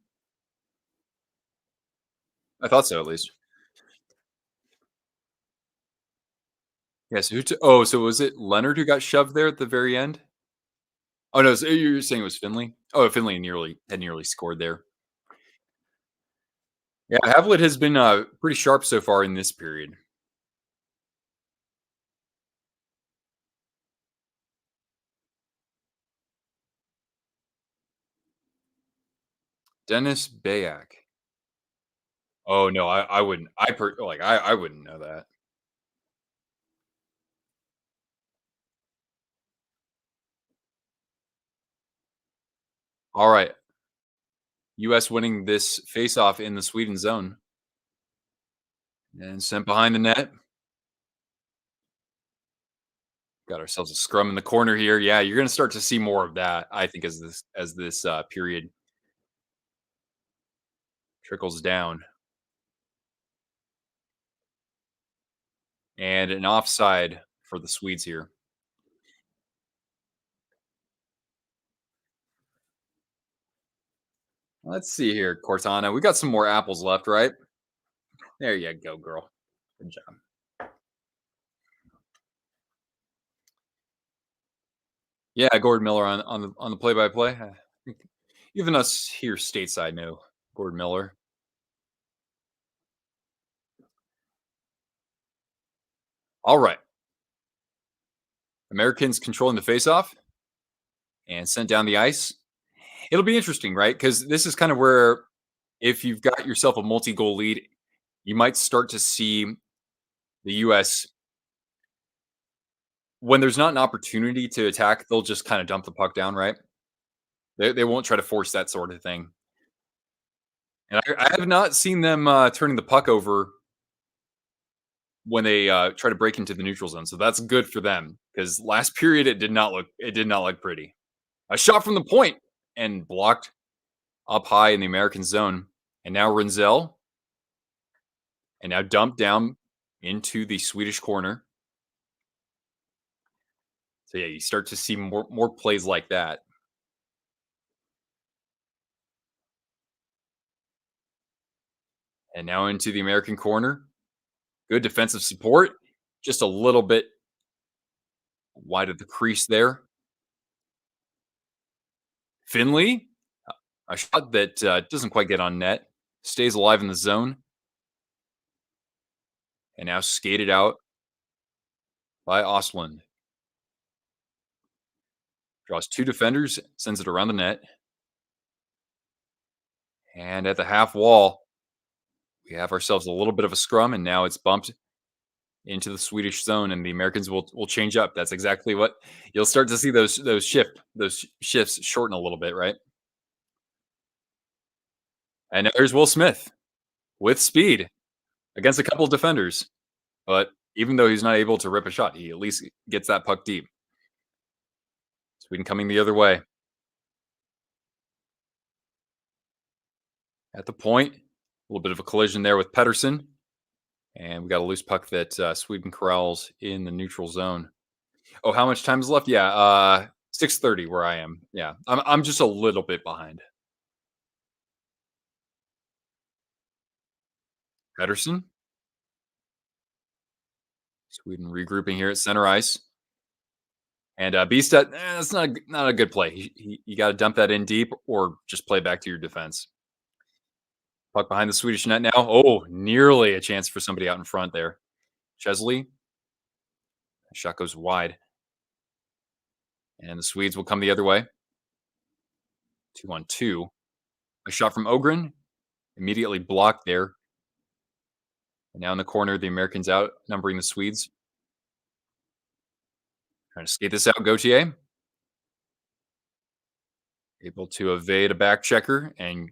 I thought so, at least. Yes. So was it Leonard who got shoved there at the very end? Oh no, so you're saying it was Finley? Oh, Finley nearly scored there. Yeah, Havlet has been pretty sharp so far in this period. Dennis Bayak. Oh no, I wouldn't. I wouldn't know that. All right, U.S. winning this face-off in the Sweden zone and sent behind the net. Got ourselves a scrum in the corner here. Yeah, you're going to start to see more of that. I think as this period trickles down, and an offside for the Swedes here. Let's see here, Cortana. We got some more apples left, right? There you go, girl. Good job. Yeah, Gordon Miller on the play-by-play. I think even us here stateside know Gordon Miller. All right, Americans controlling the face-off and sent down the ice. It'll be interesting, right? Because this is kind of where if you've got yourself a multi-goal lead, you might start to see the U.S. when there's not an opportunity to attack, they'll just kind of dump the puck down, right? They won't try to force that sort of thing. And I have not seen them turning the puck over when they try to break into the neutral zone. So that's good for them because last period it did not look pretty. A shot from the point and blocked up high in the American zone. And now Renzel, and now dumped down into the Swedish corner. So yeah, you start to see more plays like that. And now into the American corner. Good defensive support. Just a little bit wide of the crease there. Finley. A shot that doesn't quite get on net, stays alive in the zone, and now skated out by Ostlund. Draws two defenders, sends it around the net, and at the half wall, we have ourselves a little bit of a scrum, and now it's bumped into the Swedish zone, and the Americans will change up. That's exactly what you'll start to see those shifts shorten a little bit, right? And there's Will Smith with speed against a couple of defenders, but even though he's not able to rip a shot, he at least gets that puck deep. Sweden coming the other way at the point. A little bit of a collision there with Pedersen, and we got a loose puck that Sweden corrals in the neutral zone. Oh, how much time is left? Yeah, 6:30 where I am. Yeah, I'm just a little bit behind. Pedersen, Sweden regrouping here at center ice, and Bistad. That's not a good play. You got to dump that in deep or just play back to your defense. Puck behind the Swedish net now. Oh, nearly a chance for somebody out in front there. Chesley, shot goes wide, and the Swedes will come the other way. 2-on-2. A shot from Ogren, immediately blocked there. And now in the corner, the Americans out numbering the Swedes. Trying to skate this out, Gauthier. Able to evade a back checker and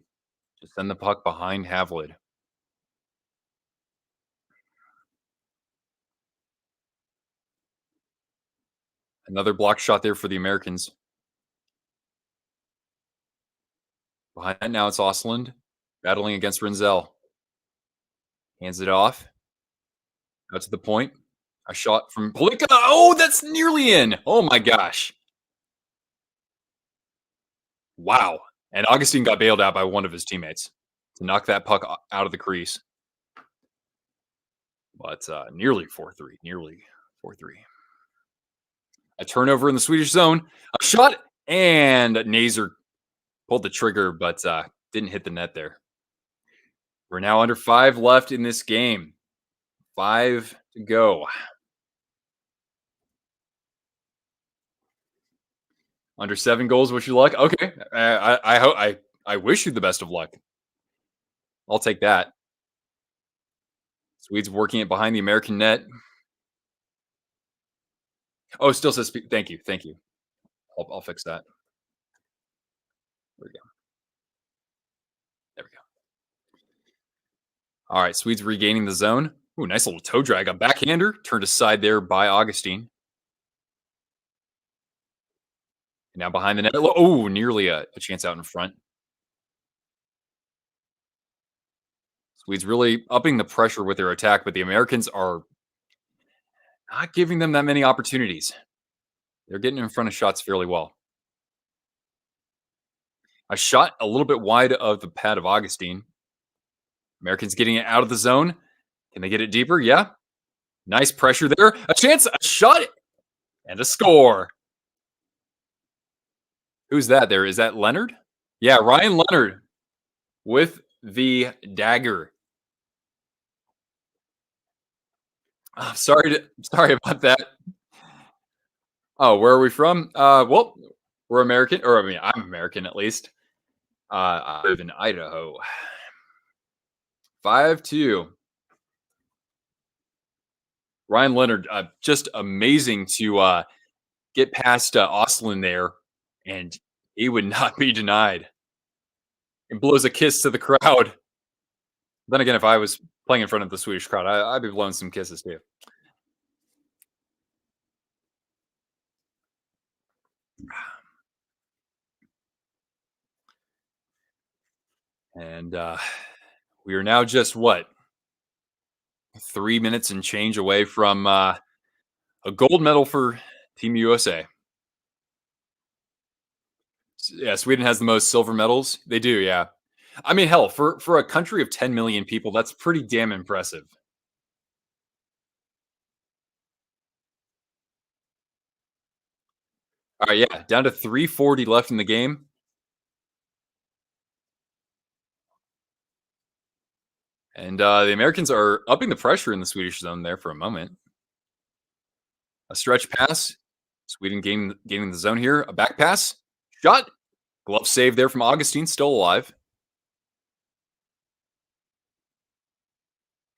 just send the puck behind Havlid. Another block shot there for the Americans. Behind that now it's Ostlund battling against Renzel. Hands it off. Out to the point. A shot from Polika. Oh, that's nearly in. Oh my gosh. Wow. And Augustine got bailed out by one of his teammates to knock that puck out of the crease. But nearly 4-3. Nearly 4-3. A turnover in the Swedish zone. A shot. And Nazer pulled the trigger, but didn't hit the net there. We're now under 5 left in this game. 5 to go. Under 7 goals. Wish you luck. Okay. I hope I wish you the best of luck. I'll take that. Swedes working it behind the American net. Oh, still says thank you. Thank you. I'll fix that. There we go. There we go. All right. Swedes regaining the zone. Ooh, nice little toe drag. A backhander turned aside there by Augustine. And now behind the net. Oh, nearly a chance out in front. Swedes really upping the pressure with their attack, but the Americans are not giving them that many opportunities. They're getting in front of shots fairly well. A shot a little bit wide of the pad of Augustine. Americans getting it out of the zone. Can they get it deeper? Yeah. Nice pressure there. A chance, a shot, and a score. Who's that there? Is that Leonard? Yeah, Ryan Leonard with the dagger. Oh, sorry about that. Oh, where are we from? Well, we're American, or I mean, I'm American at least. I live in Idaho. 5-2. Ryan Leonard, just amazing to get past Ostlund there, and he would not be denied. And blows a kiss to the crowd. Then again, if I was playing in front of the Swedish crowd, I'd be blowing some kisses too. And we are now just what 3 minutes and change away from a gold medal for Team USA. Yeah, Sweden has the most silver medals. They do, yeah. I mean, hell, for a country of 10 million people, that's pretty damn impressive. All right, yeah, down to 340 left in the game. And the Americans are upping the pressure in the Swedish zone there for a moment. A stretch pass. Sweden gaining the zone here. A back pass. Shot. Glove save there from Augustine, still alive.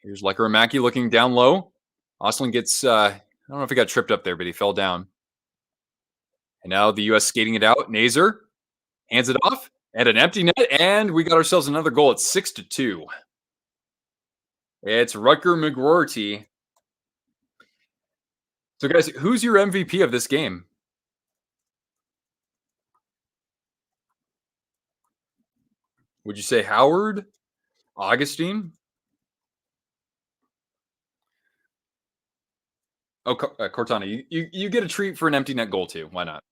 Here's Lekeramaki looking down low. Oslin gets, I don't know if he got tripped up there, but he fell down. And now the U.S. skating it out. Nazer hands it off and an empty net. And we got ourselves another goal. It's 6-2. It's Rutger McGroarty. So, guys, who's your MVP of this game? Would you say Howard? Augustine? Oh, Cortana, you get a treat for an empty net goal too. Why not?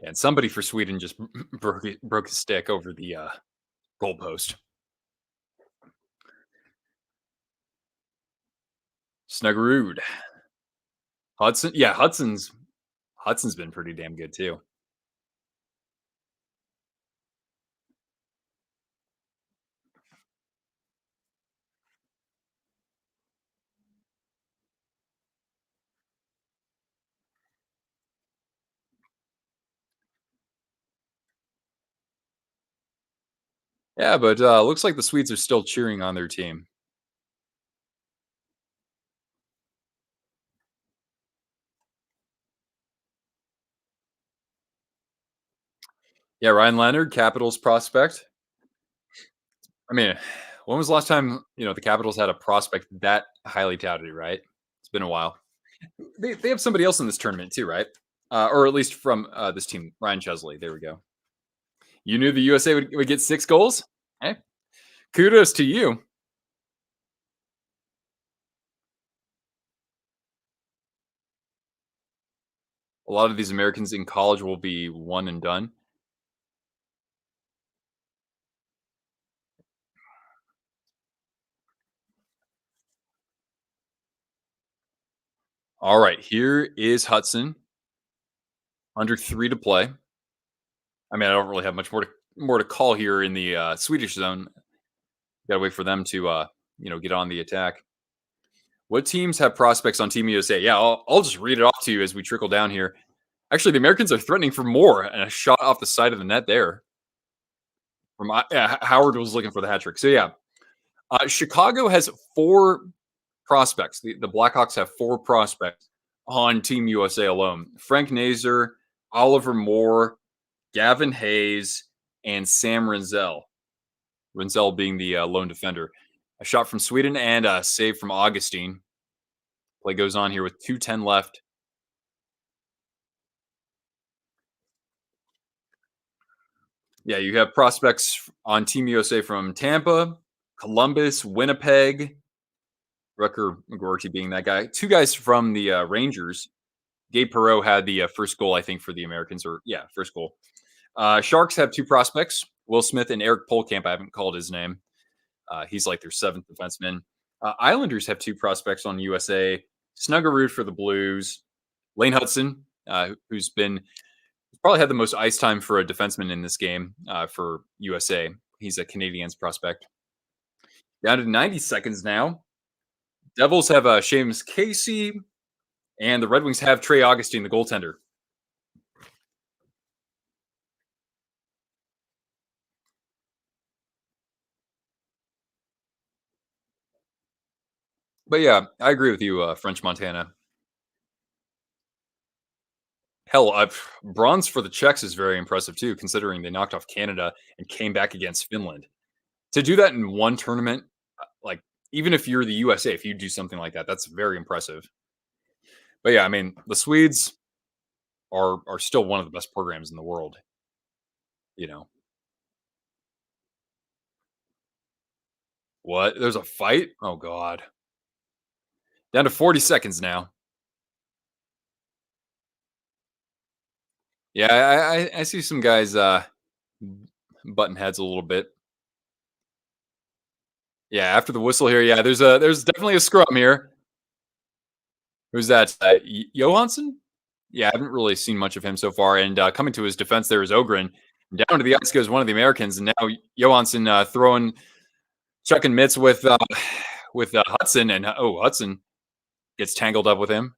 And somebody for Sweden just broke his stick over the goalpost. Snuggerud. Hudson. Yeah, Hudson's been pretty damn good too. Yeah, but looks like the Swedes are still cheering on their team. Yeah, Ryan Leonard, Capitals prospect. I mean, when was the last time the Capitals had a prospect that highly touted? Right, it's been a while. They have somebody else in this tournament too, right? Or at least from this team, Ryan Chesley. There we go. You knew the USA would get 6 goals. Hey, kudos to you. A lot of these Americans in college will be one and done. All right, here is Hudson. Under 3 to play. I mean, I don't really have much more to call here in the Swedish zone. Got to wait for them to get on the attack. What teams have prospects on Team USA? Yeah, I'll just read it off to you as we trickle down here. Actually, the Americans are threatening for more, and a shot off the side of the net there. From Howard was looking for the hat trick. So yeah, Chicago has 4 prospects. The Blackhawks have 4 prospects on Team USA alone. Frank Nazar, Oliver Moore, Gavin Hayes, and Sam Renzel. Renzel being the lone defender. A shot from Sweden and a save from Augustine. Play goes on here with 2:10 left. Yeah, you have prospects on Team USA from Tampa, Columbus, Winnipeg. Rucker McGorty being that guy. 2 guys from the Rangers. Gabe Perreault had the first goal, I think, for the Americans, or yeah, first goal. Sharks have 2 prospects, Will Smith and Eric Polkamp. I haven't called his name. He's like their 7th defenseman. Islanders have 2 prospects on USA. Snuggerud for the Blues. Lane Hudson, who's probably had the most ice time for a defenseman in this game for USA. He's a Canadiens prospect. Down to 90 seconds now. Devils have Seamus Casey, and the Red Wings have Trey Augustine, the goaltender. But yeah, I agree with you, French Montana. Hell, bronze for the Czechs is very impressive too, considering they knocked off Canada and came back against Finland. To do that in one tournament, like even if you're the USA, if you do something like that, that's very impressive. But yeah, I mean, the Swedes are still one of the best programs in the world. You know what? There's a fight. Oh God! Down to 40 seconds now. Yeah, I see some guys button heads a little bit. Yeah, after the whistle here, yeah, there's definitely a scrum here. Who's that? Johansson? Yeah, I haven't really seen much of him so far. And coming to his defense, there is Ogren. Down to the ice goes one of the Americans, and now Johansson throwing chucking mitts with Hudson, and Hudson gets tangled up with him.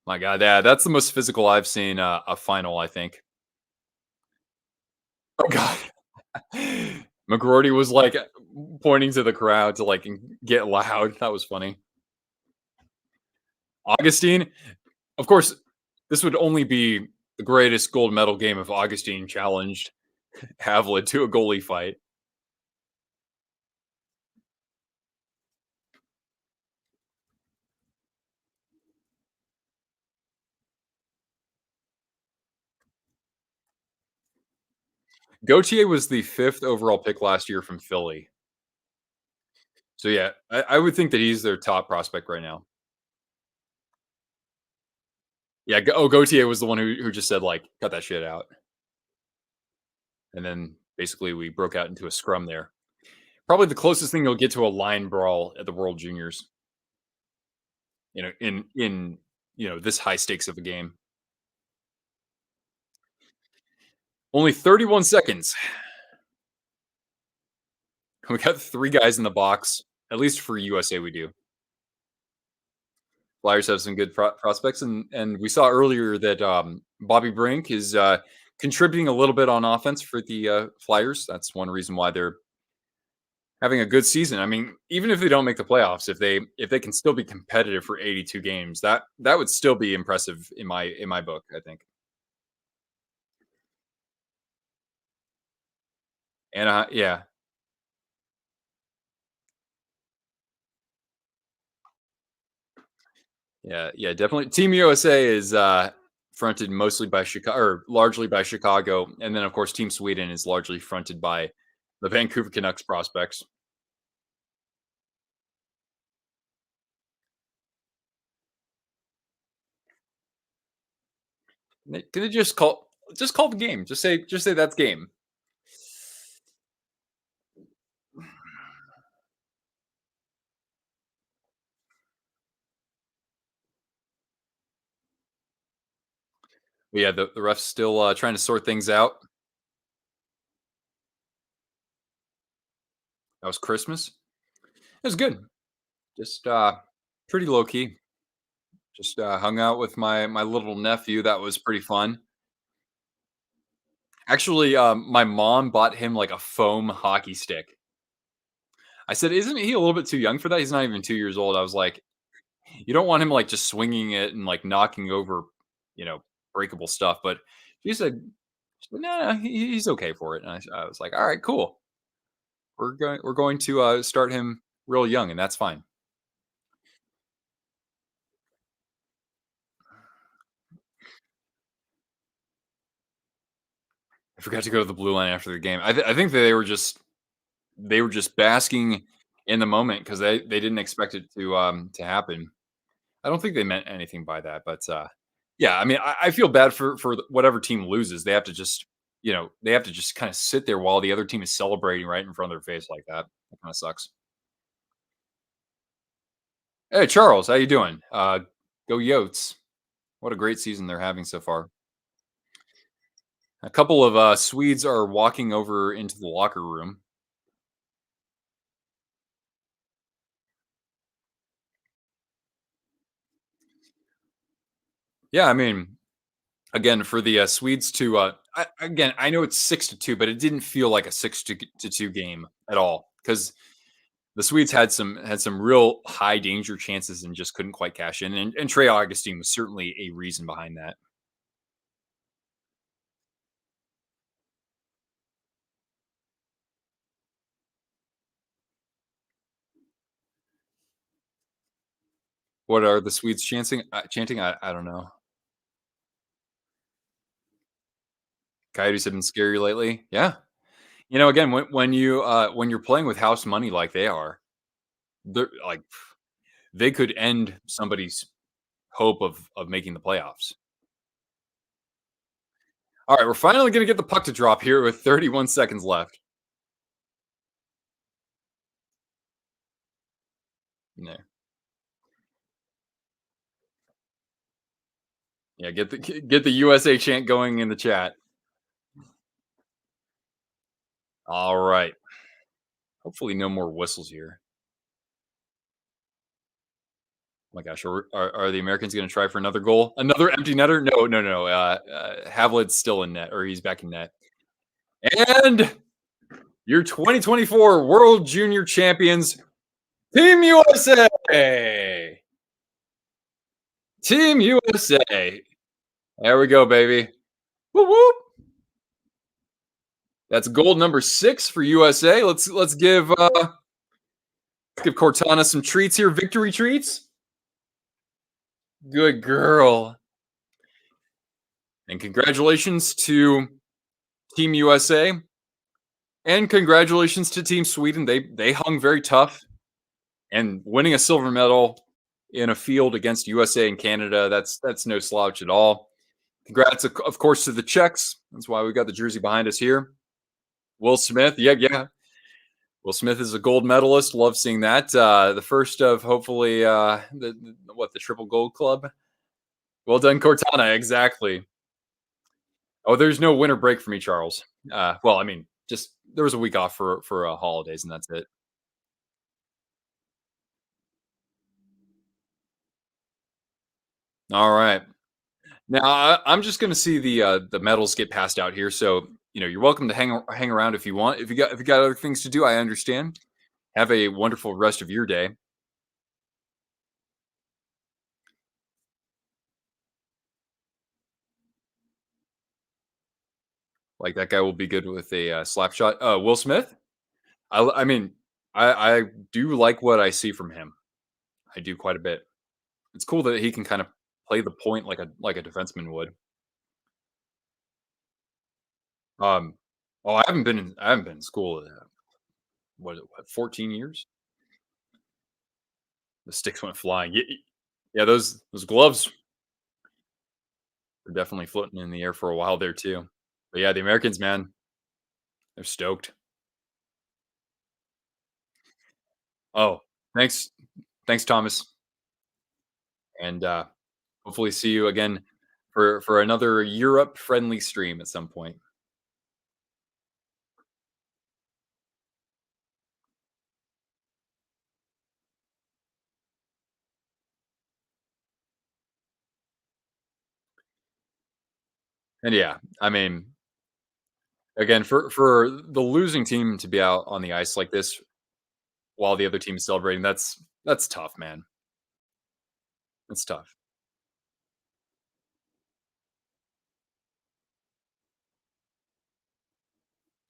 My God, yeah, that's the most physical I've seen a final. I think. Oh God, McGroarty was like pointing to the crowd to like get loud. That was funny. Augustine, of course, this would only be the greatest gold medal game if Augustine challenged Havlin to a goalie fight. Gauthier was the fifth overall pick last year from Philly. So yeah, I would think that he's their top prospect right now. Yeah. Gauthier was the one who just said like, cut that shit out, and then basically we broke out into a scrum there. Probably the closest thing you'll get to a line brawl at the World Juniors. In this high stakes of a game. Only 31 seconds. We got three guys in the box. At least for USA, we do. Flyers have some good prospects, and we saw earlier that Bobby Brink is contributing a little bit on offense for the Flyers. That's one reason why they're having a good season. I mean, even if they don't make the playoffs, if they can still be competitive for 82 games, that would still be impressive in my book. I think. And yeah, yeah, definitely. Team USA is fronted mostly by Chicago, or largely by Chicago, and then of course Team Sweden is largely fronted by the Vancouver Canucks prospects. Can they just call the game? Just say that's game. But yeah, the refs still trying to sort things out. That was Christmas. It was good. Just pretty low key. Just hung out with my little nephew. That was pretty fun. Actually, my mom bought him like a foam hockey stick. I said, "Isn't he a little bit too young for that? He's not even 2 years old." I was like, "You don't want him like just swinging it and like knocking over, you know, breakable stuff." But she said, "Nah, he's okay for it." And I was like, "All right, cool. We're going to start him real young, and that's fine." I forgot to go to the blue line after the game. I think that they were just basking in the moment because they didn't expect it to happen. I don't think they meant anything by that, but yeah, I mean, I feel bad for whatever team loses. They have to just kind of sit there while the other team is celebrating right in front of their face like that. That kind of sucks. Hey, Charles, how you doing? Go Yotes! What a great season they're having so far. A couple of Swedes are walking over into the locker room. Yeah, I mean, again, for the Swedes to again, I know it's 6-2, but it didn't feel like a 6-2 game at all because the Swedes had some real high danger chances and just couldn't quite cash in. And Trey Augustine was certainly a reason behind that. What are the Swedes chanting? I don't know. Coyotes have been scary lately. Yeah, again, when you're playing with house money like they are, they're like they could end somebody's hope of making the playoffs. All right, we're finally going to get the puck to drop here with 31 seconds left. Yeah. Yeah, get the USA chant going in the chat. All right. Hopefully, no more whistles here. Oh my gosh, are the Americans going to try for another goal? Another empty netter? No, no, no. Havlet's still in net, or he's back in net. And your 2024 World Junior Champions, Team USA. Team USA. There we go, baby. Whoop whoop. That's gold number 6 for USA. Let's give Cortana some treats here, victory treats. Good girl. And congratulations to Team USA. And congratulations to Team Sweden. They hung very tough and winning a silver medal in a field against USA and Canada. That's no slouch at all. Congrats, of course, to the Czechs. That's why we got the jersey behind us here. Will Smith, yeah, yeah. Will Smith is a gold medalist. Love seeing that. The first of hopefully the triple gold club. Well done, Cortana. Exactly. Oh, there's no winter break for me, Charles. Well, I mean, just there was a week off for holidays, and that's it. All right. Now I'm just going to see the medals get passed out here. So you're welcome to hang around if you want. If you got other things to do, I understand. Have a wonderful rest of your day. Like that guy will be good with a slap shot. Will Smith. I mean, I do like what I see from him. I do quite a bit. It's cool that he can kind of play the point like a defenseman would. Um, oh, I haven't been in school. What 14 years? The sticks went flying. Yeah, yeah. Those gloves were definitely floating in the air for a while there too. But yeah, the Americans, man, they're stoked. Oh, thanks, Thomas, and hopefully see you again for another Europe friendly stream at some point. And yeah, I mean, again, for the losing team to be out on the ice like this while the other team is celebrating, that's tough, man. That's tough.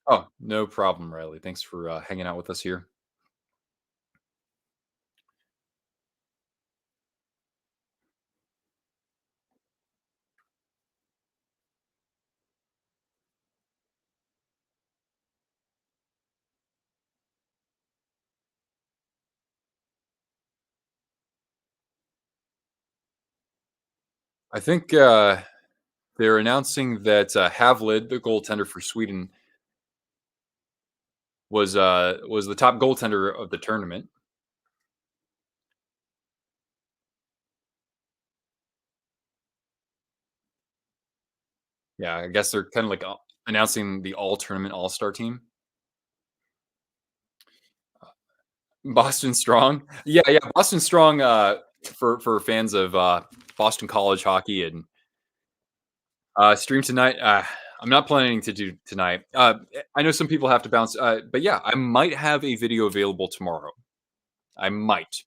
Oh, no problem, Riley. Thanks for hanging out with us here. I think they're announcing that Havlid, the goaltender for Sweden, was the top goaltender of the tournament. Yeah, I guess they're kind of like announcing the all tournament all star team. Boston Strong, yeah, yeah, Boston Strong. For fans of Boston College hockey and stream tonight. I'm not planning to do tonight. I know some people have to bounce, but yeah, I might have a video available tomorrow. I might,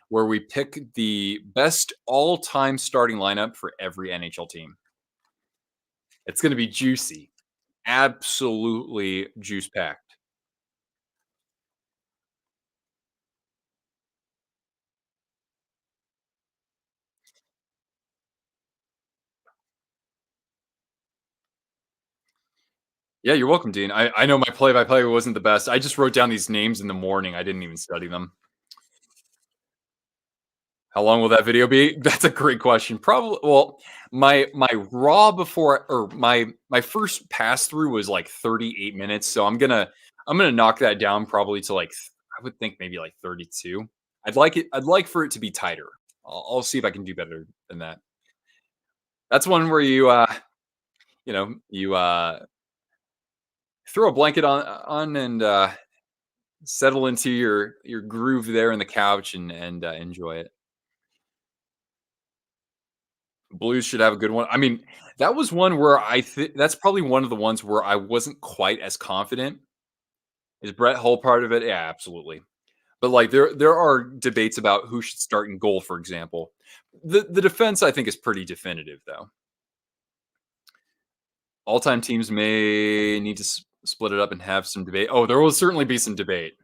where we pick the best all-time starting lineup for every NHL team. It's going to be juicy, absolutely juice packed. Yeah, you're welcome, Dean. I know my play-by-play wasn't the best. I just wrote down these names in the morning. I didn't even study them. How long will that video be? That's a great question. Probably well, my raw before or my first pass through was like 38 minutes. So I'm gonna knock that down probably to like I would think maybe like 32. I'd like for it to be tighter. I'll see if I can do better than that. That's one where you throw a blanket on and settle into your groove there in the couch and enjoy it. Blues should have a good one. I mean, that was one where I think that's probably one of the ones where I wasn't quite as confident. Is Brett Hull part of it? Yeah, absolutely. But like there are debates about who should start in goal, for example. The defense I think is pretty definitive though. All-time teams may need to split it up and have some debate. Oh, there will certainly be some debate.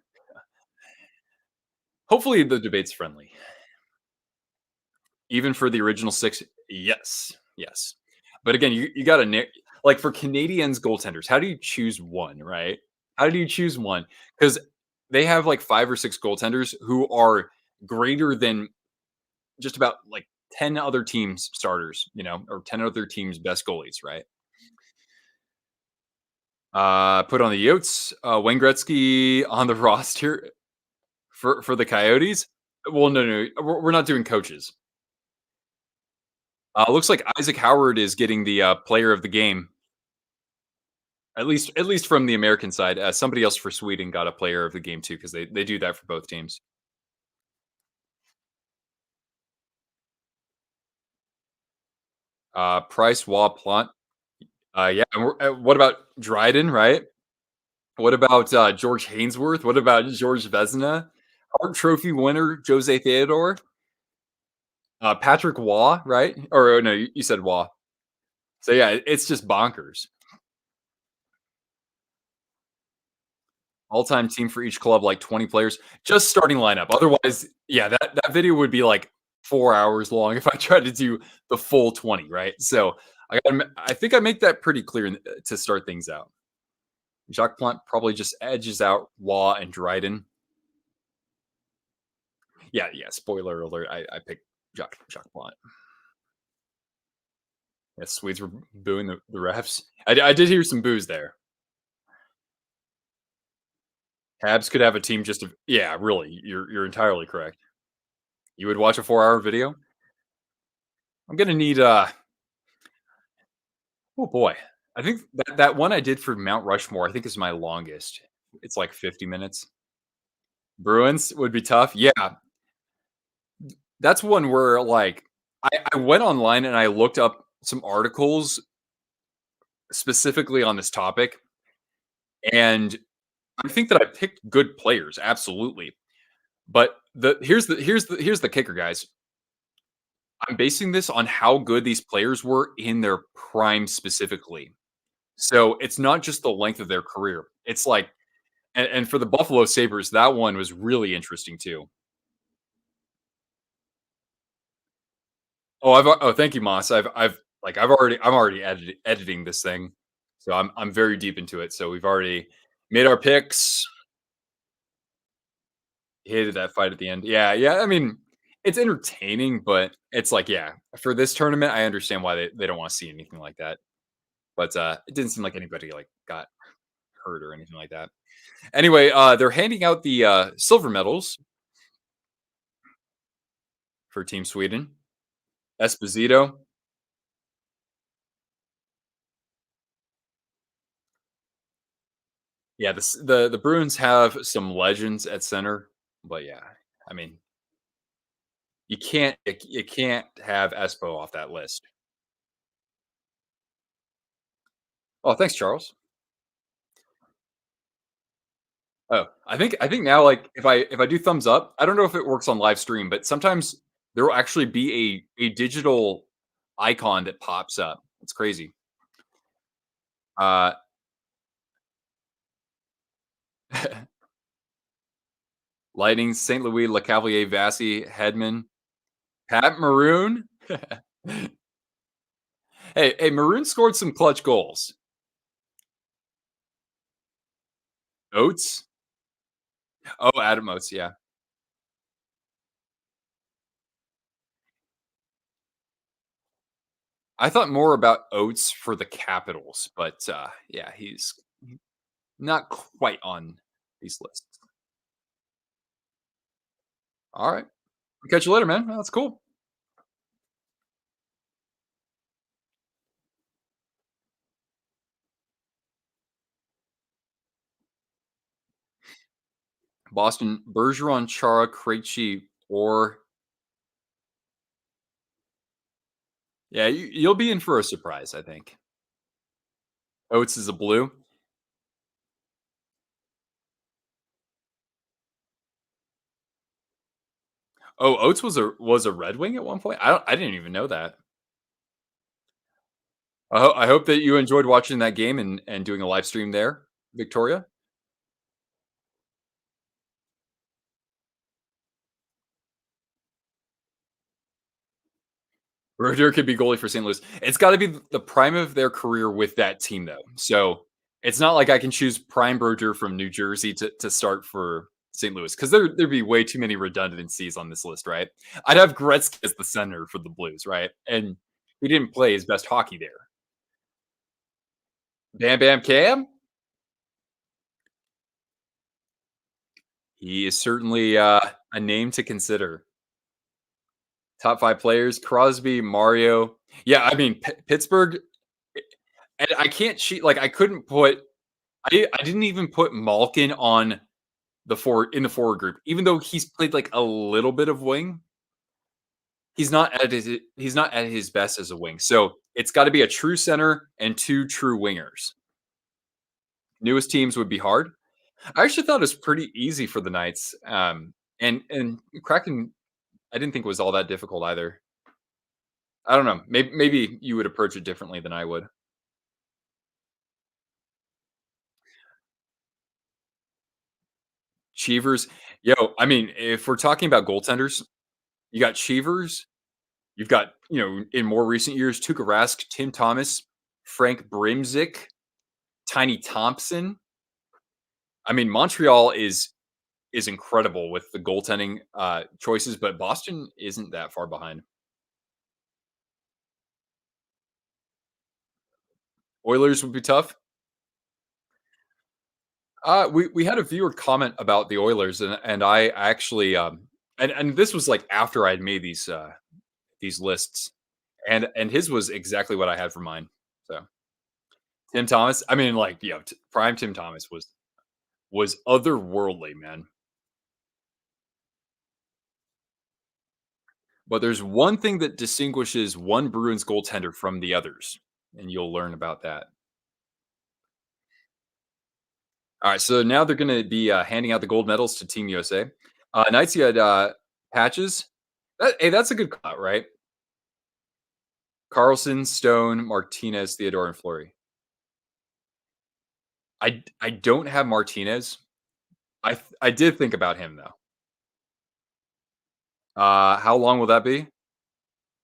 Hopefully the debate's friendly. Even for the original 6, yes, yes. But again, you gotta like, for Canadians goaltenders, how do you choose one, right? How do you choose one? Because they have, like, 5 or 6 goaltenders who are greater than just about, like, 10 other teams' starters, or 10 other teams' best goalies, right? Put on the Yotes, Wayne Gretzky on the roster for the Coyotes. Well, no, no, we're not doing coaches. Looks like Isaac Howard is getting the player of the game. At least from the American side. Somebody else for Sweden got a player of the game too because they do that for both teams. Price, Waugh, Plant. Yeah. What about Dryden? Right. What about George Hainsworth? What about George Vezina? Hart Trophy winner Jose Theodore. Patrick Waugh. Right. Or no, you said Waugh. So yeah, it's just bonkers. All-time team for each club, like 20 players, just starting lineup. Otherwise, yeah, that video would be like 4 hours long if I tried to do the full 20, right? So, I think I make that pretty clear to start things out. Jacques Plant probably just edges out Waugh and Dryden. Yeah, yeah, spoiler alert, I picked Jacques Plant. Yeah, Swedes were booing the refs. I did hear some boos there. Habs could have a team just of yeah, really, you're entirely correct. You would watch a 4-hour video? I'm gonna need, oh boy. I think that one I did for Mount Rushmore, I think is my longest. It's like 50 minutes. Bruins would be tough. Yeah, that's one where like I went online and I looked up some articles specifically on this topic, and I think that I picked good players, absolutely. But here's the kicker, guys. I'm basing this on how good these players were in their prime specifically. So it's not just the length of their career. It's like and for the Buffalo Sabres, that one was really interesting too. Oh, thank you, Moss. I'm already editing this thing, so I'm very deep into it. So we've already made our picks. Hated that fight at the end. Yeah, yeah. I mean, it's entertaining, but it's like, yeah, for this tournament, I understand why they don't want to see anything like that. But it didn't seem like anybody like got hurt or anything like that. Anyway, they're handing out the silver medals for Team Sweden. Esposito. Yeah, the Bruins have some legends at center, but yeah, I mean, you can't have Espo off that list. Oh, thanks, Charles. Oh, I think now, like, if I do thumbs up, I don't know if it works on live stream, but sometimes there will actually be a digital icon that pops up. It's crazy. Uh, Lighting, St. Louis, LeCavalier, Vassy, Hedman, Pat Maroon. Hey, Maroon scored some clutch goals. Oates. Oh, Adam Oates, yeah. I thought more about Oates for the Capitals, but, yeah, he's not quite on these lists. Alright. Catch you later, man. That's cool. Boston, Bergeron, Chara, Krejci, or yeah, you'll be in for a surprise, I think. Oates is a blue. Oh, Oates was a Red Wing at one point? I didn't even know that. I hope that you enjoyed watching that game and doing a live stream there, Victoria. Roder could be goalie for St. Louis. It's gotta be the prime of their career with that team, though. So, it's not like I can choose prime Berger from New Jersey to start for St. Louis because there'd be way too many redundancies on this list, right? I'd have Gretzky as the center for the Blues, right? And he didn't play his best hockey there. Bam Bam Cam? He is certainly, a name to consider. Top 5 players, Crosby, Mario. Yeah, I mean, Pittsburgh, and I can't cheat, like, I couldn't put I didn't even put Malkin on the forward group, even though he's played, like, a little bit of wing, he's not at his best as a wing, so it's gotta be a true center and 2 true wingers. Newest teams would be hard. I actually thought it was pretty easy for the Knights, and Kraken I didn't think was all that difficult either. I don't know. Maybe you would approach it differently than I would. Cheevers, yo, I mean, if we're talking about goaltenders, you got Cheevers, you've got, in more recent years, Tuukka Rask, Tim Thomas, Frank Brimzik, Tiny Thompson. I mean, Montreal is incredible with the goaltending choices, but Boston isn't that far behind. Oilers would be tough. We had a viewer comment about the Oilers, and I actually and this was like after I'd made these lists, and his was exactly what I had for mine. So Tim Thomas, I mean, like prime Tim Thomas was otherworldly, man. But there's one thing that distinguishes one Bruins goaltender from the others, and you'll learn about that. All right, so now they're going to be handing out the gold medals to Team USA. Knights, you had patches. Hey, that's a good call, right? Carlson, Stone, Martinez, Theodore, and Fleury. I don't have Martinez. I did think about him though. How long will that be?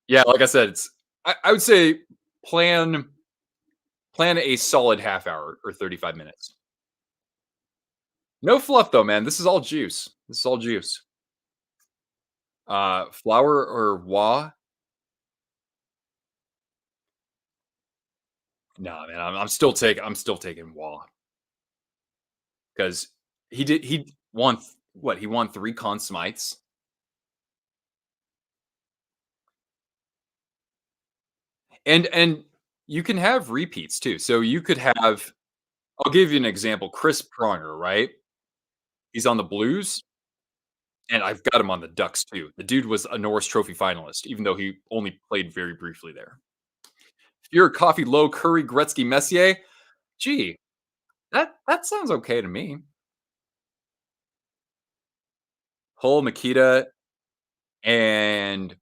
Yeah, like I said, I would say plan plan a solid half hour or 35 minutes. No fluff though, man. This is all juice. This is all juice. Flower or Wah? No, man. I'm still taking Wah because he won what? He won 3 Conn Smites. And you can have repeats too. So you could have I'll give you an example, Chris Pronger, right? He's on the Blues, and I've got him on the Ducks too. The dude was a Norris Trophy finalist, even though he only played very briefly there. If you're a coffee low Curry, Gretzky, Messier, gee, that sounds okay to me. Hull, Makita, and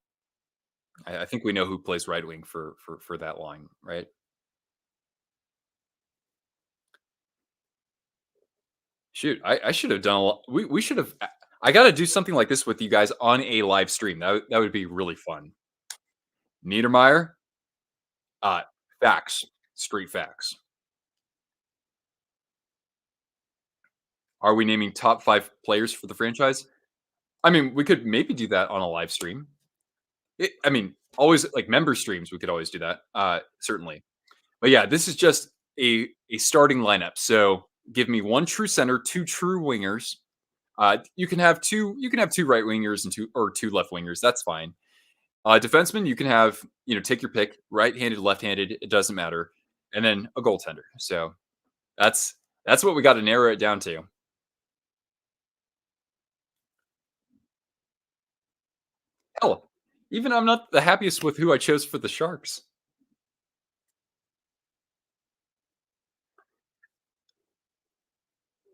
I think we know who plays right wing for that line, right? Shoot, I should have done a lot. We should have. I got to do something like this with you guys on a live stream. That would be really fun. Niedermeyer, uh, facts, street facts. Are we naming top 5 players for the franchise? I mean, we could maybe do that on a live stream. I mean, always like member streams, we could always do that. Certainly. But yeah, this is just a starting lineup. So give me one true center, 2 true wingers. You can have 2 right wingers and 2 left wingers. That's fine. Defenseman, you can have, take your pick, right-handed, left-handed, it doesn't matter. And then a goaltender. So that's what we got to narrow it down to. Hell, even I'm not the happiest with who I chose for the Sharks.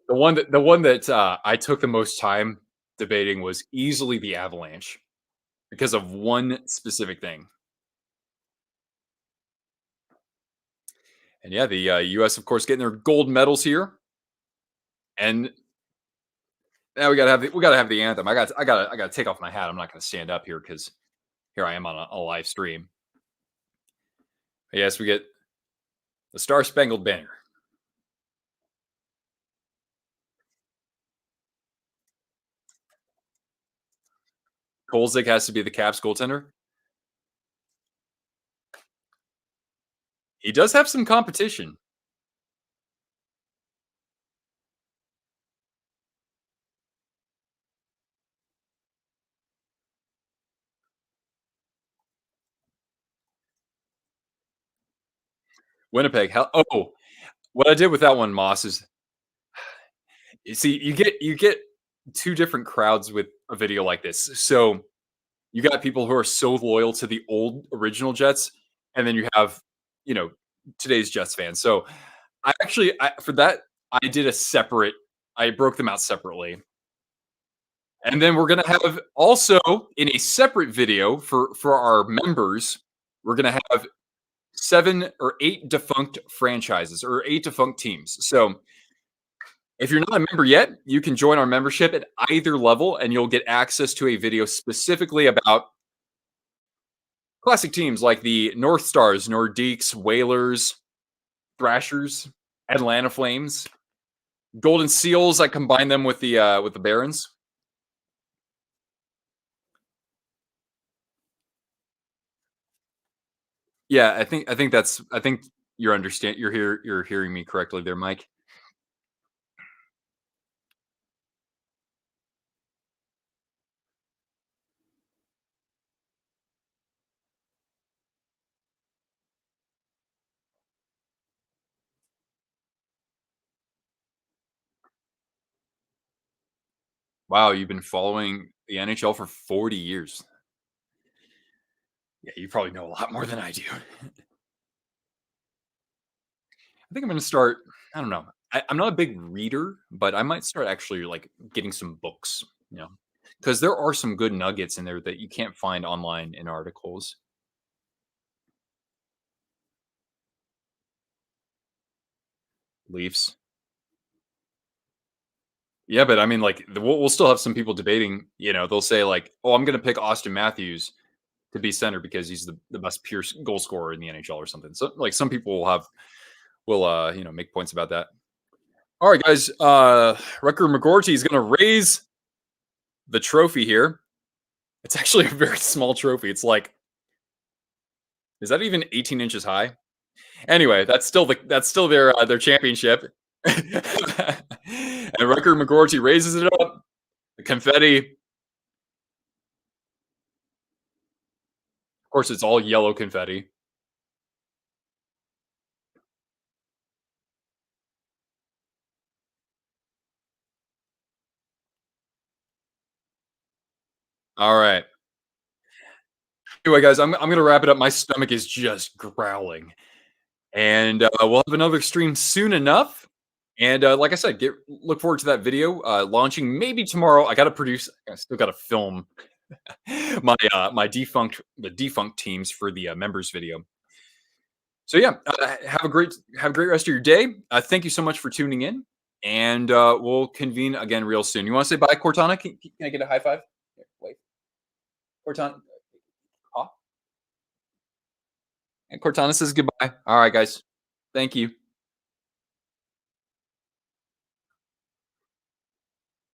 The one that I took the most time debating was easily the Avalanche because of one specific thing. And yeah, the U.S. of course getting their gold medals here, and now we gotta have the anthem. I gotta take off my hat. I'm not gonna stand up here because here I am on a live stream. Yes, we get the Star Spangled Banner. Kolzig has to be the Caps goaltender. He does have some competition. Winnipeg. What I did with that one, Moss, is you see you get two different crowds with a video like this. So you got people who are so loyal to the old original Jets, and then you have you know today's Jets fans. So for that I did a separate. I broke them out separately, and then we're gonna have also in a separate video for our members. We're gonna have 7 or 8 defunct franchises or 8 defunct teams. So if you're not a member yet, you can join our membership at either level and you'll get access to a video specifically about classic teams like the North Stars, Nordiques, Whalers, Thrashers, Atlanta Flames, Golden Seals. I combine them with the Barons. Yeah, I think you're hearing me correctly there, Mike. Wow, you've been following the NHL for 40 years. Yeah, you probably know a lot more than I do. I think I'm gonna start. I don't know. I'm not a big reader, but I might start actually like getting some books. You know, because there are some good nuggets in there that you can't find online in articles. Leafs. Yeah, but I mean, like, we'll still have some people debating. They'll say like, "Oh, I'm going to pick Austin Matthews to be center because he's the best pure goal scorer in the NHL or something." So, like, some people will make points about that. All right, guys. Rucker McGorty is going to raise the trophy here. It's actually a very small trophy. It's like, is that even 18 inches high? Anyway, that's still their championship. And Rucker McGorty raises it up. The confetti, of course, it's all yellow confetti. All right. Anyway, guys, I'm gonna wrap it up. My stomach is just growling, and we'll have another stream soon enough. And like I said, get look forward to that video launching maybe tomorrow. I got to produce. I still got to film my defunct teams for the members video. So yeah, have a great rest of your day. Thank you so much for tuning in, and we'll convene again real soon. You want to say bye, Cortana? Can I get a high five? Here, wait, Cortana. And Cortana says goodbye. All right, guys. Thank you.